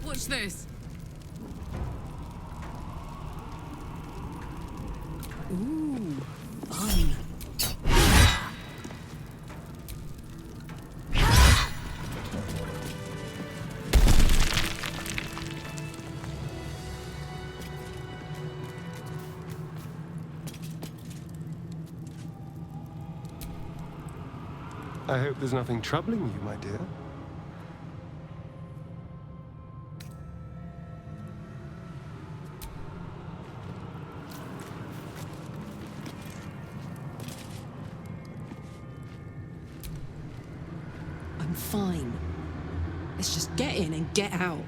Watch this. Ooh, fun. I hope there's nothing troubling you, my dear. I'm fine. Let's just get in and get out.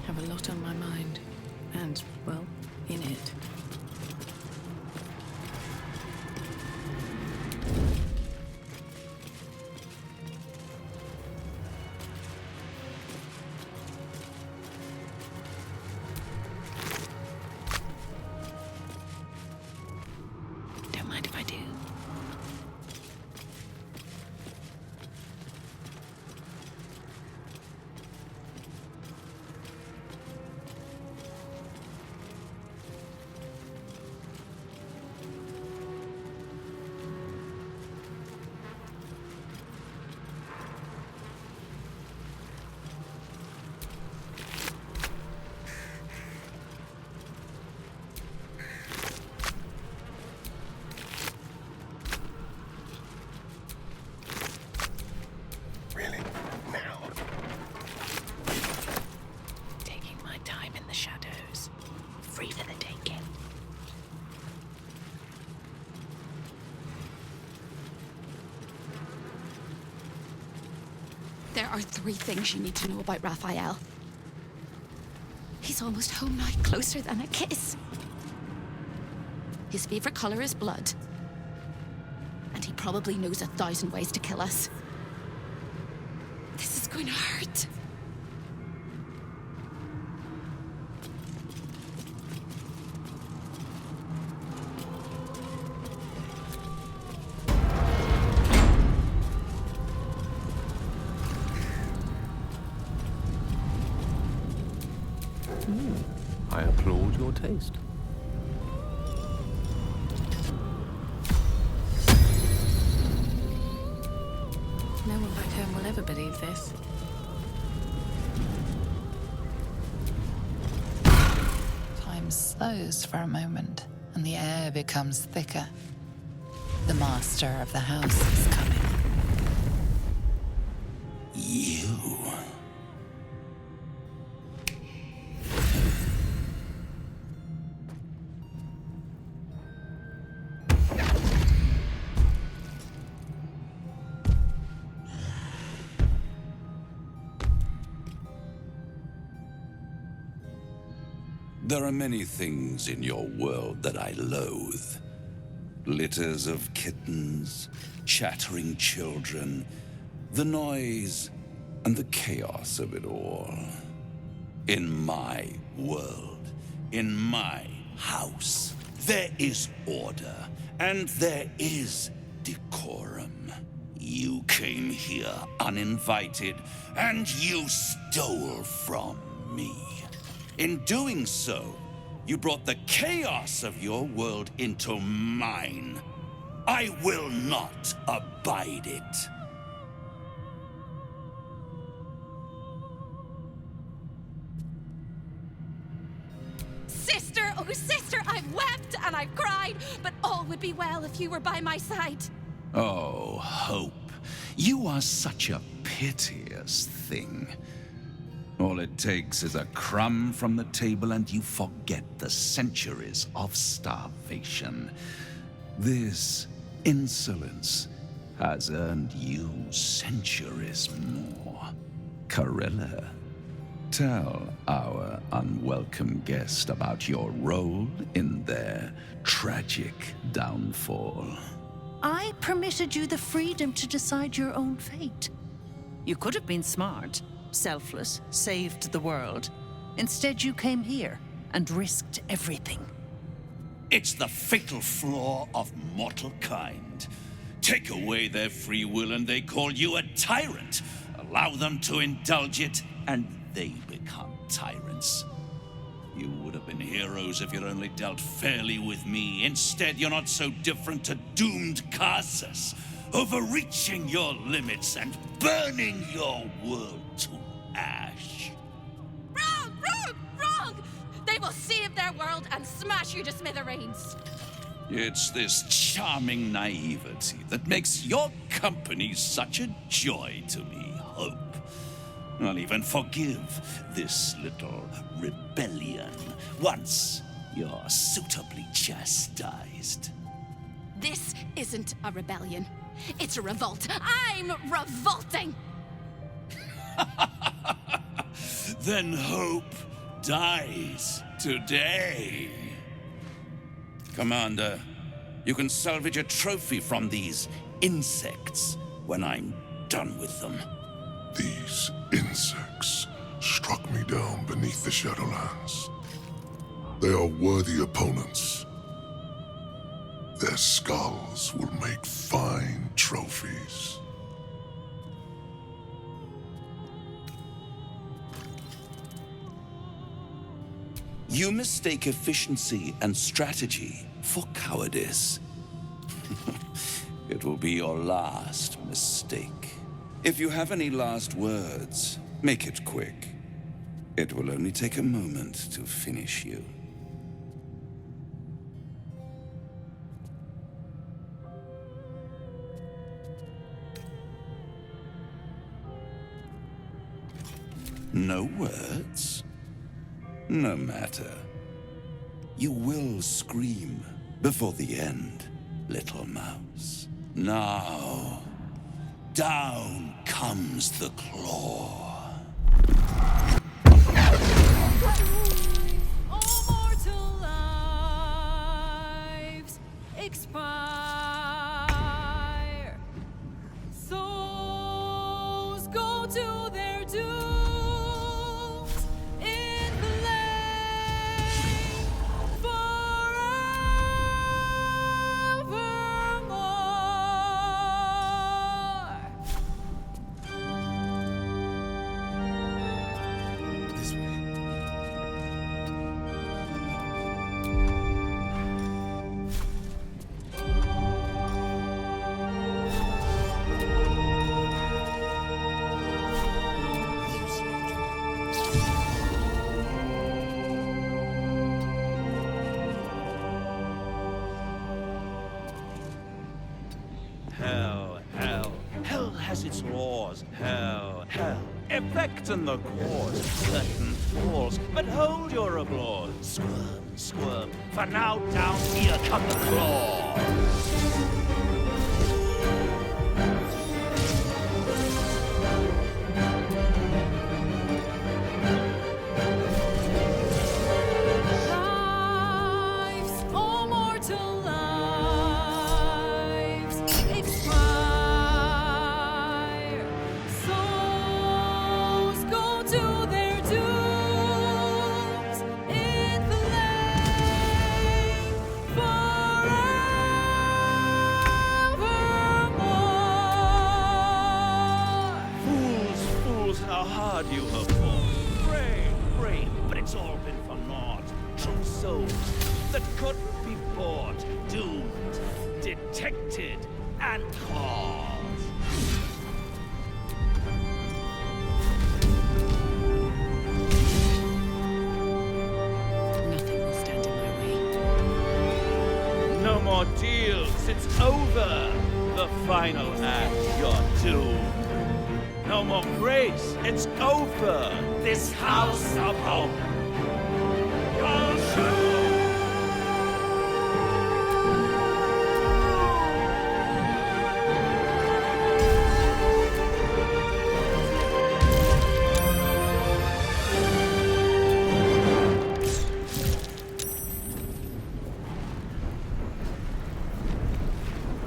Have a lot on my mind. And, well, in it. Don't mind if I do. are 3 things you need to know about Raphael. He's almost home now, closer than a kiss. His favorite color is blood. And he probably knows 1,000 ways to kill us. This is going to hurt. I applaud your taste. No one back home will ever believe this. Time slows for a moment, and the air becomes thicker. The master of the house is coming. You. There are many things in your world that I loathe. Litters of kittens, chattering children, the noise and the chaos of it all. In my world, in my house, there is order and there is decorum. You came here uninvited and you stole from me. In doing so, you brought the chaos of your world into mine. I will not abide it. Sister, oh sister, I've wept and I've cried, but all would be well if you were by my side. Oh, Hope, you are such a piteous thing. All it takes is a crumb from the table and you forget the centuries of starvation. This insolence has earned you centuries more. Carilla, tell our unwelcome guest about your role in their tragic downfall. I permitted you the freedom to decide your own fate. You could have been smart, selfless, saved the world. Instead, you came here and risked everything. It's the fatal flaw of mortal kind. Take away their free will and they call you a tyrant. Allow them to indulge it and they become tyrants. You would have been heroes if you'd only dealt fairly with me. Instead, you're not so different to doomed Carsus, overreaching your limits and burning your world to ash. Wrong, wrong, wrong! They will save their world and smash you to smithereens. It's this charming naivety that makes your company such a joy to me, Hope. I'll even forgive this little rebellion once you're suitably chastised. This isn't a rebellion. It's a revolt. I'm revolting! Then Hope dies today. Commander, you can salvage a trophy from these insects when I'm done with them. These insects struck me down beneath the Shadowlands. They are worthy opponents. Their skulls will make fine trophies. You mistake efficiency and strategy for cowardice. It will be your last mistake. If you have any last words, make it quick. It will only take a moment to finish you. No words? No matter. You will scream before the end, little mouse. Now, down comes the claw. All mortal lives expire. Souls go to their dooms in flame forevermore. This way. Hell, hell, hell has its laws. Hell, hell, effect and the cause. Curtain falls, but hold your applause. Squirm, squirm, for now down here come the claws. Lives, all mortal lives expire. Souls go to their dooms in flame forevermore. Fools, fools, how hard you have fought. Brave, brave, but it's all been for naught. True souls that couldn't be bought, doomed, detected, and caught. Nothing will stand in my way. No more deals, it's over. The final act, you're doomed. No more grace, it's over. This house of hope. You're doomed.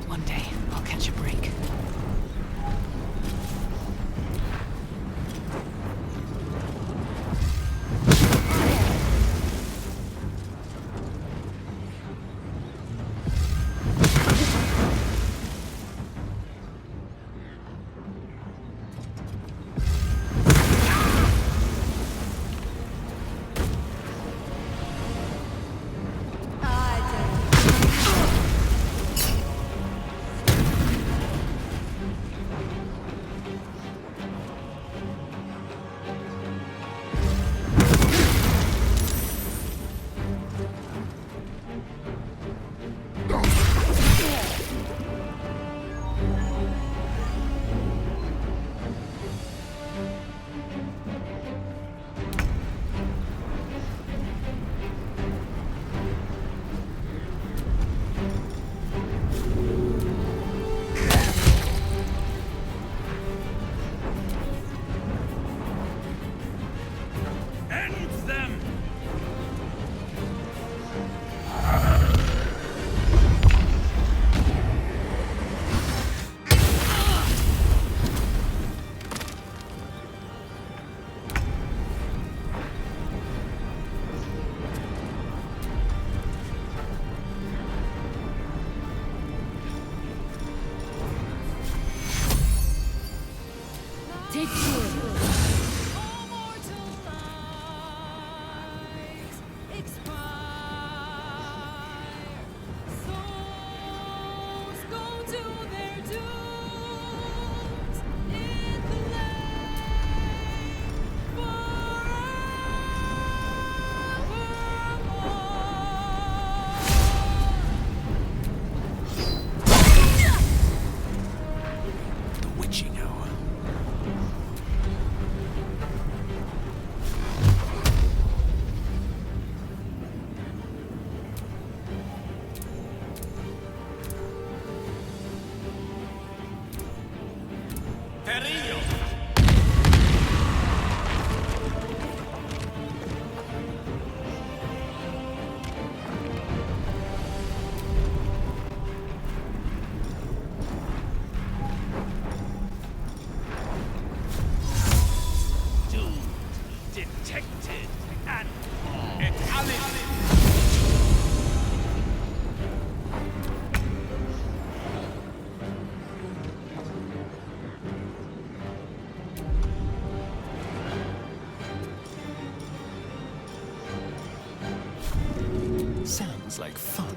One day, I'll catch a break. detected and Sounds like fun.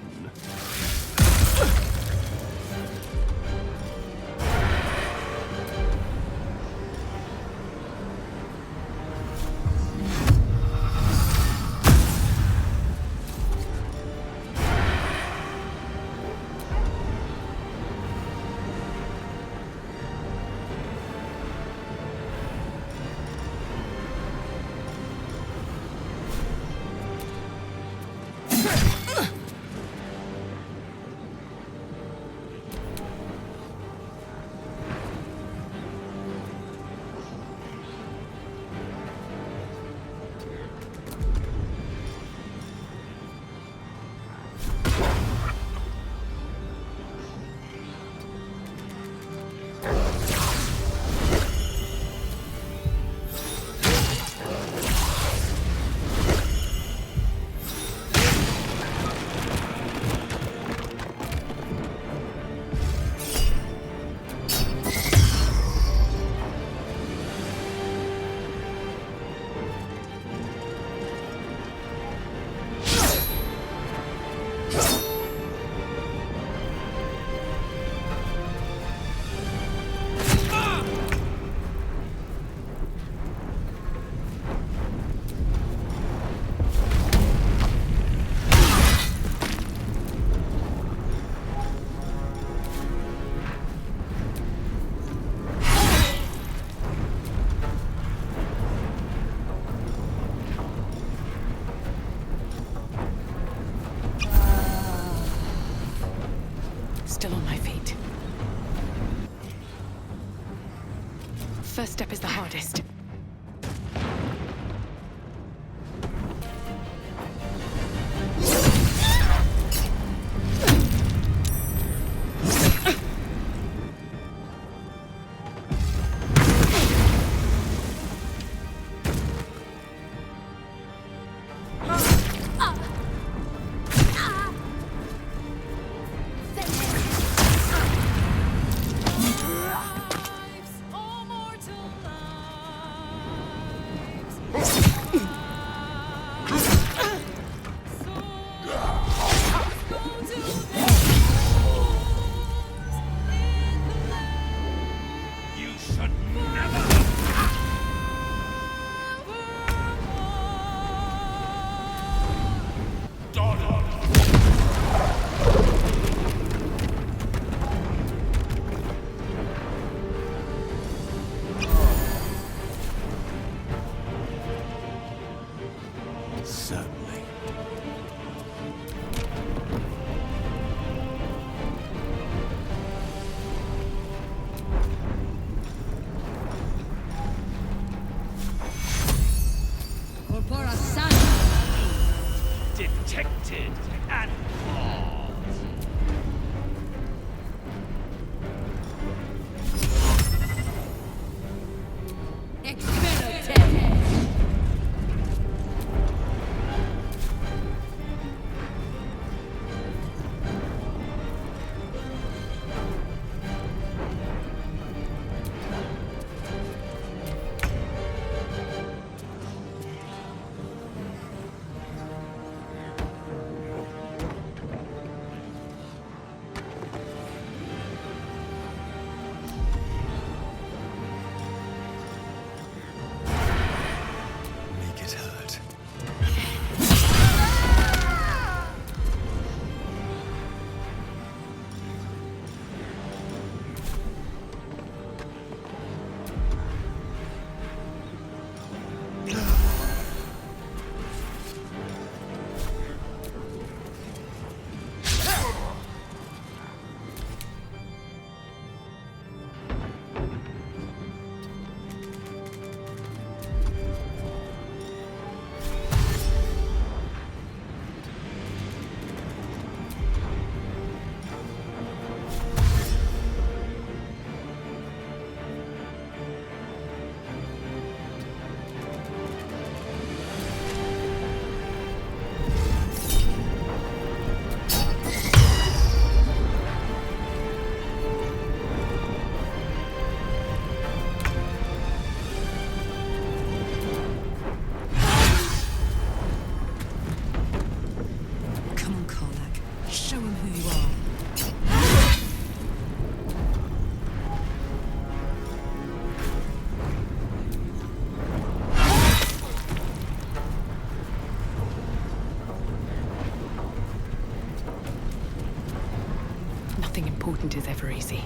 Still on my feet. First step is the hardest. Certainly. detected and important is ever easy.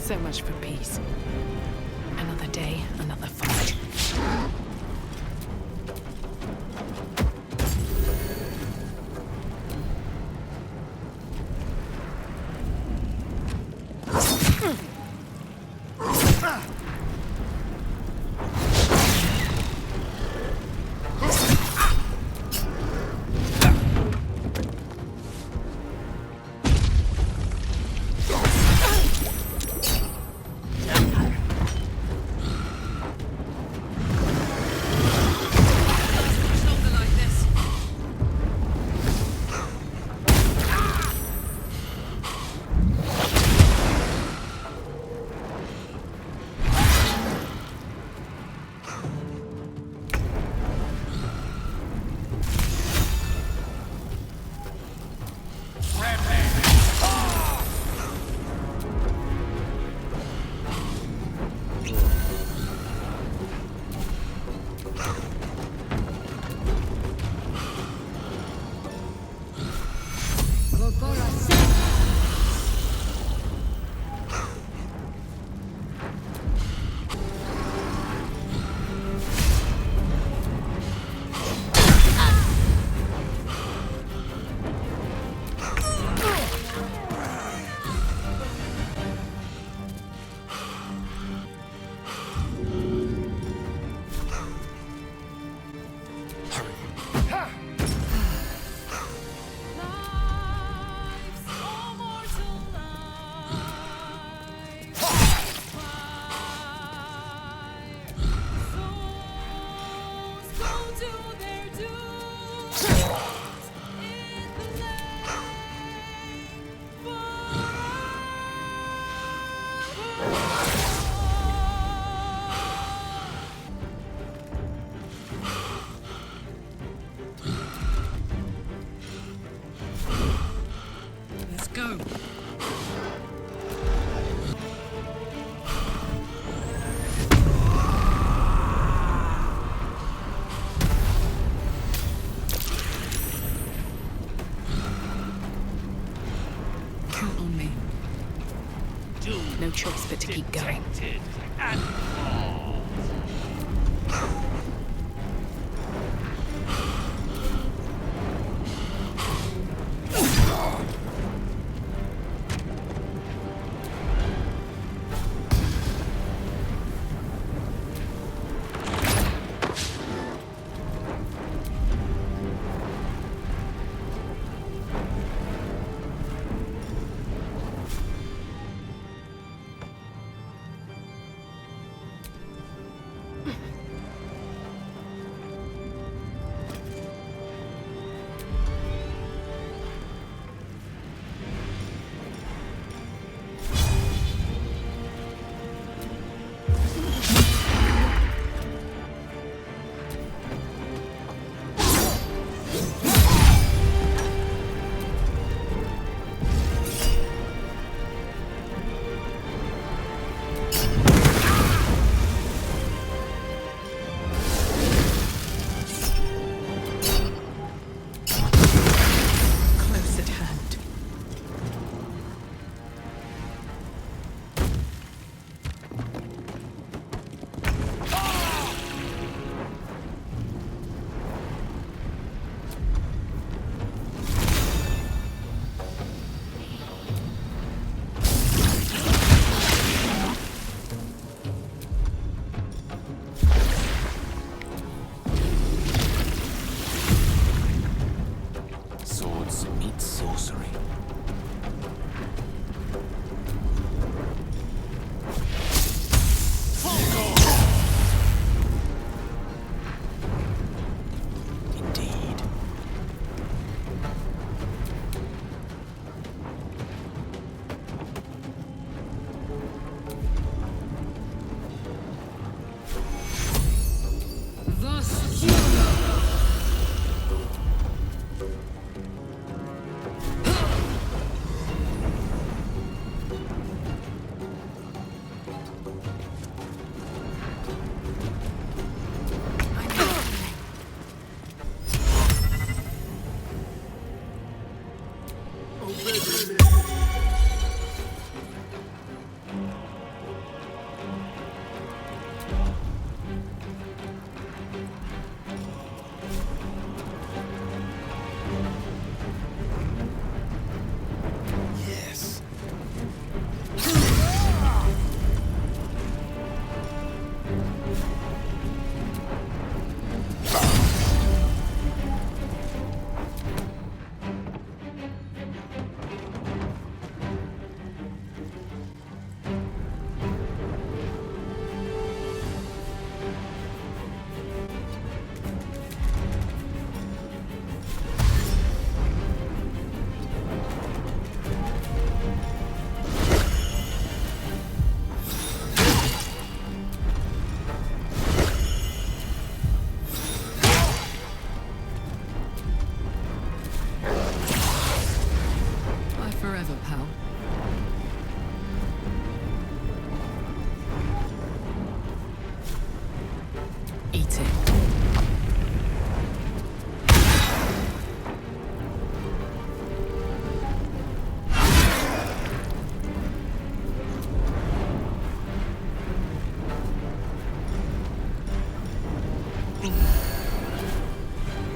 So much for peace. Another day, another fight. Go. Count on me. No choice but to keep going.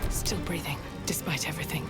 Still breathing, despite everything.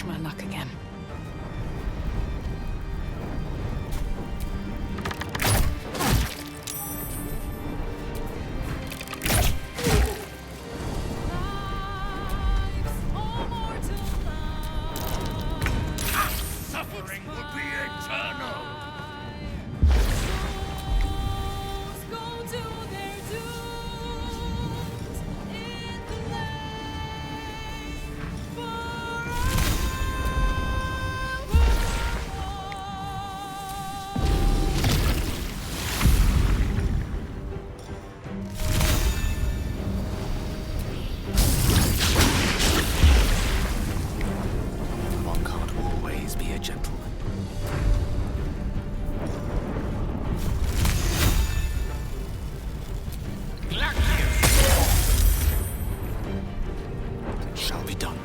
push my luck again. Suffering will be eternal. One can't always be a gentleman. Shall be done.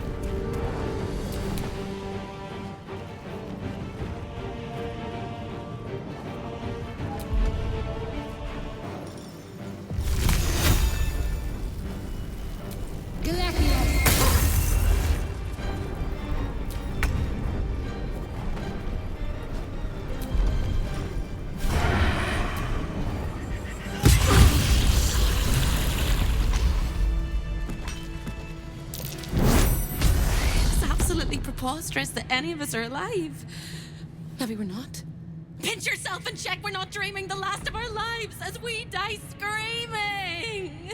It's absolutely preposterous that any of us are alive. Maybe we're not. Pinch yourself and check we're not dreaming the last of our lives as we die screaming.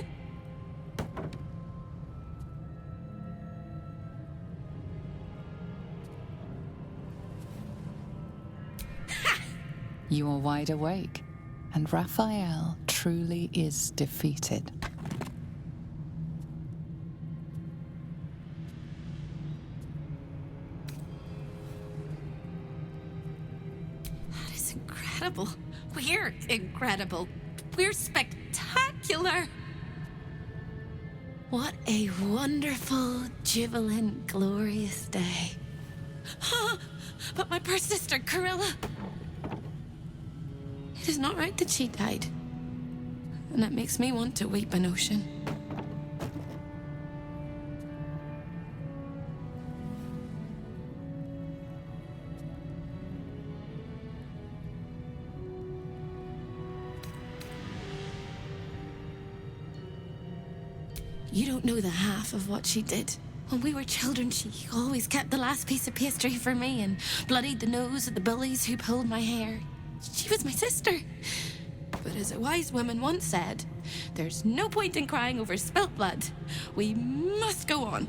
You are wide awake, and Raphael truly is defeated. That is incredible. We're incredible. We're spectacular. What a wonderful, jubilant, glorious day. But my poor sister, Corilla. It is not right that she died. And that makes me want to weep an ocean. You don't know the half of what she did. When we were children, she always kept the last piece of pastry for me and bloodied the nose of the bullies who pulled my hair. She was my sister. But as a wise woman once said, there's no point in crying over spilt blood. We must go on.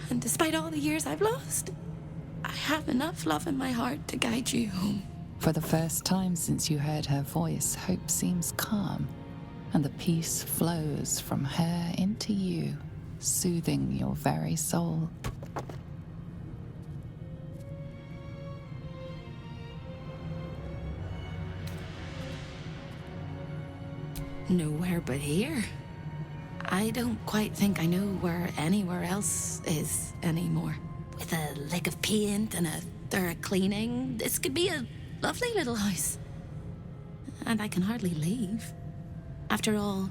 And despite all the years I've lost, I have enough love in my heart to guide you home. For the first time since you heard her voice, hope seems calm, and the peace flows from her into you, soothing your very soul. Nowhere but here. I don't quite think I know where anywhere else is anymore. With a lick of paint and a thorough cleaning, this could be a lovely little house. And I can hardly leave. After all,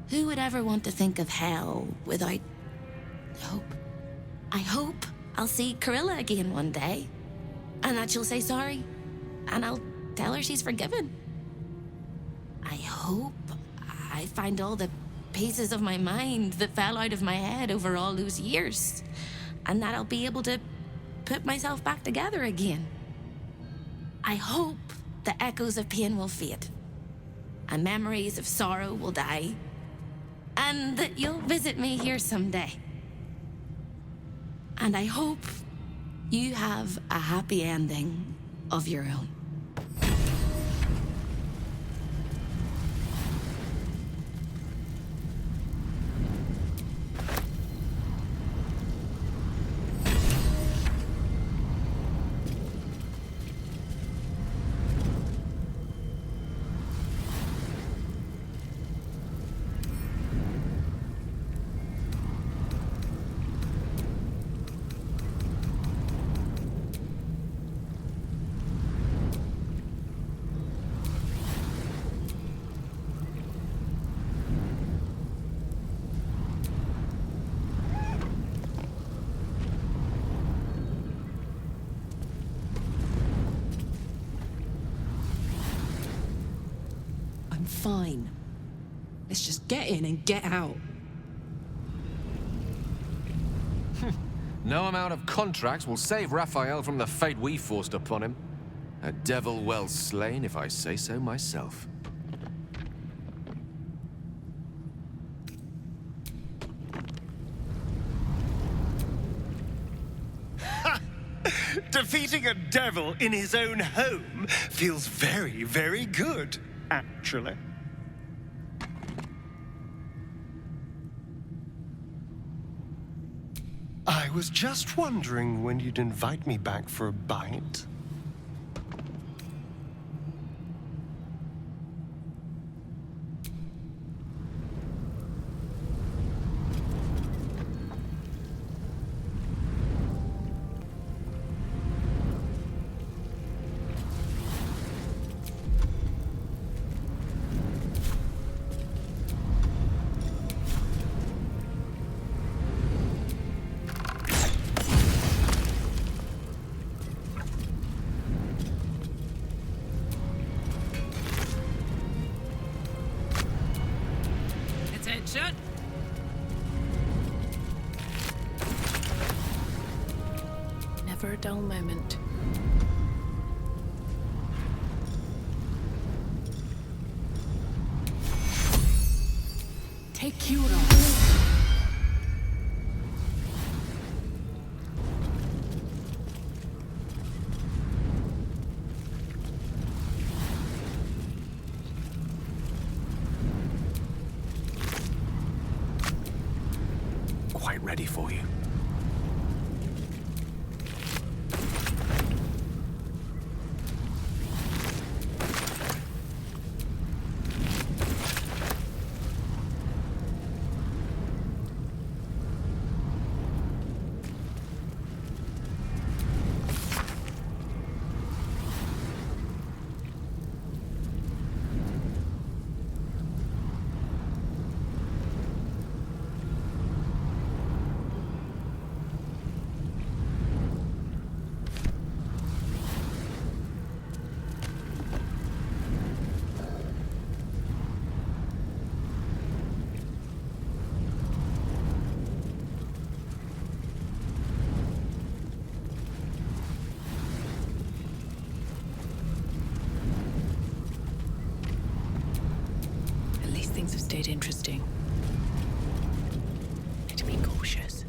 who would ever want to think of hell without hope? I hope I'll see Corilla again one day, and that she'll say sorry, and I'll tell her she's forgiven. I hope I find all the pieces of my mind that fell out of my head over all those years, and that I'll be able to put myself back together again. I hope the echoes of pain will fade, and memories of sorrow will die, and that you'll visit me here someday. And I hope you have a happy ending of your own. fine. Let's just get in and get out. No amount of contracts will save Raphael from the fate we forced upon him. A devil well slain, if I say so myself. Defeating a devil in his own home feels very, very good, actually. I was just wondering when you'd invite me back for a bite. Attention! Never a dull moment. Take Cura. Quite ready for you. At least things have stayed interesting. Need to be cautious.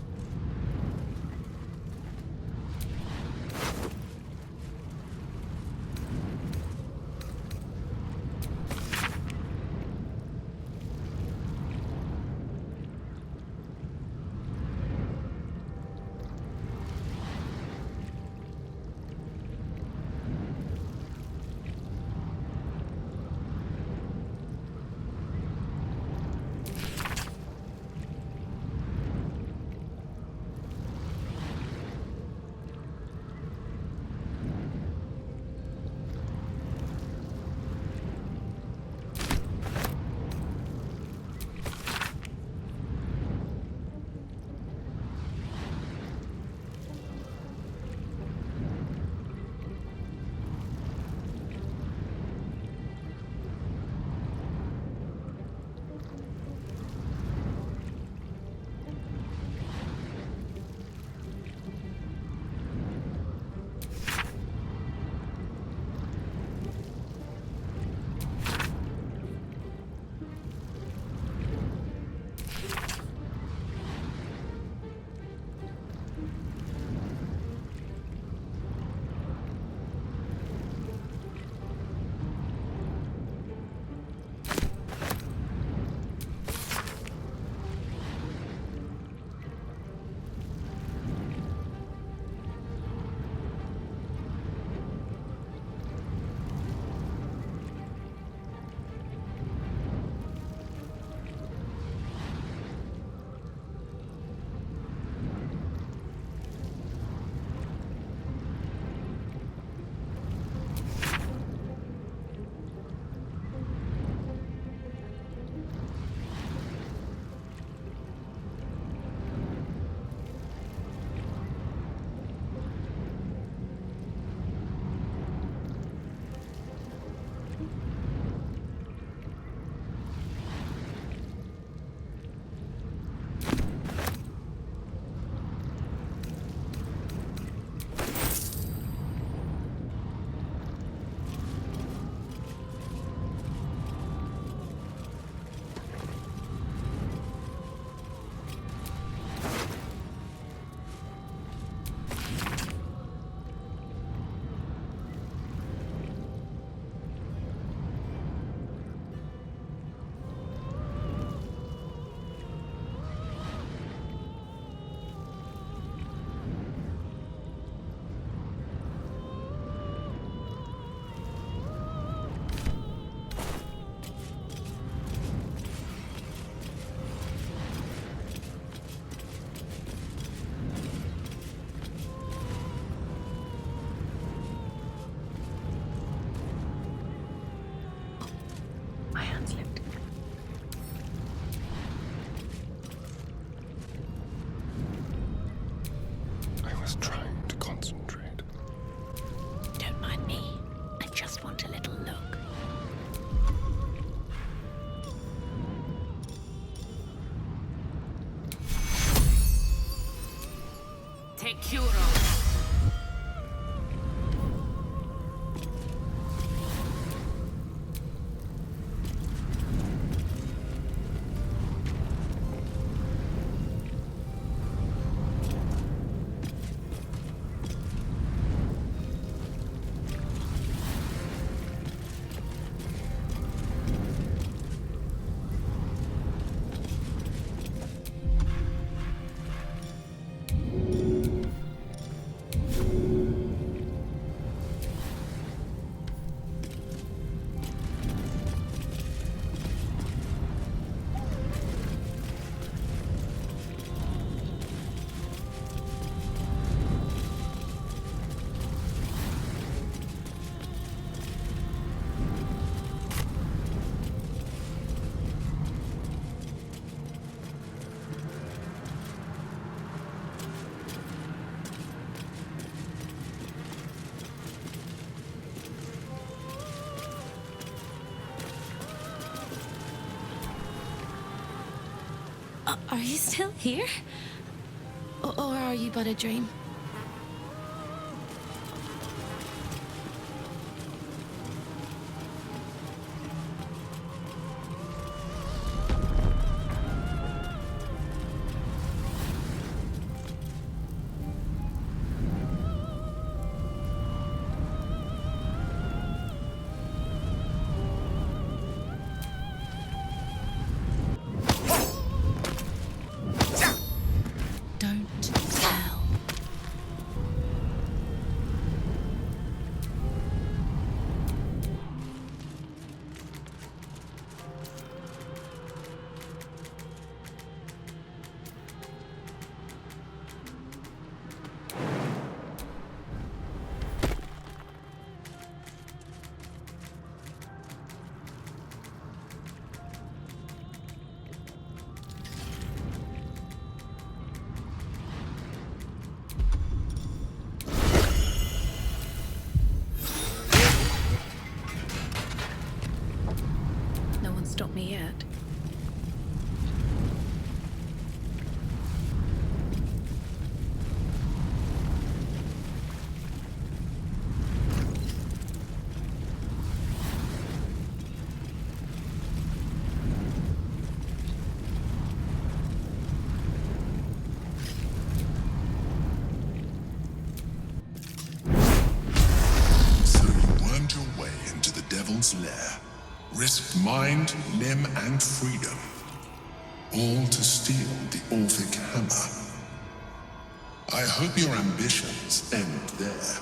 Are you still here? Or are you but a dream? Don't tell. No one stopped me yet. So you wormed your way into the Devil's Lair, risked mind, limb, and freedom, all to steal the Orphic Hammer. I hope your ambitions end there.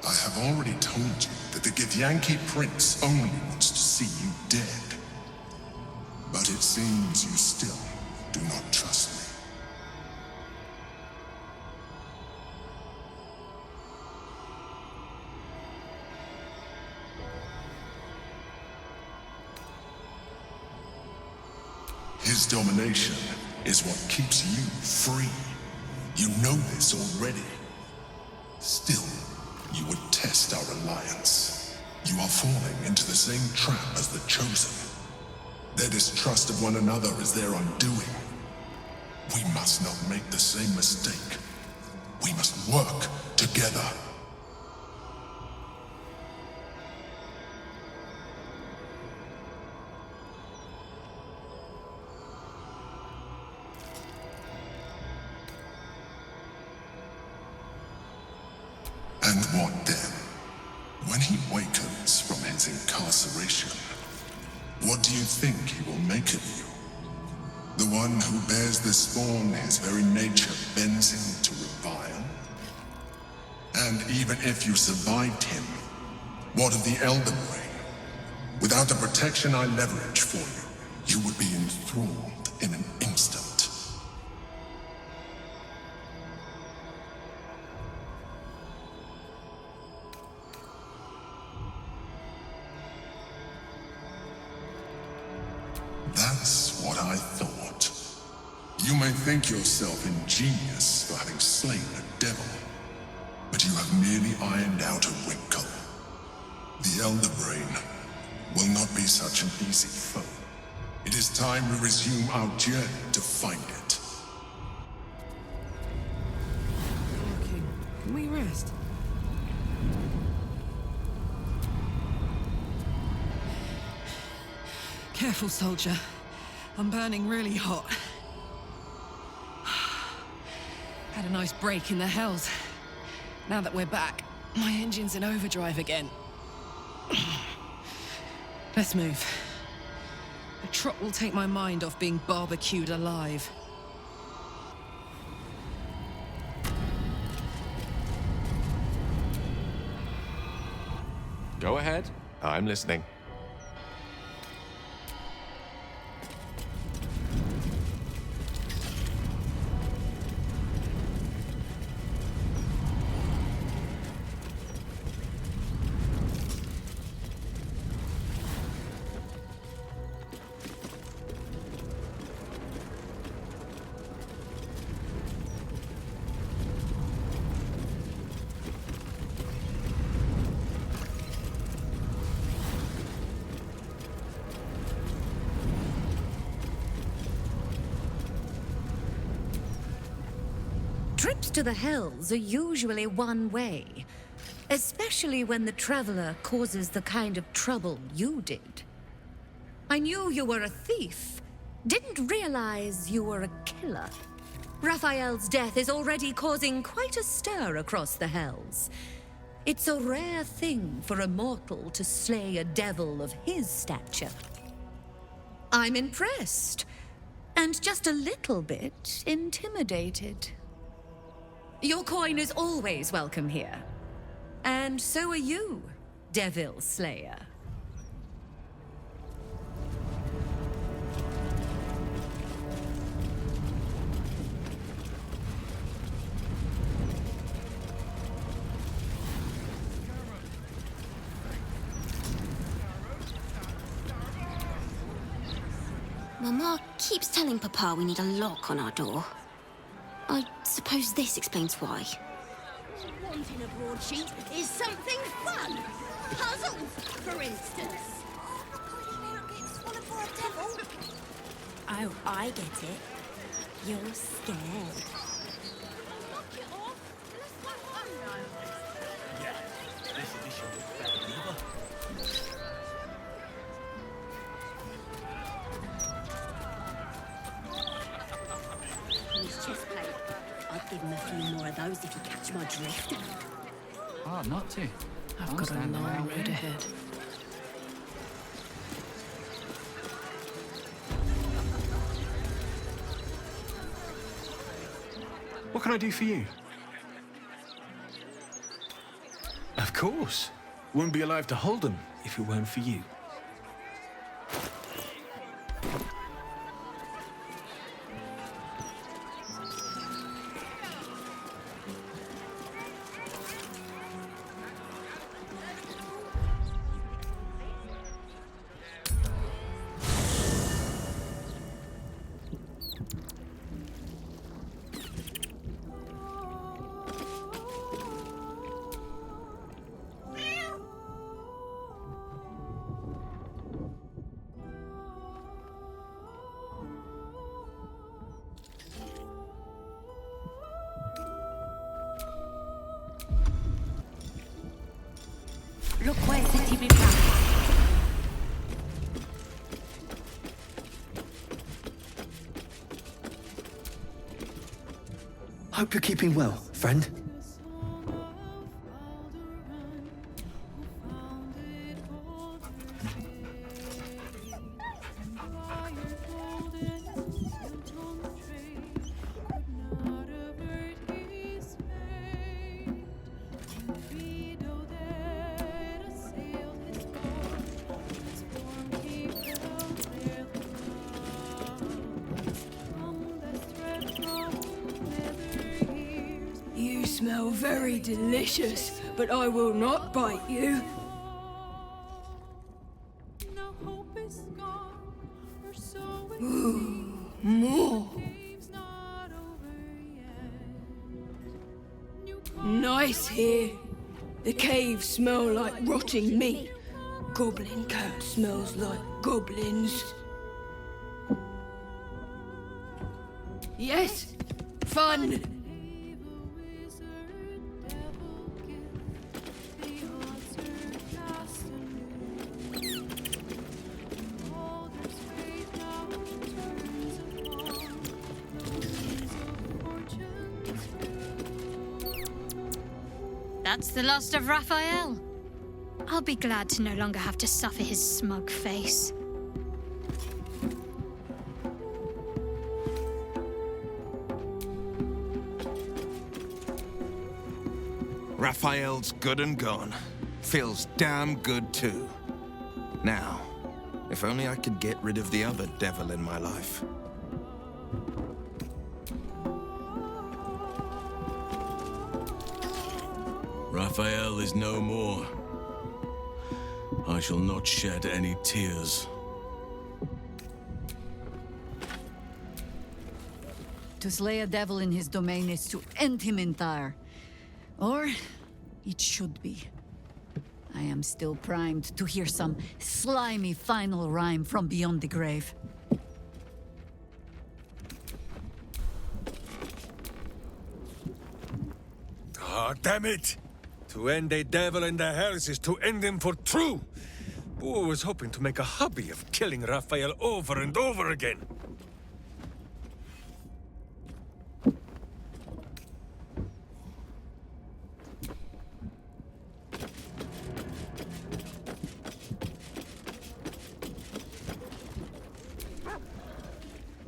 I have already told you that the Githyanki Prince only wants to see you dead. But it seems you still do not trust me. His domination is what keeps you free. You know this already. Still, you would test our alliance. You are falling into the same trap as the Chosen. Their distrust of one another is their undoing. We must not make the same mistake. We must work together. And what then? When he wakens from his incarceration, what do you think he will make of you? The one who bears the spawn his very nature bends him to revile? And even if you survived him, what of the Elder Brain? Without the protection I leverage for you, you would be enthralled in an instant. That's what I thought. You may think yourself ingenious for having slain a devil, but you have merely ironed out a wrinkle. The Elder Brain will not be such an easy foe. It is time we resume our journey to find it. Okay, can we rest? Careful, soldier. I'm burning really hot. Had a nice break in the hells. Now that we're back, my engine's in overdrive again. Let's move. A trot will take my mind off being barbecued alive. Go ahead. I'm listening. Trips to the Hells are usually one way, especially when the traveler causes the kind of trouble you did. I knew you were a thief, didn't realize you were a killer. Raphael's death is already causing quite a stir across the Hells. It's a rare thing for a mortal to slay a devil of his stature. I'm impressed, and just a little bit intimidated. Your coin is always welcome here. And so are you, Devil Slayer. Mama keeps telling Papa we need a lock on our door. I suppose this explains why. Wanting a broadsheet is something fun. Puzzles, for instance. Oh, I get it. You're scared. Yeah, this edition is better than ever. His chest plate. I'd give him a few more of those if you catch my drift. Oh, not to. I've got a long road ahead. What can I do for you? Of course. Wouldn't be alive to hold them if it weren't for you. Look where City be back. Hope you're keeping well, friend. You smell very delicious, but I will not bite you. Ooh, more. Nice here. The caves smell like rotting meat. Goblin cat smells like goblins. Yes, fun. That's the last of Raphael. I'll be glad to no longer have to suffer his smug face. Raphael's good and gone. Feels damn good too. Now, if only I could get rid of the other devil in my life. Raphael is no more. I shall not shed any tears. To slay a devil in his domain is to end him entire. Or it should be. I am still primed to hear some slimy final rhyme from beyond the grave. damn it! To end a devil in the hells is to end him for true! Who was hoping to make a hobby of killing Raphael over and over again?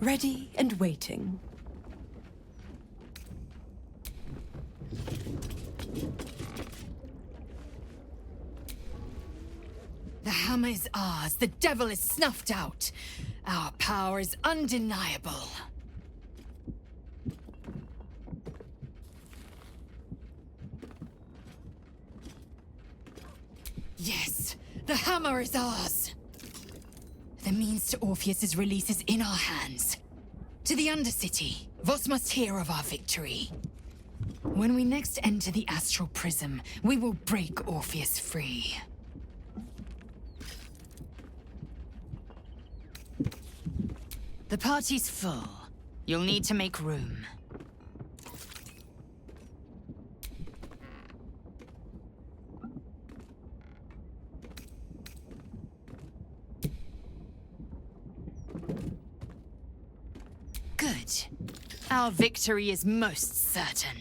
Ready and waiting. The hammer is ours. The devil is snuffed out. Our power is undeniable. Yes, the hammer is ours. The means to Orpheus's release is in our hands. To the Undercity, Voss must hear of our victory. When we next enter the Astral Prism, we will break Orpheus free. The party's full. You'll need to make room. Good. Our victory is most certain.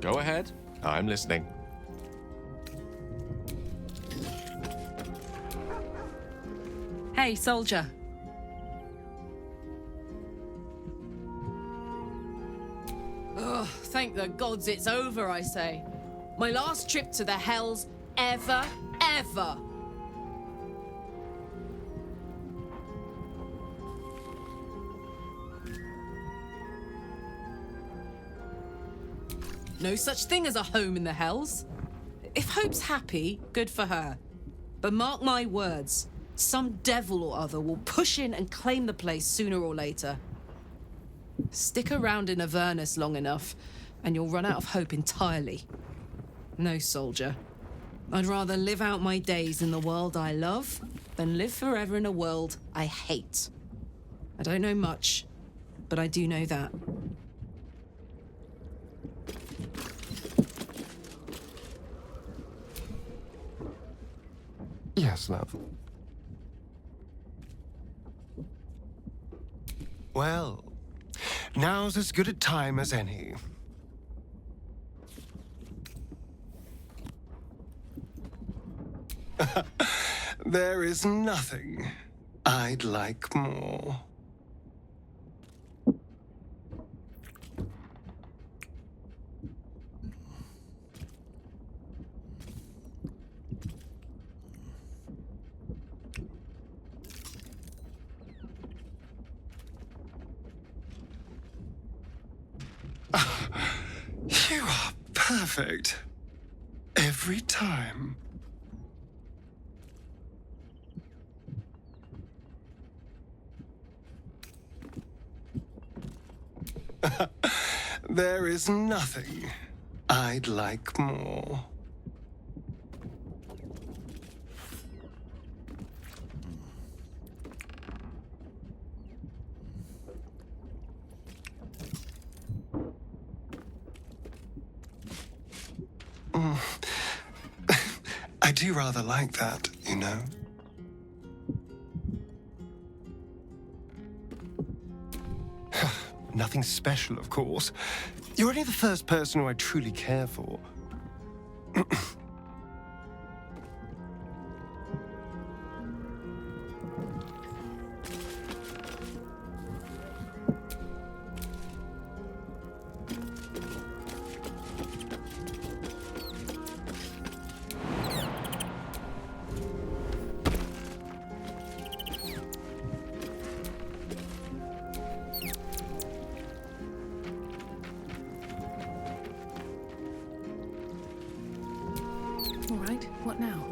Go ahead. I'm listening. Hey, soldier. Ugh, thank the gods it's over, I say. My last trip to the hells ever. No such thing as a home in the hells. If Hope's happy, good for her. But mark my words, some devil or other will push in and claim the place sooner or later. Stick around in Avernus long enough, and you'll run out of hope entirely. No, soldier. I'd rather live out my days in the world I love than live forever in a world I hate. I don't know much, but I do know that. Yes, love. Well, now's as good a time as any. There is nothing I'd like more. You are perfect. Every time. There is nothing I'd like more. I do rather like that, you know. Nothing special, of course. You're only the first person who I truly care for. All right, what now?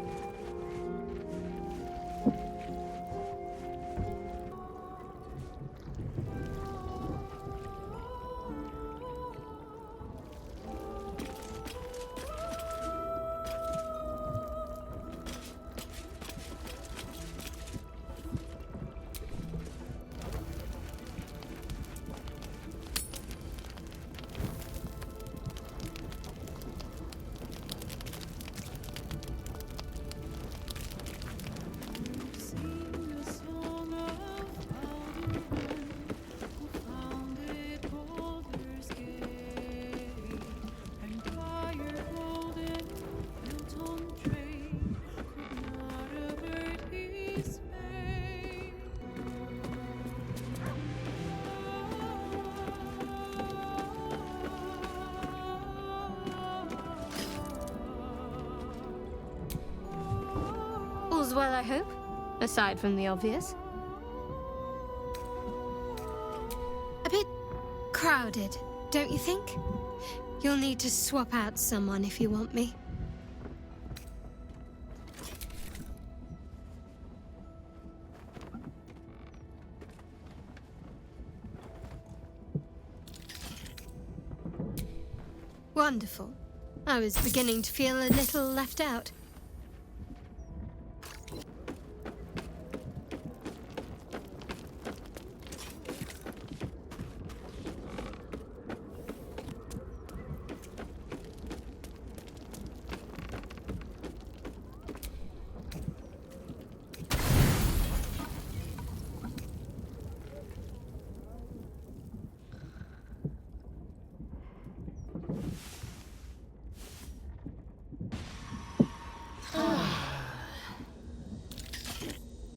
All's well, I hope? Aside from the obvious. A bit crowded, don't you think? You'll need to swap out someone if you want me. Wonderful. I was beginning to feel a little left out.